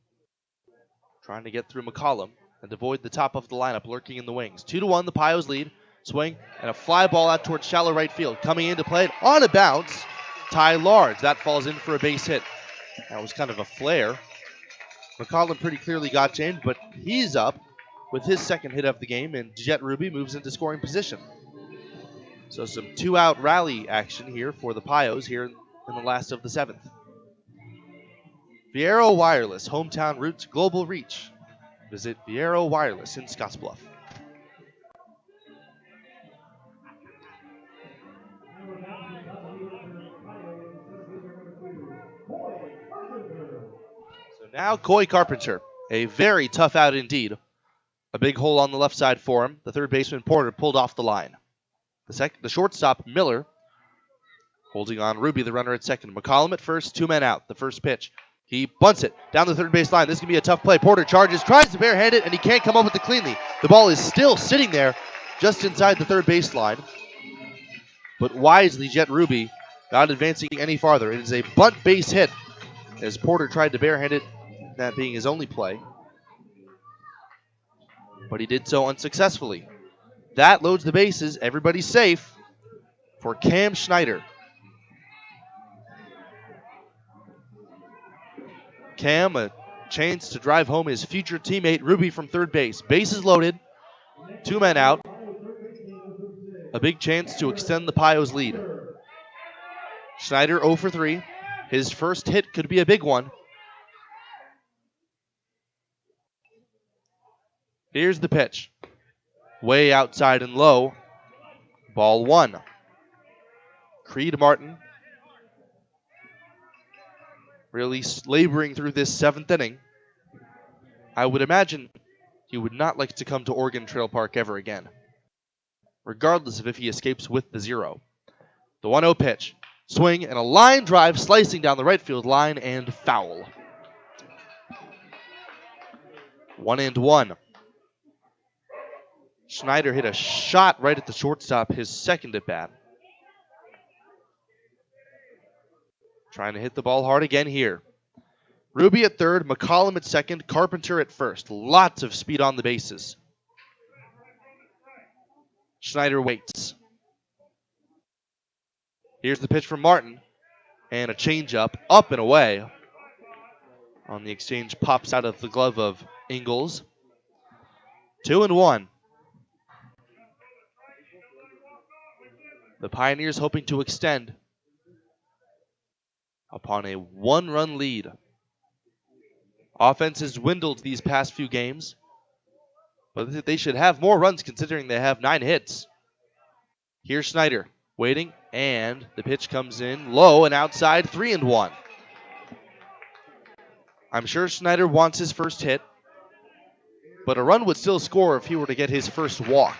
Trying to get through McCollum and avoid the top of the lineup lurking in the wings. 2-1, the Pios lead. Swing and a fly ball out towards shallow right field. Coming in to play it on a bounce, Ty Large. That falls in for a base hit. That was kind of a flare. McCollum pretty clearly got chained, but he's up with his second hit of the game, and Jet Ruby moves into scoring position. So some 2-out rally action here for the Pios here in the last of the 7th. Viero Wireless, hometown roots, global reach. Visit Viero Wireless in Scottsbluff. Now Coy Carpenter, a very tough out indeed. A big hole on the left side for him. The third baseman, Porter, pulled off the line. The shortstop, Miller, holding on Ruby, the runner at second. McCollum at first, 2 men out. The first pitch He bunts it down the third base line. This is going to be a tough play. Porter charges, tries to barehand it, and he can't come up with it cleanly. The ball is still sitting there just inside the third baseline. But wisely, Jet Ruby not advancing any farther. It is a bunt base hit as Porter tried to barehand it, that being his only play. But he did so unsuccessfully. That loads the bases. Everybody's safe for Cam Schneider. Cam, a chance to drive home his future teammate Ruby from third base. Bases loaded, 2 men out. A big chance to extend the Pios lead. Schneider 0 for 3. His first hit could be a big one. Here's the pitch. Way outside and low. Ball 1. Creed Martin really laboring through this 7th inning. I would imagine he would not like to come to Oregon Trail Park ever again, regardless of if he escapes with the 0. The 1-0 pitch. Swing and a line drive slicing down the right field line and foul. 1-1. Schneider hit a shot right at the shortstop, his second at bat. Trying to hit the ball hard again here. Ruby at third, McCollum at second, Carpenter at first. Lots of speed on the bases. Schneider waits. Here's the pitch from Martin. And a changeup, up and away. On the exchange, pops out of the glove of Ingalls. 2-1. The Pioneers hoping to extend upon a 1-run lead. Offense has dwindled these past few games, but they should have more runs considering they have 9 hits. Here's Schneider waiting, and the pitch comes in low and outside, 3-1. I'm sure Schneider wants his first hit, but a run would still score if he were to get his first walk.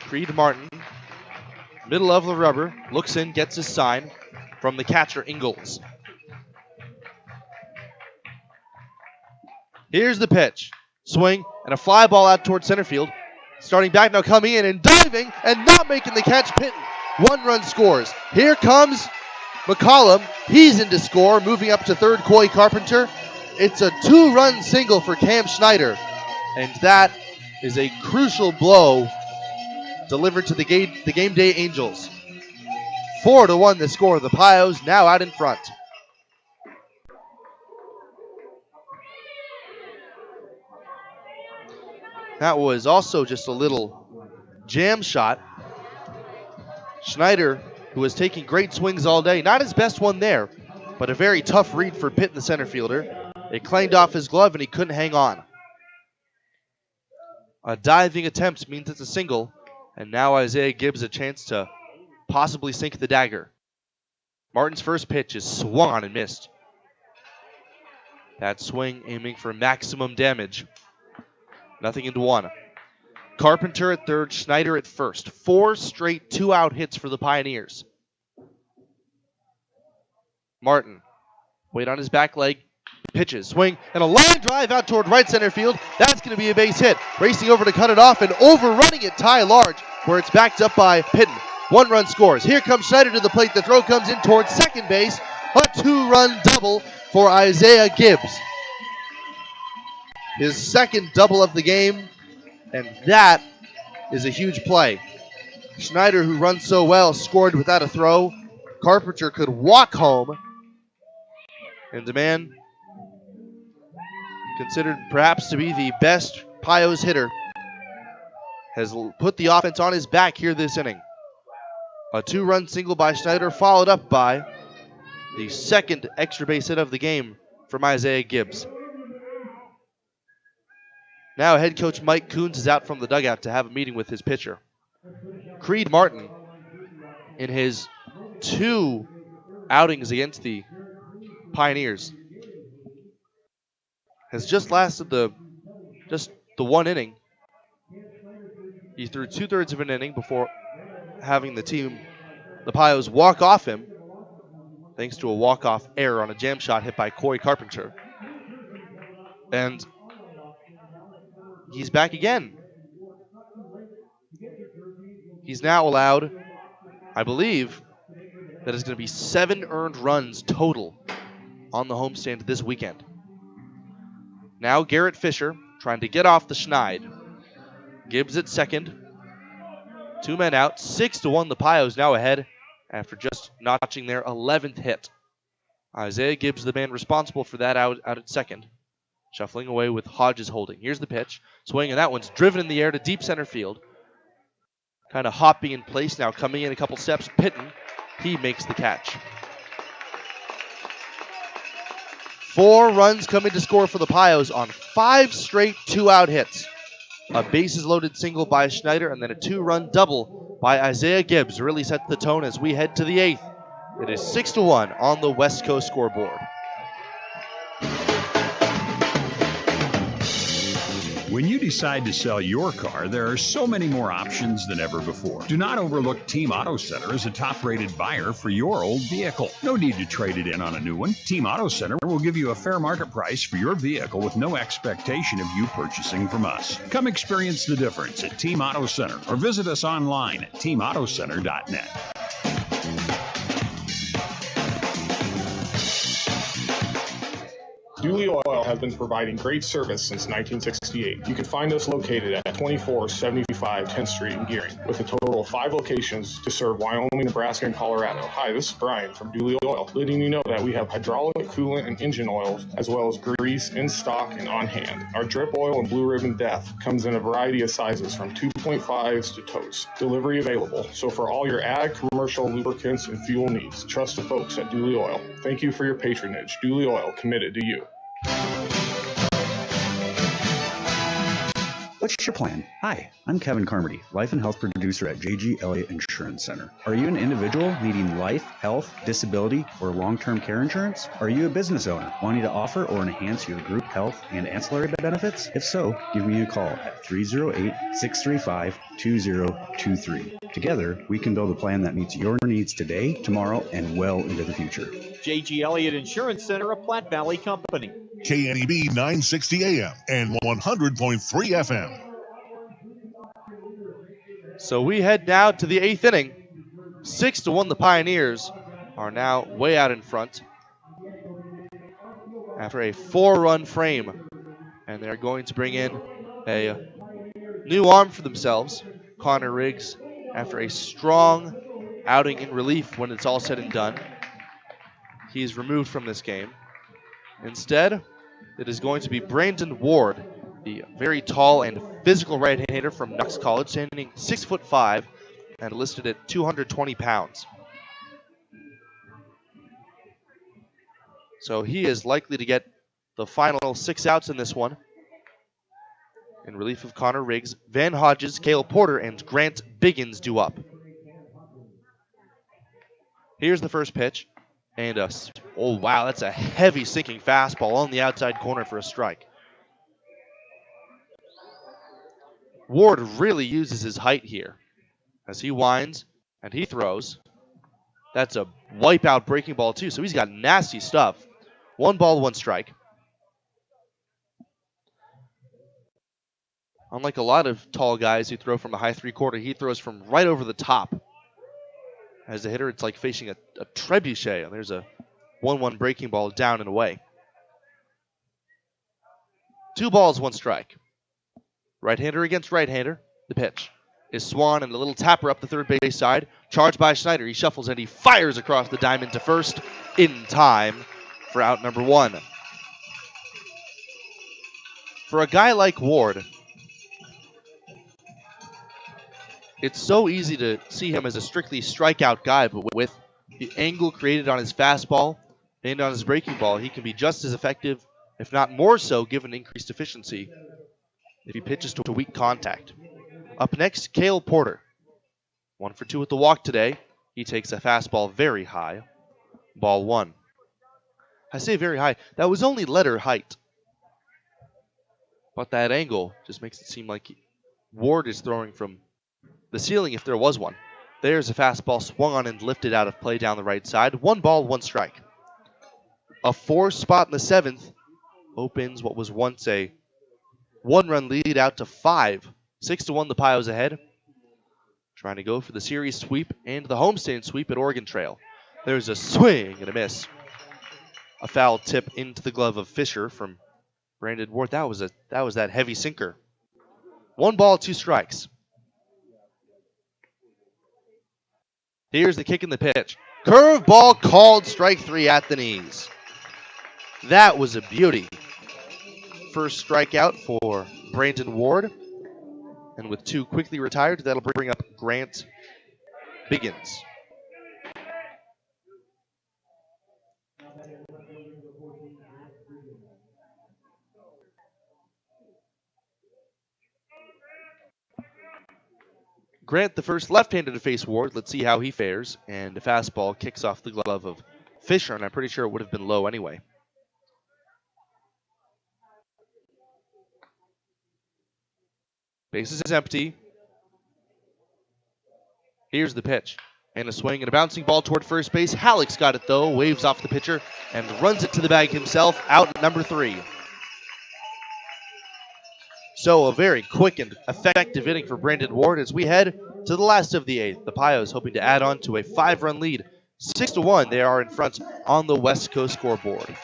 Creed Martin, middle of the rubber, looks in, gets his sign from the catcher, Ingalls. Here's the pitch. Swing and a fly ball out towards center field. Starting back now, coming in and diving and not making the catch. Pitton, 1 run scores. Here comes McCollum. He's in to score, moving up to third, Coy Carpenter. It's a 2-run single for Cam Schneider, and that is a crucial blow delivered to the game day Angels. 4-1 the score. The Pios now out in front. That was also just a little jam shot. Schneider, who was taking great swings all day, not his best one there, but a very tough read for Pitt, the center fielder. It clanged off his glove and he couldn't hang on. A diving attempt means it's a single, and now Isaiah Gibbs a chance to possibly sink the dagger. Martin's first pitch is swung on and missed. That swing aiming for maximum damage. 0-1. Carpenter at third, Schneider at first. 4 straight 2-out hits for the Pioneers. Martin, wait on his back leg, pitches, swing, and a line drive out toward right center field. That's going to be a base hit. Racing over to cut it off and overrunning it, Ty Large, where it's backed up by Pitton. 1 run scores. Here comes Schneider to the plate. The throw comes in towards second base. A 2-run double for Isaiah Gibbs. His second double of the game, and that is a huge play. Schneider, who runs so well, scored without a throw. Carpenter could walk home, and the man considered perhaps to be the best Pios hitter has put the offense on his back here this inning. A 2-run single by Schneider, followed up by the second extra base hit of the game from Isaiah Gibbs. Now head coach Mike Coons is out from the dugout to have a meeting with his pitcher. Creed Martin, in his 2 outings against the Pioneers, has just lasted the 1 inning. He threw 2/3 of an inning before having the Pios walk off him. thanks to a walk-off error on a jam shot hit by Corey Carpenter. And he's back again. He's now allowed, I believe, that is going to be 7 earned runs total on the homestand this weekend. Now Garrett Fisher trying to get off the schneid. Gibbs at second. 2 men out. 6-1 the Pios now ahead after just notching their 11th hit. Isaiah Gibbs, the man responsible for that, out at second. Shuffling away with Hodges holding. Here's the pitch. Swing, and that one's driven in the air to deep center field. Kind of hopping in place now, coming in a couple steps. Pitton, he makes the catch. 4 runs coming to score for the Pios on 5 straight 2-out hits. A bases-loaded single by Schneider and then a 2-run double by Isaiah Gibbs really sets the tone as we head to the 8th. It is 6-1 on the West Coast scoreboard. When you decide to sell your car, there are so many more options than ever before. Do not overlook Team Auto Center as a top-rated buyer for your old vehicle. No need to trade it in on a new one. Team Auto Center will give you a fair market price for your vehicle with no expectation of you purchasing from us. Come experience the difference at Team Auto Center or visit us online at teamautocenter.net. Dooley Oil has been providing great service since 1968. You can find us located at 2475 10th Street in Gearing, with a total of 5 locations to serve Wyoming, Nebraska, and Colorado. Hi, this is Brian from Dooley Oil, letting you know that we have hydraulic, coolant, and engine oils, as well as grease in stock and on hand. Our drip oil and blue ribbon Death comes in a variety of sizes from 2.5s to totes. Delivery available. So for all your ag, commercial, lubricants, and fuel needs, trust the folks at Dooley Oil. Thank you for your patronage. Dooley Oil, committed to you. What's your plan? Hi, I'm Kevin Carmody, Life and Health Producer at J.G. Elliott Insurance Center. Are you an individual needing life, health, disability, or long-term care insurance? Are you a business owner wanting to offer or enhance your group health and ancillary benefits? If so, give me a call at 308-635-2023. Together, we can build a plan that meets your needs today, tomorrow, and well into the future. J.G. Elliott Insurance Center, a Platte Valley company. KNEB 960 AM and 100.3 FM. So we head now to the 8th inning. 6-1 the Pioneers are now way out in front after a 4-run frame. And they're going to bring in a new arm for themselves, Connor Riggs, after a strong outing in relief when it's all said and done. He's removed from this game. Instead, it is going to be Brandon Ward, the very tall and physical right-hander from Knox College, standing 6'5" and listed at 220 pounds. So he is likely to get the final 6 outs in this one. In relief of Connor Riggs, Van Hodges, Cale Porter, and Grant Biggins due up. Here's the first pitch. And oh wow, that's a heavy sinking fastball on the outside corner for a strike. Ward really uses his height here as he winds and he throws. That's a wipeout breaking ball too, so he's got nasty stuff. 1 ball, 1 strike. Unlike a lot of tall guys who throw from a high 3/4, he throws from right over the top. As a hitter, it's like facing a trebuchet, and there's a 1-1 breaking ball down and away. 2 balls, 1 strike. Right-hander against right-hander. The pitch is Swan and a little tapper up the third base side. Charged by Schneider. He shuffles and he fires across the diamond to first in time for out number 1. For a guy like Ward, it's so easy to see him as a strictly strikeout guy, but with the angle created on his fastball and on his breaking ball, he can be just as effective, if not more so, given increased efficiency if he pitches to weak contact. Up next, Cale Porter. 1 for 2 with the walk today. He takes a fastball very high. Ball 1. I say very high. That was only letter height. But that angle just makes it seem like Ward is throwing from the ceiling if there was one. There's a fastball swung on and lifted out of play down the right side. 1 ball, 1 strike. A 4 spot in the 7th opens what was once a 1-run lead out to 5. 6-1 the Pios ahead. Trying to go for the series sweep and the homestand sweep at Oregon Trail. There's a swing and a miss. A foul tip into the glove of Fisher from Brandon Ward. That was that heavy sinker. 1 ball, 2 strikes. Here's the kick and the pitch. Curveball called, strike 3 at the knees. That was a beauty. First strikeout for Brandon Ward. And with 2 quickly retired, that'll bring up Grant Biggins. Grant, the first left-handed to face Ward. Let's see how he fares. And the fastball kicks off the glove of Fisher, and I'm pretty sure it would have been low anyway. Base is empty. Here's the pitch. And a swing and a bouncing ball toward first base. Halleck's got it, though. Waves off the pitcher and runs it to the bag himself. Out at number 3. So a very quick and effective inning for Brandon Ward as we head to the last of the 8th. The Pios hoping to add on to a 5-run lead. 6-1, they are in front on the West Coast scoreboard.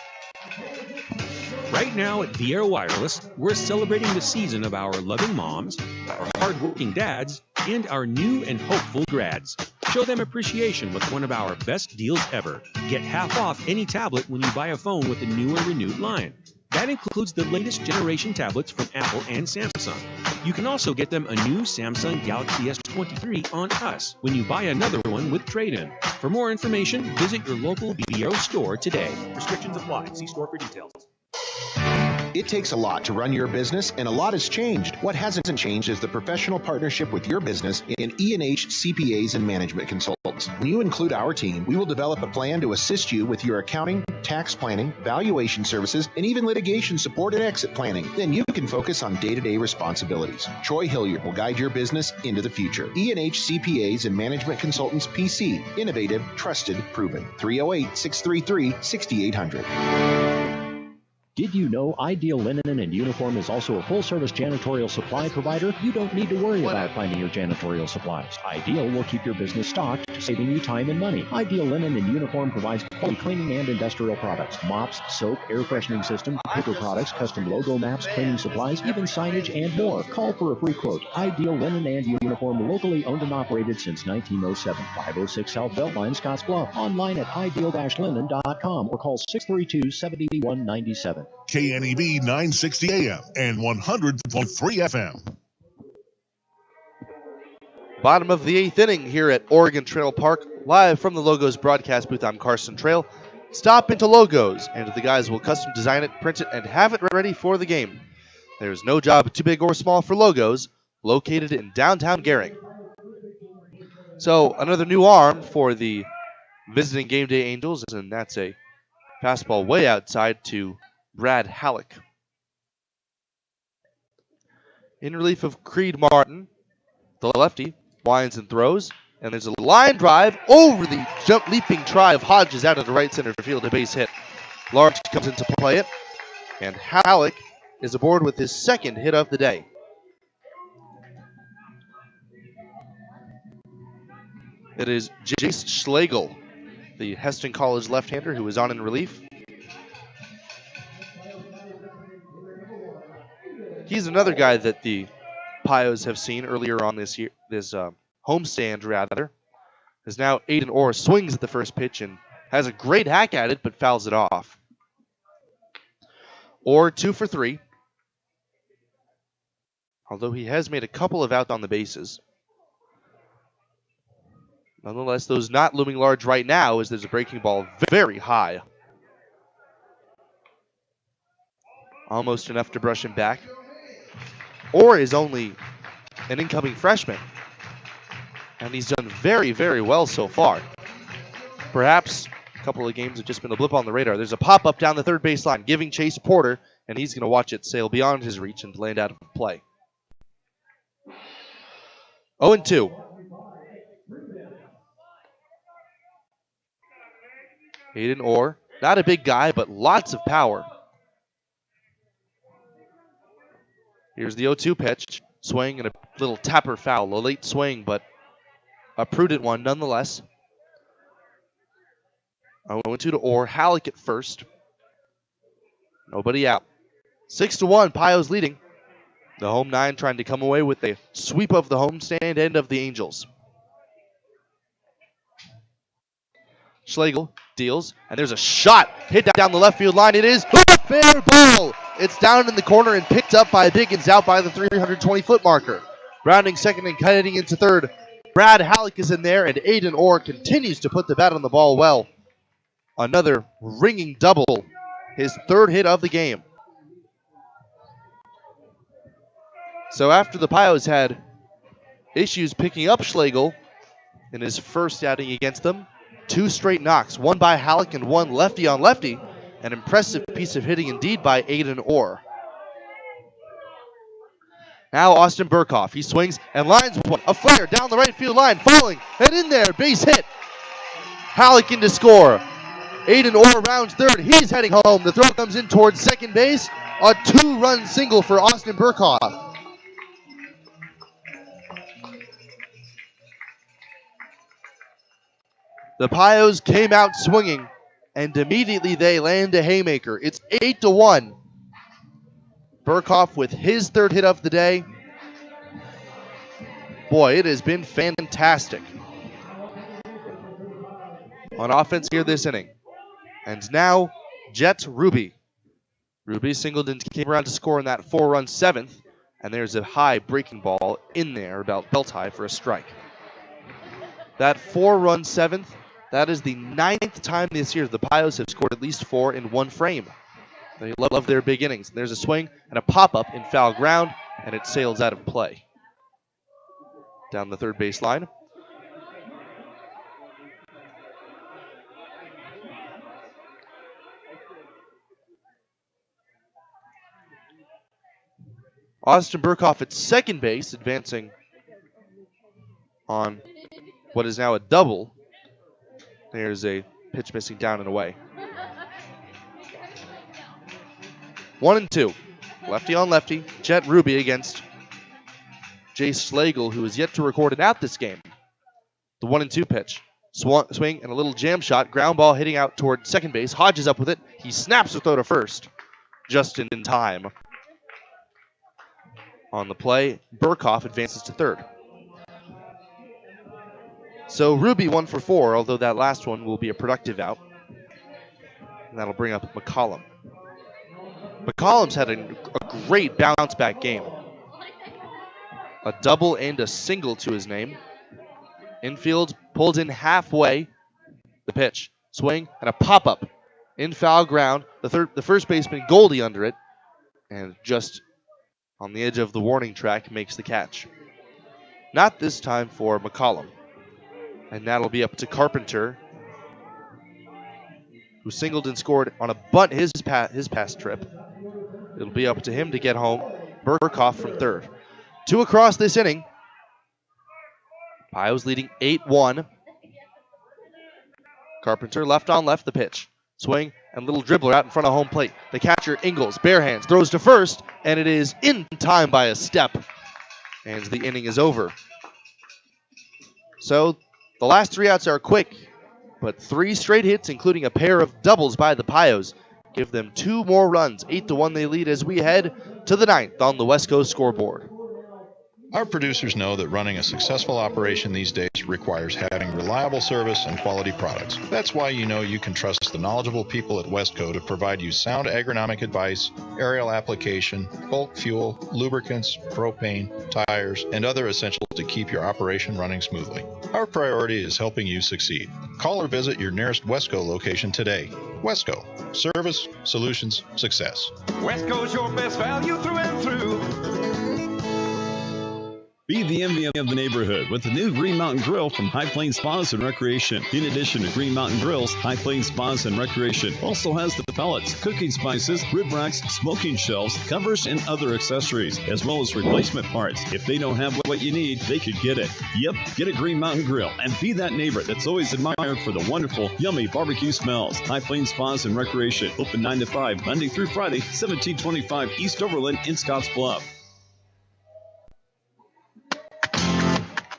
Right now at Viera Wireless, we're celebrating the season of our loving moms, our hardworking dads, and our new and hopeful grads. Show them appreciation with one of our best deals ever. Get half off any tablet when you buy a phone with a new or renewed line. That includes the latest generation tablets from Apple and Samsung. You can also get them a new Samsung Galaxy S23 on us when you buy another one with trade-in. For more information, visit your local Viera store today. Restrictions apply. See store for details. It takes a lot to run your business, and a lot has changed. What hasn't changed is the professional partnership with your business in E&H CPAs and Management Consultants. When you include our team, we will develop a plan to assist you with your accounting, tax planning, valuation services, and even litigation support and exit planning. Then you can focus on day-to-day responsibilities. Troy Hilliard will guide your business into the future. E&H CPAs and Management Consultants PC. Innovative, trusted, proven. 308-633-6800. Did you know Ideal Linen and Uniform is also a full-service janitorial supply provider? You don't need to worry about finding your janitorial supplies. Ideal will keep your business stocked, saving you time and money. Ideal Linen and Uniform provides quality cleaning and industrial products, mops, soap, air freshening system, paper products, custom logo maps, cleaning supplies, even signage, and more. Call for a free quote. Ideal Linen and Uniform, locally owned and operated since 1907. 506 South Beltline, Scotts Bluff. Online at ideal-linen.com or call 632-7197. KNEB 960 AM and 100.3 FM. Bottom of the 8th inning here at Oregon Trail Park. Live from the Logos broadcast booth, I'm Carson Trail. Stop into Logos, and the guys will custom design it, print it, and have it ready for the game. There's no job too big or small for Logos, located in downtown Gehring. So another new arm for the visiting Game Day Angels, and that's a fastball way outside to Brad Halleck. In relief of Creed Martin, the lefty winds and throws, and there's a line drive over the jump leaping try of Hodges out of the right center field, a base hit. Large comes in to play it, and Halleck is aboard with his 2nd hit of the day. It is Jace Schlegel, the Heston College left-hander who is on in relief. He's another guy that the Pios have seen earlier on this year, this homestand rather. Is now Aiden Orr, swings at the first pitch and has a great hack at it, but fouls it off. Orr 2 for 3. Although he has made a couple of out on the bases. Nonetheless, those not looming large right now as there's a breaking ball very high. Almost enough to brush him back. Orr is only an incoming freshman, and he's done very, very well so far. Perhaps a couple of games have just been a blip on the radar. There's a pop-up down the third baseline, giving chase Porter, and he's going to watch it sail beyond his reach and land out of play. 0-2. Aiden Orr, not a big guy, but lots of power. Here's the 0-2 pitch. Swing and a little tapper foul. A late swing, but a prudent one nonetheless. 0-2 to Orr. Halleck at first. Nobody out. 6-1, Pios leading. The home nine trying to come away with a sweep of the homestand end of the Angels. Schlegel deals, and there's a shot hit down the left field line. It is a fair ball. It's down in the corner and picked up by Biggins out by the 320-foot marker. Rounding second and heading into third. Brad Halleck is in there, and Aiden Orr continues to put the bat on the ball well. Another ringing double, his third hit of the game. So after the Pios had issues picking up Schlegel in his first outing against them, 2 straight knocks, one by Halleck and one lefty on lefty. An impressive piece of hitting indeed by Aiden Orr. Now Austin Burkhoff, he swings and lines one. A flare down the right field line, falling and in there, base hit. Halleck in to score. Aiden Orr rounds third, he's heading home. The throw comes in towards second base. A 2-run single for Austin Burkhoff. The Pios came out swinging, and immediately they land a haymaker. It's 8-1. Burkhoff with his third hit of the day. Boy, it has been fantastic on offense here this inning. And now, Jet Ruby. Ruby singled and came around to score in that 4-run seventh, and there's a high breaking ball in there, about belt high for a strike. That 4-run seventh, that is the 9th time this year the Pios have scored at least 4 in one frame. They love their big innings. There's a swing and a pop-up in foul ground, and it sails out of play. Down the third base line. Austin Burkhoff at second base, advancing on what is now a double. There's a pitch missing down and away. 1-2. Lefty on lefty. Jet Ruby against Jay Schlegel, who is yet to record an out this game. The 1-2 pitch. Swing and a little jam shot. Ground ball hitting out toward second base. Hodges up with it. He snaps the throw to first. Just in time. On the play, Burkhoff advances to third. So Ruby 1 for 4, although that last one will be a productive out. And that'll bring up McCollum. McCollum's had a great bounce back game. A double and a single to his name. Infield pulled in halfway. The pitch, swing, and a pop-up. In foul ground. The first baseman Goldie under it. And just on the edge of the warning track makes the catch. Not this time for McCollum. And that'll be up to Carpenter, who singled and scored on a bunt his past trip. It'll be up to him to get home. Burkhoff from third. 2 across this inning. Pios leading 8-1. Carpenter left on left, the pitch. Swing and little dribbler out in front of home plate. The catcher, Ingalls, bare hands, throws to first, and it is in time by a step. And the inning is over. So the last 3 outs are quick, but 3 straight hits, including a pair of doubles by the Pios, give them 2 more runs. 8-1 they lead as we head to the 9th on the West Coast scoreboard. Our producers know that running a successful operation these days requires having reliable service and quality products. That's why you know you can trust the knowledgeable people at Westco to provide you sound agronomic advice, aerial application, bulk fuel, lubricants, propane, tires, and other essentials to keep your operation running smoothly. Our priority is helping you succeed. Call or visit your nearest Westco location today. Westco. Service, solutions, success. Westco's your best value through and through. Be the envy of the neighborhood with the new Green Mountain Grill from High Plains Spas and Recreation. In addition to Green Mountain Grills, High Plains Spas and Recreation also has the pellets, cooking spices, rib racks, smoking shelves, covers, and other accessories, as well as replacement parts. If they don't have what you need, they could get it. Yep, get a Green Mountain Grill and be that neighbor that's always admired for the wonderful, yummy barbecue smells. High Plains Spas and Recreation, open 9 to 5, Monday through Friday, 1725 East Overland in Scottsbluff.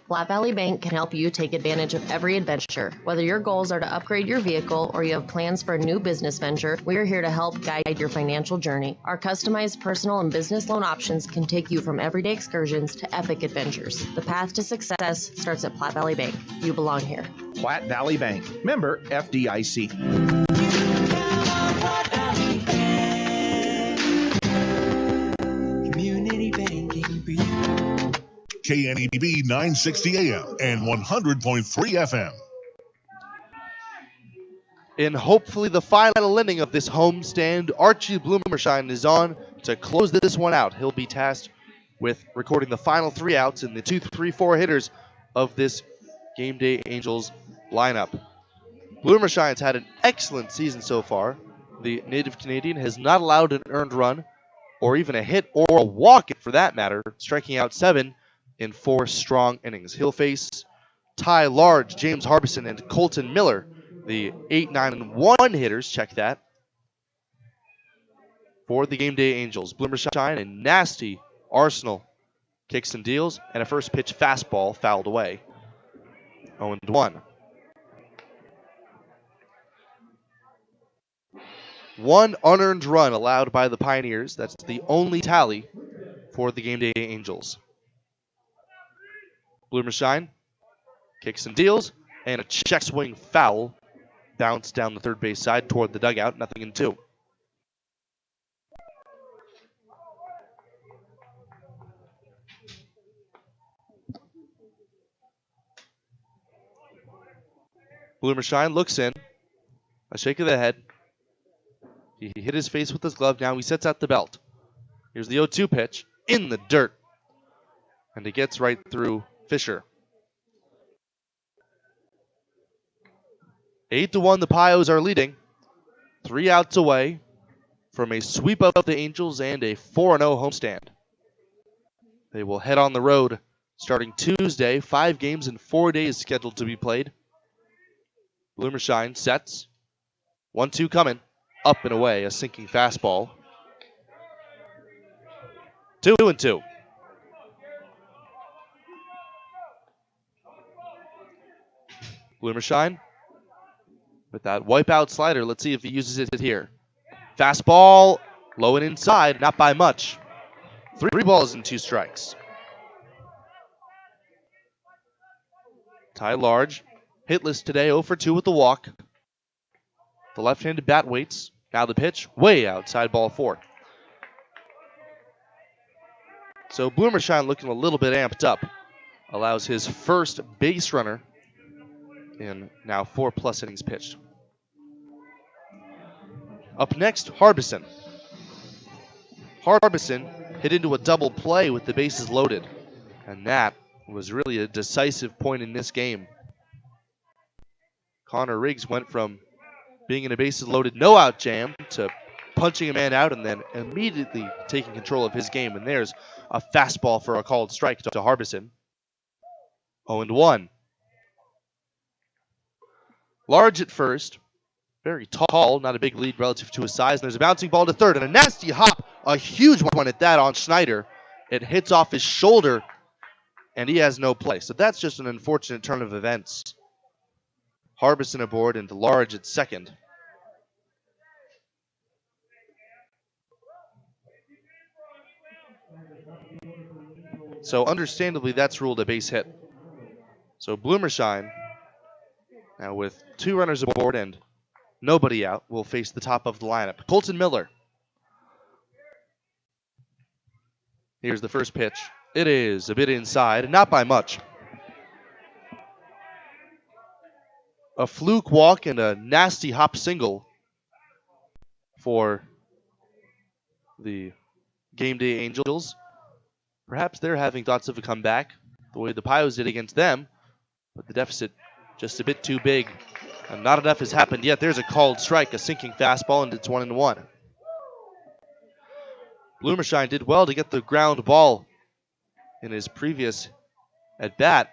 Flat Valley Bank can help you take advantage of every adventure. Whether your goals are to upgrade your vehicle or you have plans for a new business venture, we are here to help guide your financial journey. Our customized personal and business loan options can take you from everyday excursions to epic adventures. The path to success starts at Platte Valley Bank. You belong here. Platte Valley Bank, member FDIC. Community banking for you. KNEB 960 AM and 100.3 FM. In hopefully the final inning of this homestand, Archie Bloomershine is on to close this one out. He'll be tasked with recording the final 3 outs in the 2-3-4 hitters of this Game Day Angels lineup. Bloomershine's had an excellent season so far. The native Canadian has not allowed an earned run, or even a hit or a walk for that matter, striking out 7 in 4 strong innings. He'll face Ty Large, James Harbison, and Colton Miller, the 8, 9, and 1 hitters. Check that. For the Game Day Angels, Bloomershine, a nasty Arsenal kicks and deals, and a first pitch fastball fouled away. 0-1. 1 unearned run allowed by the Pioneers. That's the only tally for the Game Day Angels. Bloomershine kicks and deals, and a check swing foul bounced down the third base side toward the dugout, 0-2. Bloomershine looks in, a shake of the head. He hit his face with his glove, now he sets out the belt. Here's the 0-2 pitch, in the dirt. And he gets right through Fisher. 8-1, the Pios are leading. 3 outs away from a sweep of the Angels and a 4-0 homestand. They will head on the road starting Tuesday. 5 games in 4 days scheduled to be played. Bloomershine sets. 1-2 coming. Up and away, a sinking fastball. 2-2. Bloomershine with that wipeout slider. Let's see if he uses it here. Fastball, low and inside, not by much. 3 balls and 2 strikes. Ty Large, hitless today, 0 for 2 with the walk. The left-handed bat waits. Now the pitch, way outside, ball 4. So Bloomershine looking a little bit amped up. Allows his first base runner in now 4+ innings pitched. Up next, Harbison. Harbison hit into a double play with the bases loaded. And that was really a decisive point in this game. Connor Riggs went from being in a bases loaded no-out jam to punching a man out and then immediately taking control of his game. And there's a fastball for a called strike to Harbison. 0-1. Large at first. Very tall, not a big lead relative to his size. And there's a bouncing ball to third and a nasty hop. A huge one at that on Schneider. It hits off his shoulder and he has no play. So that's just an unfortunate turn of events. Harbison aboard and Large at second. So understandably, that's ruled a base hit. So Bloomershine, now with 2 runners aboard and nobody out, will face the top of the lineup. Colton Miller. Here's the first pitch. It is a bit inside, not by much. A fluke walk and a nasty hop single for the Game Day Angels. Perhaps they're having thoughts of a comeback. the way the Pios did against them, but the deficit just a bit too big. And not enough has happened yet. There's a called strike, a sinking fastball, and it's 1-1. Blumersheim did well to get the ground ball in his previous at bat,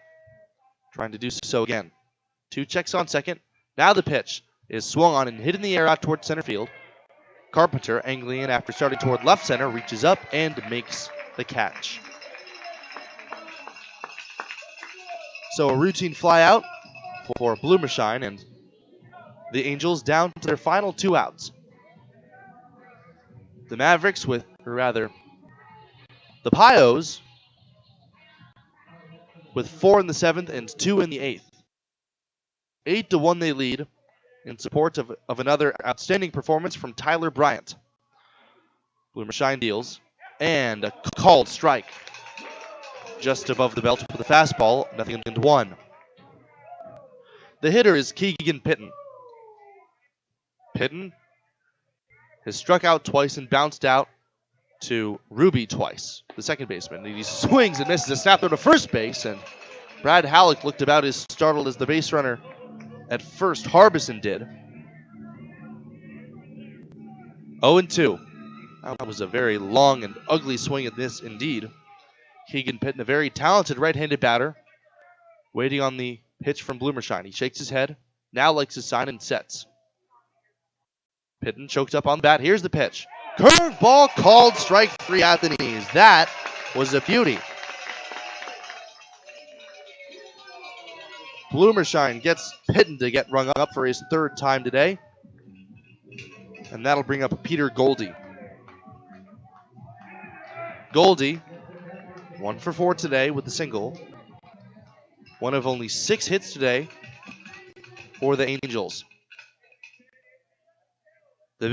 trying to do so again. 2 checks on second. Now the pitch is swung on and hit in the air out towards center field. Carpenter, angling in after starting toward left center, reaches up and makes the catch. So a routine fly out for Blumersheim, and the Angels down to their final 2 outs. The Mavericks the Pios with 4 in the 7th and 2 in the 8th. 8-1 they lead in support of another outstanding performance from Tyler Bryant. Blumersheim deals, and a called strike just above the belt with a fastball, 0-1. The hitter is Keegan Pitton. Pitton has struck out twice and bounced out to Ruby twice, the second baseman. And he swings and misses a snap throw to first base, and Brad Halleck looked about as startled as the base runner at first Harbison did. 0-2. That was a very long and ugly swing at this indeed. Keegan Pitton, a very talented right-handed batter, waiting on the pitch from Blumersheim. He shakes his head, now likes his sign and sets. Pitton choked up on the bat. Here's the pitch. Curveball called, strike 3 at the knees. That was a beauty. Blumersheim gets Pitton to get rung up for his 3rd time today. And that'll bring up Peter Goldie. Goldie, 1 for 4 today with the single. One of only 6 hits today for the Angels. The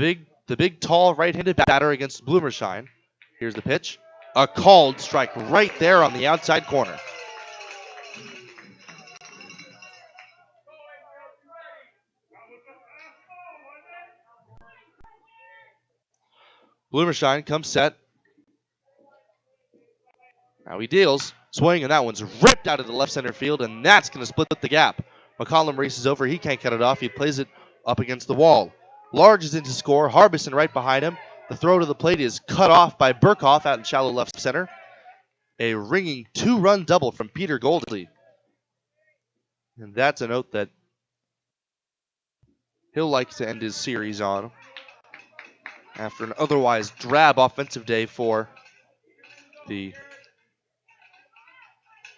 big, tall right-handed batter against Blumersheim. Here's the pitch. A called strike right there on the outside corner. Blumersheim comes set. Now he deals. Swing, and that one's ripped out of the left center field, and that's going to split the gap. McCollum races over. He can't cut it off. He plays it up against the wall. Large is in to score. Harbison right behind him. The throw to the plate is cut off by Burkhoff out in shallow left center. A ringing 2-run double from Peter Goldie. And that's a note that he'll like to end his series on after an otherwise drab offensive day for the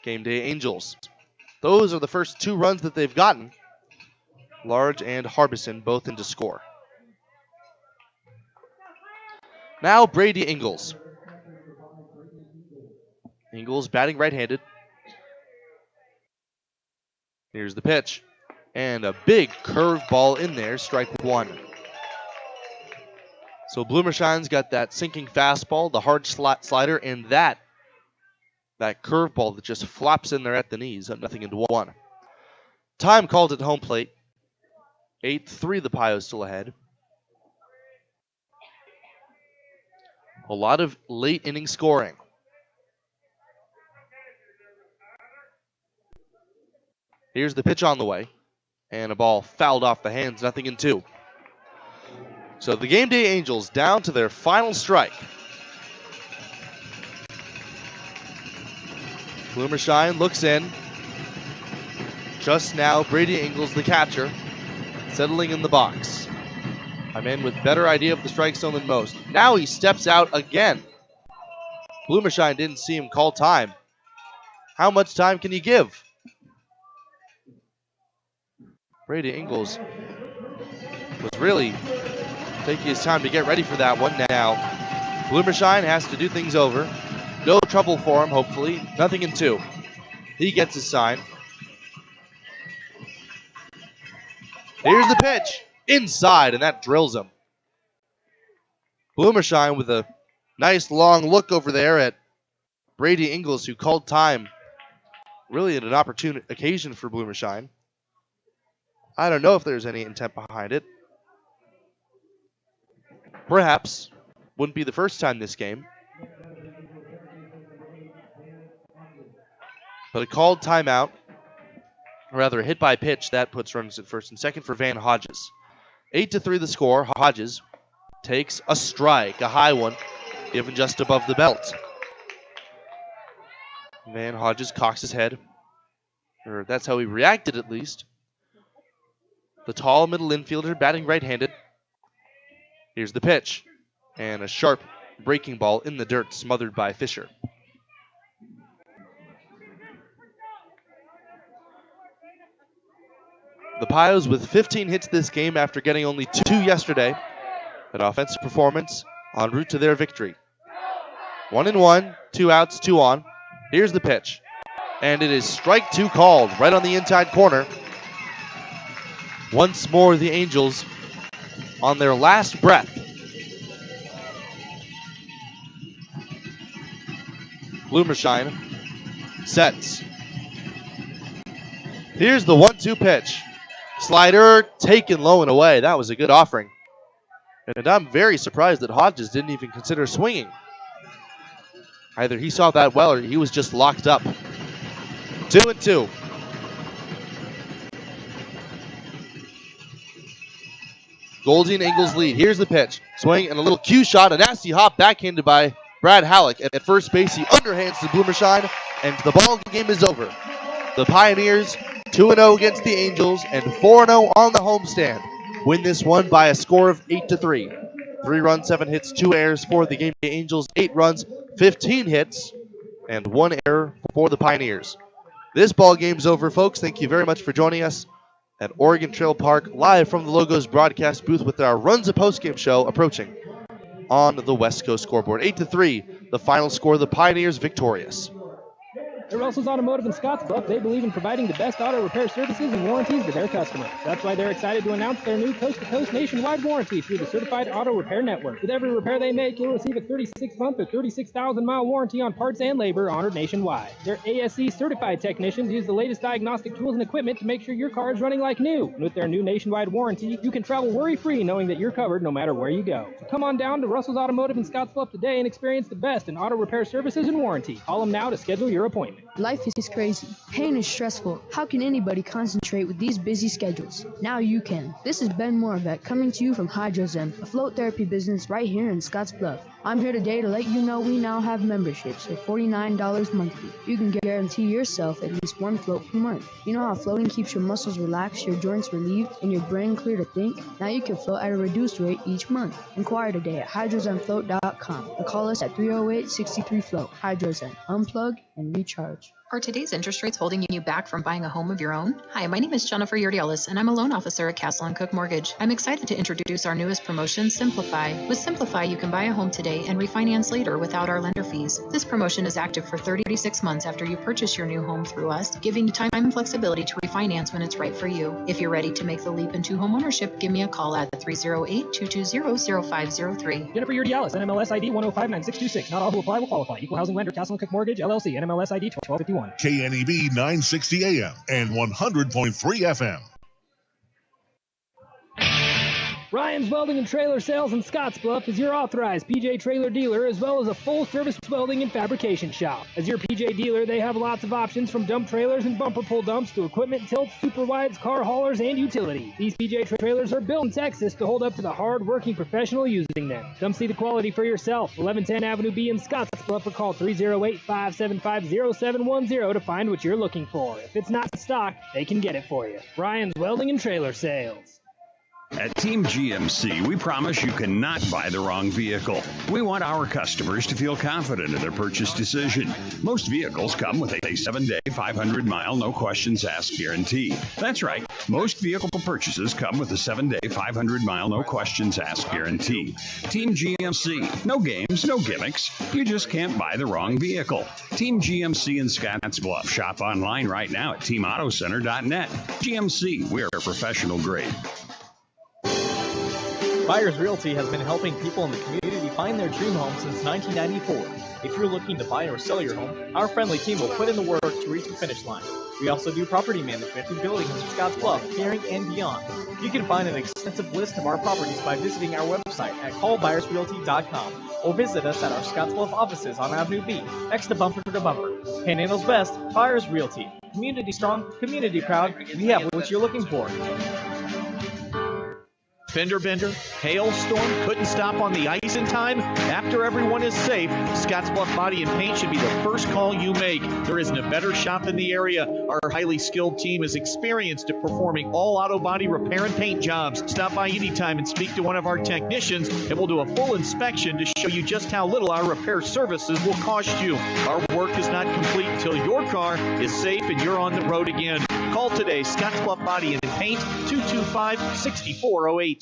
Game Day Angels. Those are the first 2 runs that they've gotten. Large and Harbison both in to score. Now Brady Ingles. Ingles batting right-handed. Here's the pitch. And a big curveball in there, strike 1. So Blumersheim's got that sinking fastball, the hard slider, and that curveball that just flops in there at the knees, 0-1. Time called at home plate. 8-3, the Pios still ahead. A lot of late inning scoring. Here's the pitch on the way. And a ball fouled off the hands, 0-2. So the Game Day Angels down to their final strike. Blumersheim looks in. Just now, Brady Ingles, the catcher, settling in the box. A man with better idea of the strike zone than most. Now he steps out again. Blumersheim didn't see him call time. How much time can you give? Brady Ingles was really taking his time to get ready for that one now. Blumersheim has to do things over. No trouble for him, hopefully. 0-2. He gets his sign. Here's the pitch. Inside, and that drills him. Blumersheim with a nice long look over there at Brady Ingles, who called time. Really an opportune occasion for Blumersheim. I don't know if there's any intent behind it. Perhaps. Wouldn't be the first time this game. But a called timeout, or rather a hit by pitch, that puts runners at first and second for Van Hodges. 8-3 the score. Hodges takes a strike, a high one, given just above the belt. Van Hodges cocks his head, or that's how he reacted at least. The tall middle infielder batting right-handed. Here's the pitch, and a sharp breaking ball in the dirt, smothered by Fisher. The Pios with 15 hits this game after getting only 2 yesterday. An offensive performance en route to their victory. 1-1, 2 outs, 2 on. Here's the pitch. And it is strike 2 called right on the inside corner. Once more, the Angels on their last breath. Blumenshine sets. Here's the 1-2 pitch. Slider taken low and away. That was a good offering. And I'm very surprised that Hodges didn't even consider swinging. Either he saw that well or he was just locked up. 2-2. Goldie and Ingles lead. Here's the pitch. Swing and a little cue shot. A nasty hop backhanded by Brad Halleck. At first base, he underhands to Blumenshine, and the ball game is over. The Pioneers 2-0 against the Angels and 4-0 on the homestand. Win this one by a score of 8-3. 3 runs, 7 hits, 2 errors for the game. The Angels, 8 runs, 15 hits, and 1 error for the Pioneers. This ball game's over, folks. Thank you very much for joining us at Oregon Trail Park, live from the Logos broadcast booth with our Runs a Postgame show approaching on the West Coast scoreboard. 8-3, the final score, the Pioneers victorious. At Russell's Automotive in Scottsbluff, they believe in providing the best auto repair services and warranties to their customers. That's why they're excited to announce their new coast-to-coast nationwide warranty through the Certified Auto Repair Network. With every repair they make, you'll receive a 36-month or 36,000-mile warranty on parts and labor honored nationwide. Their ASE certified technicians use the latest diagnostic tools and equipment to make sure your car is running like new. And with their new nationwide warranty, you can travel worry-free knowing that you're covered no matter where you go. So come on down to Russell's Automotive in Scottsbluff today and experience the best in auto repair services and warranty. Call them now to schedule your appointment. Life is crazy. Pain is stressful. How can anybody concentrate with these busy schedules? Now you can. This is Ben Moravec coming to you from Hydrozen, a float therapy business right here in Scottsbluff. I'm here today to let you know we now have memberships for $49 monthly. You can guarantee yourself at least 1 float per month. You know how floating keeps your muscles relaxed, your joints relieved, and your brain clear to think? Now you can float at a reduced rate each month. Inquire today at hydrozenfloat.com or call us at 308-63-FLOAT. Hydrozen. Unplug and recharge. Are today's interest rates holding you back from buying a home of your own? Hi, my name is Jennifer Yurdialis, and I'm a loan officer at Castle & Cook Mortgage. I'm excited to introduce our newest promotion, Simplify. With Simplify, you can buy a home today and refinance later without our lender fees. This promotion is active for 36 months after you purchase your new home through us, giving you time and flexibility to refinance when it's right for you. If you're ready to make the leap into home ownership, give me a call at 308-220-0503. Jennifer Yurdialis, NMLS ID 1059626. Not all who apply will qualify. Equal housing lender, Castle & Cook Mortgage, LLC, NMLS ID 1251. KNEB 960 AM and 100.3 FM. Ryan's Welding and Trailer Sales in Scottsbluff is your authorized PJ trailer dealer, as well as a full-service welding and fabrication shop. As your PJ dealer, they have lots of options from dump trailers and bumper pull dumps to equipment tilts, super wides, car haulers, and utility. These PJ trailers are built in Texas to hold up to the hard-working professional using them. Come see the quality for yourself. 1110 Avenue B in Scottsbluff, or call 308-575-0710 to find what you're looking for. If it's not in stock, they can get it for you. Ryan's Welding and Trailer Sales. At Team GMC, we promise you cannot buy the wrong vehicle. We want our customers to feel confident in their purchase decision. Most vehicles come with a 7-day, 500-mile, no-questions-asked guarantee. That's right. Most vehicle purchases come with a 7-day, 500-mile, no-questions-asked guarantee. Team GMC. No games, no gimmicks. You just can't buy the wrong vehicle. Team GMC in Scottsbluff. Shop online right now at teamautocenter.net. GMC, we're professional grade. Buyers Realty has been helping people in the community find find their dream home since 1994. If you're looking to buy or sell your home, our friendly team will put in the work to reach the finish line. We also do property management and buildings in Scottsbluff, Gary, and beyond. You can find an extensive list of our properties by visiting our website at callbuyersrealty.com or visit us at our Scottsbluff offices on Avenue B, next to Bumper. Panhandle's best, Buyers Realty. Community strong, community proud. We have what you're looking for. Fender bender, hailstorm, couldn't stop on the ice in time. After everyone is safe, Scottsbluff Body and Paint should be the first call you make. There isn't a better shop in the area. Our highly skilled team is experienced at performing all auto body repair and paint jobs. Stop by anytime and speak to one of our technicians, and we'll do a full inspection to show you just how little our repair services will cost you. Our work is not complete until your car is safe and you're on the road again. Call today, Scottsbluff Body and Paint, 225-6408.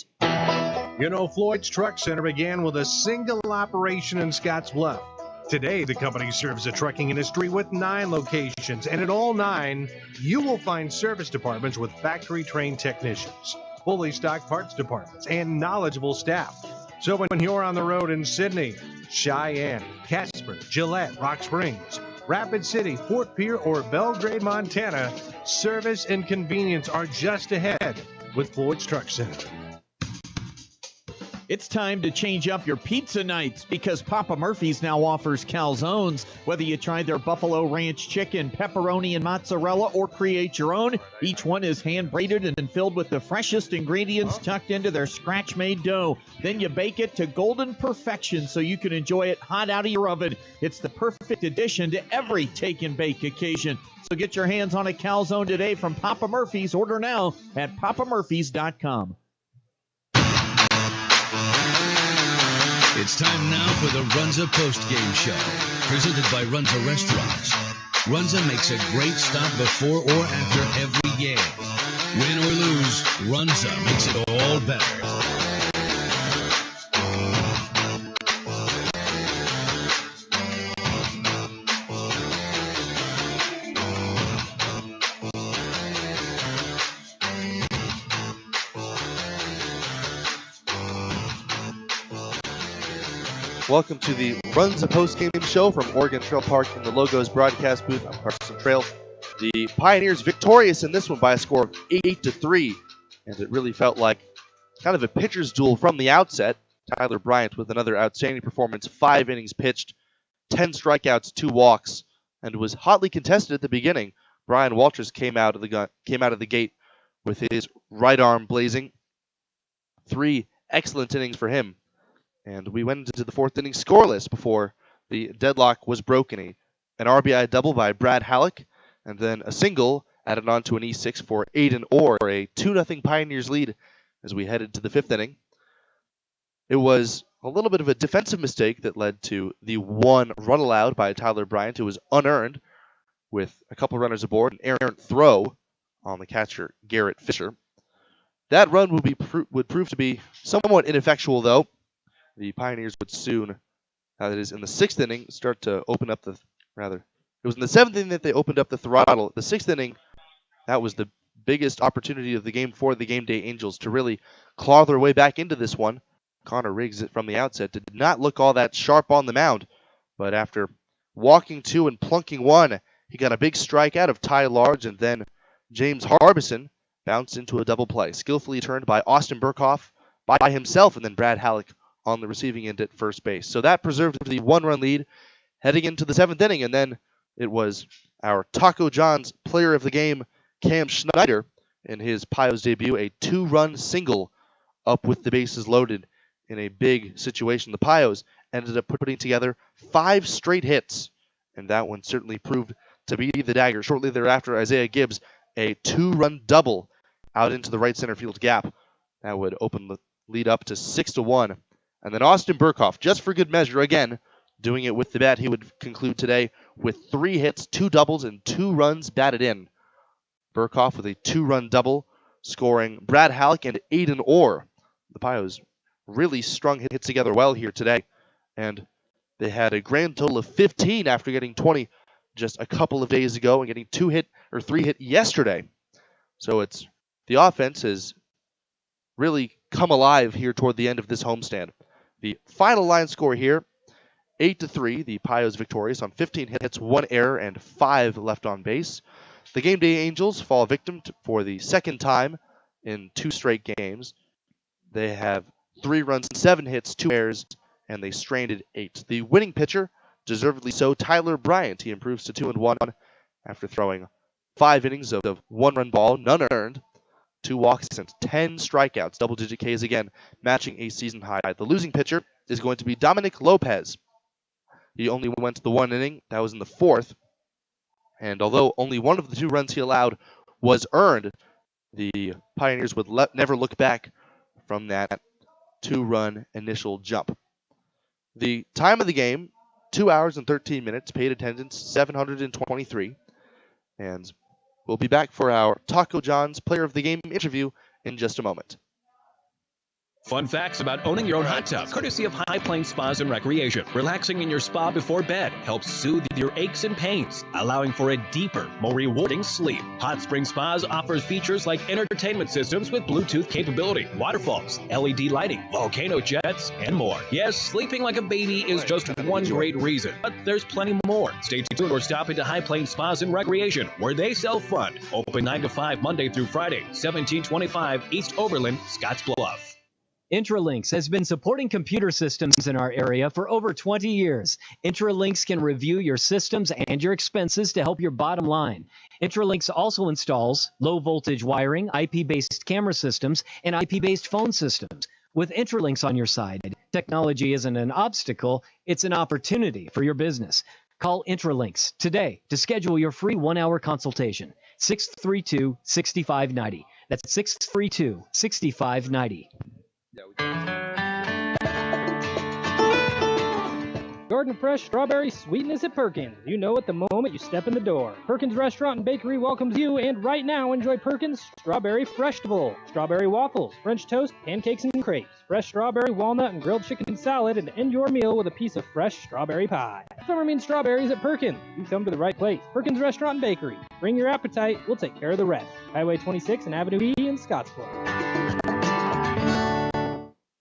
You know, Floyd's Truck Center began with a single operation in Scottsbluff. Today, the company serves the trucking industry with 9 locations, and at all 9, you will find service departments with factory-trained technicians, fully stocked parts departments, and knowledgeable staff. So when you're on the road in Sydney, Cheyenne, Casper, Gillette, Rock Springs, Rapid City, Fort Pierre, or Belgrade, Montana, service and convenience are just ahead with Floyd's Truck Center. It's time to change up your pizza nights because Papa Murphy's now offers calzones. Whether you try their buffalo ranch chicken, pepperoni, and mozzarella, or create your own, each one is hand-braided and filled with the freshest ingredients tucked into their scratch-made dough. Then you bake it to golden perfection so you can enjoy it hot out of your oven. It's the perfect addition to every take-and-bake occasion. So get your hands on a calzone today from Papa Murphy's. Order now at papamurphys.com. It's time now for the Runza Post-Game Show, presented by Runza Restaurants. Runza makes a great stop before or after every game. Win or lose, Runza makes it all better. Welcome to the Runza Post-Game Show from Oregon Trail Park in the Logos broadcast booth. I'm Carson Trail. The Pioneers victorious in this one by a score of 8-3, and it really felt like kind of a pitcher's duel from the outset. Tyler Bryant with another outstanding performance, 5 innings pitched, 10 strikeouts, 2 walks, and was hotly contested at the beginning. Brian Walters came out of the gate with his right arm blazing. 3 excellent innings for him. And we went into the 4th inning scoreless before the deadlock was broken. An RBI double by Brad Halleck, and then a single added on to an E6 for Aiden Orr, a 2-0 Pioneers lead as we headed to the 5th inning. It was a little bit of a defensive mistake that led to the 1 run allowed by Tyler Bryant. It was unearned with a couple runners aboard, an errant throw on the catcher Garrett Fisher. That run would prove to be somewhat ineffectual, though. The Pioneers would soon, that is in the 6th inning, start to open up it was in the 7th inning that they opened up the throttle. The 6th inning, that was the biggest opportunity of the game for the Game Day Angels to really claw their way back into this one. Connor Riggs from the outset did not look all that sharp on the mound, but after walking 2 and plunking 1, he got a big strike out of Ty Large, and then James Harbison bounced into a double play, skillfully turned by Austin Burkhoff by himself, and then Brad Halleck on the receiving end at first base. So that preserved the 1-run lead heading into the 7th inning, and then it was our Taco John's player of the game, Cam Schneider, in his Pios debut, a 2-run single up with the bases loaded in a big situation. The Pios ended up putting together 5 straight hits, and that one certainly proved to be the dagger. Shortly thereafter, Isaiah Gibbs, a 2-run double out into the right center field gap. That would open the lead up to 6-1. And then Austin Burkhoff, just for good measure, again, doing it with the bat. He would conclude today with 3 hits, 2 doubles, and 2 runs batted in. Burkhoff with a 2-run double, scoring Brad Halleck and Aiden Orr. The Pios really strung hits together well here today, and they had a grand total of 15 after getting 20 just a couple of days ago and getting 3 hit yesterday. So the offense has really come alive here toward the end of this homestand. The final line score here, 8-3. The Pios victorious on 15 hits, 1 error, and 5 left on base. The Game Day Angels fall victim for the second time in 2 straight games. They have 3 runs, 7 hits, 2 errors, and they stranded 8. The winning pitcher, deservedly so, Tyler Bryant. He improves to 2-1 after throwing 5 innings of 1-run ball, none earned, 2 walks, and 10 strikeouts, double-digit Ks again, matching a season high. The losing pitcher is going to be Dominic Lopez. He only went to the 1 inning. That was in the 4th. And although only one of the 2 runs he allowed was earned, the Pioneers would never look back from that 2-run initial jump. The time of the game, 2 hours and 13 minutes, paid attendance 723. And we'll be back for our Taco John's Player of the Game interview in just a moment. Fun facts about owning your own hot tub, courtesy of High Plains Spas and Recreation. Relaxing in your spa before bed helps soothe your aches and pains, allowing for a deeper, more rewarding sleep. Hot Spring Spas offers features like entertainment systems with Bluetooth capability, waterfalls, LED lighting, volcano jets, and more. Yes, sleeping like a baby is just one great reason, but there's plenty more. Stay tuned or stop into High Plains Spas and Recreation, where they self-fund. Open 9 to 5 Monday through Friday, 1725 East Oberlin, Scottsbluff. Intralinks has been supporting computer systems in our area for over 20 years. Intralinks can review your systems and your expenses to help your bottom line. Intralinks also installs low-voltage wiring, IP-based camera systems, and IP-based phone systems. With Intralinks on your side, technology isn't an obstacle, it's an opportunity for your business. Call Intralinks today to schedule your free 1-hour consultation. 632-6590. That's 632-6590. Garden Fresh strawberry sweetness at Perkins. You know it the moment you step in the door. Perkins Restaurant and Bakery welcomes you, and right now enjoy Perkins Strawberry Freshtival. Strawberry waffles, French toast, pancakes, and crepes. Fresh strawberry, walnut, and grilled chicken salad, and end your meal with a piece of fresh strawberry pie. Summer means strawberries at Perkins. You come to the right place. Perkins Restaurant and Bakery. Bring your appetite, we'll take care of the rest. Highway 26 and Avenue E in Scottsbluff.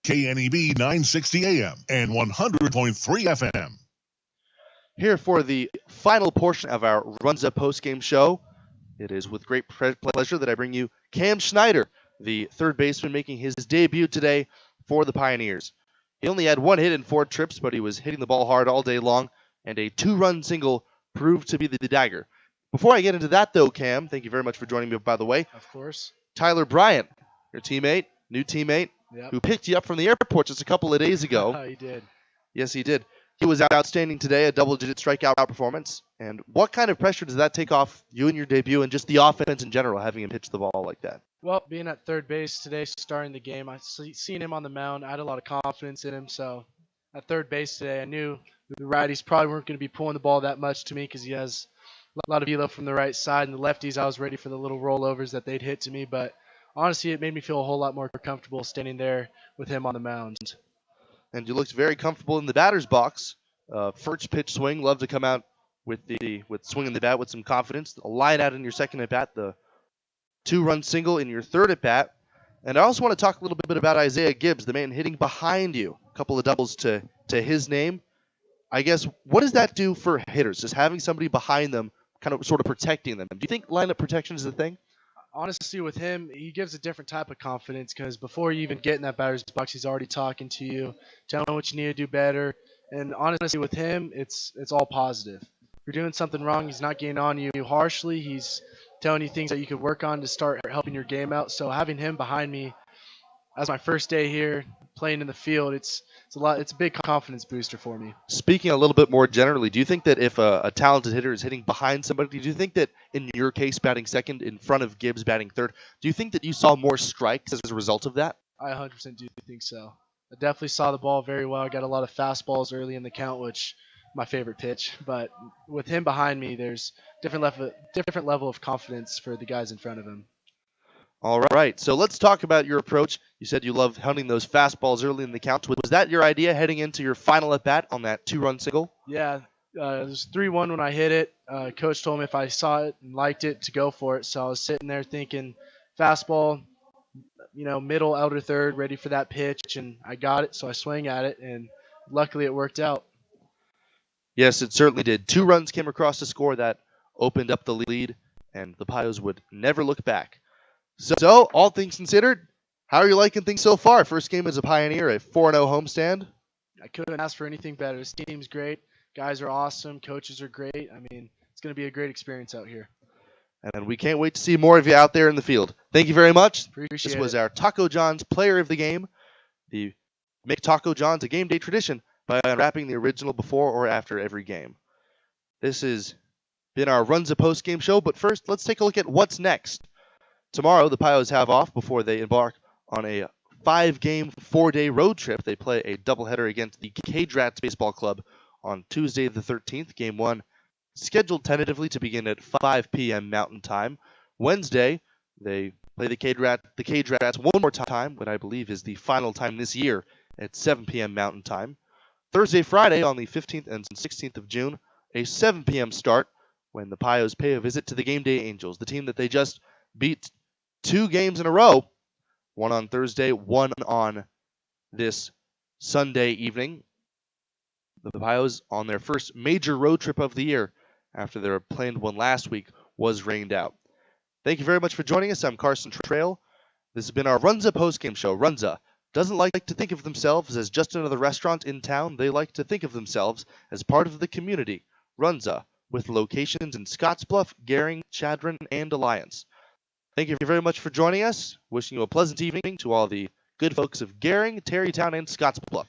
KNEB 960 AM and 100.3 FM. Here for the final portion of our Runza postgame show. It is with great pleasure that I bring you Cam Schneider, the third baseman making his debut today for the Pioneers. He only had 1 hit in 4 trips, but he was hitting the ball hard all day long, and a 2-run single proved to be the dagger. Before I get into that, though, Cam, thank you very much for joining me, by the way. Of course. Tyler Bryant, your teammate, new teammate, who picked you up from the airport just a couple of days ago. He did. Yes, he did. He was outstanding today, a double-digit strikeout performance. And what kind of pressure does that take off you in your debut and just the offense in general, having him pitch the ball like that? Well, being at third base today, starting the game, seen him on the mound. I had a lot of confidence in him. So at third base today, I knew the righties probably weren't going to be pulling the ball that much to me because he has a lot of velo from the right side. And the lefties, I was ready for the little rollovers that they'd hit to me. But honestly, it made me feel a whole lot more comfortable standing there with him on the mound. And you looked very comfortable in the batter's box. First pitch swing, love to come out with swinging the bat with some confidence. A line out in your second at bat, the 2-run single in your third at bat. And I also want to talk a little bit about Isaiah Gibbs, the man hitting behind you. A couple of doubles to his name. I guess, what does that do for hitters? Just having somebody behind them, kind of sort of protecting them. Do you think lineup protection is a thing? Honestly, with him, he gives a different type of confidence because before you even get in that batter's box, he's already talking to you, telling what you need to do better. And honestly, with him, it's all positive. If you're doing something wrong, he's not getting on you harshly. He's telling you things that you could work on to start helping your game out. So having him behind me as my first day here playing in the field, it's a big confidence booster for me. Speaking a little bit more generally, do you think that if a talented hitter is hitting behind somebody, do you think that in your case batting second in front of Gibbs batting third, do you think that you saw more strikes as a result of that? I 100% do think so. I definitely saw the ball very well. I got a lot of fastballs early in the count, which my favorite pitch. But with him behind me, there's different level of confidence for the guys in front of him. All right, so let's talk about your approach. You said you love hunting those fastballs early in the count. Was that your idea heading into your final at-bat on that 2-run single? Yeah, it was 3-1 when I hit it. Coach told me if I saw it and liked it to go for it. So I was sitting there thinking, fastball, middle, outer third, ready for that pitch, and I got it, so I swing at it, and luckily it worked out. Yes, it certainly did. 2 runs came across to score that opened up the lead, and the Pios would never look back. So, all things considered, how are you liking things so far? First game as a Pioneer, a 4-0 homestand. I couldn't ask for anything better. This team's great. Guys are awesome. Coaches are great. I mean, it's going to be a great experience out here. And we can't wait to see more of you out there in the field. Thank you very much. Appreciate This was it. our Taco John's player of the game. Make Taco John's a game day tradition by unwrapping the original before or after every game. This has been our Runza post-game show, but first, let's take a look at what's next. Tomorrow, the Pios have off before they embark on a 5-game, 4-day road trip. They play a doubleheader against the Cage Rats Baseball Club on Tuesday the 13th. Game 1 scheduled tentatively to begin at 5 p.m. Mountain Time. Wednesday, they play the Cage Rats one more time, what I believe is the final time this year, at 7 p.m. Mountain Time. Thursday, Friday, on the 15th and 16th of June, a 7 p.m. start when the Pios pay a visit to the Game Day Angels, the team that they just beat 2 games in a row, one on Thursday, one on this Sunday evening. The Pios, on their first major road trip of the year, after their planned one last week, was rained out. Thank you very much for joining us. I'm Carson Trail. This has been our Runza postgame show. Runza doesn't like to think of themselves as just another restaurant in town. They like to think of themselves as part of the community. Runza, with locations in Scottsbluff, Gering, Chadron, and Alliance. Thank you very much for joining us. Wishing you a pleasant evening to all the good folks of Gering, Tarrytown, and Scottsbluff.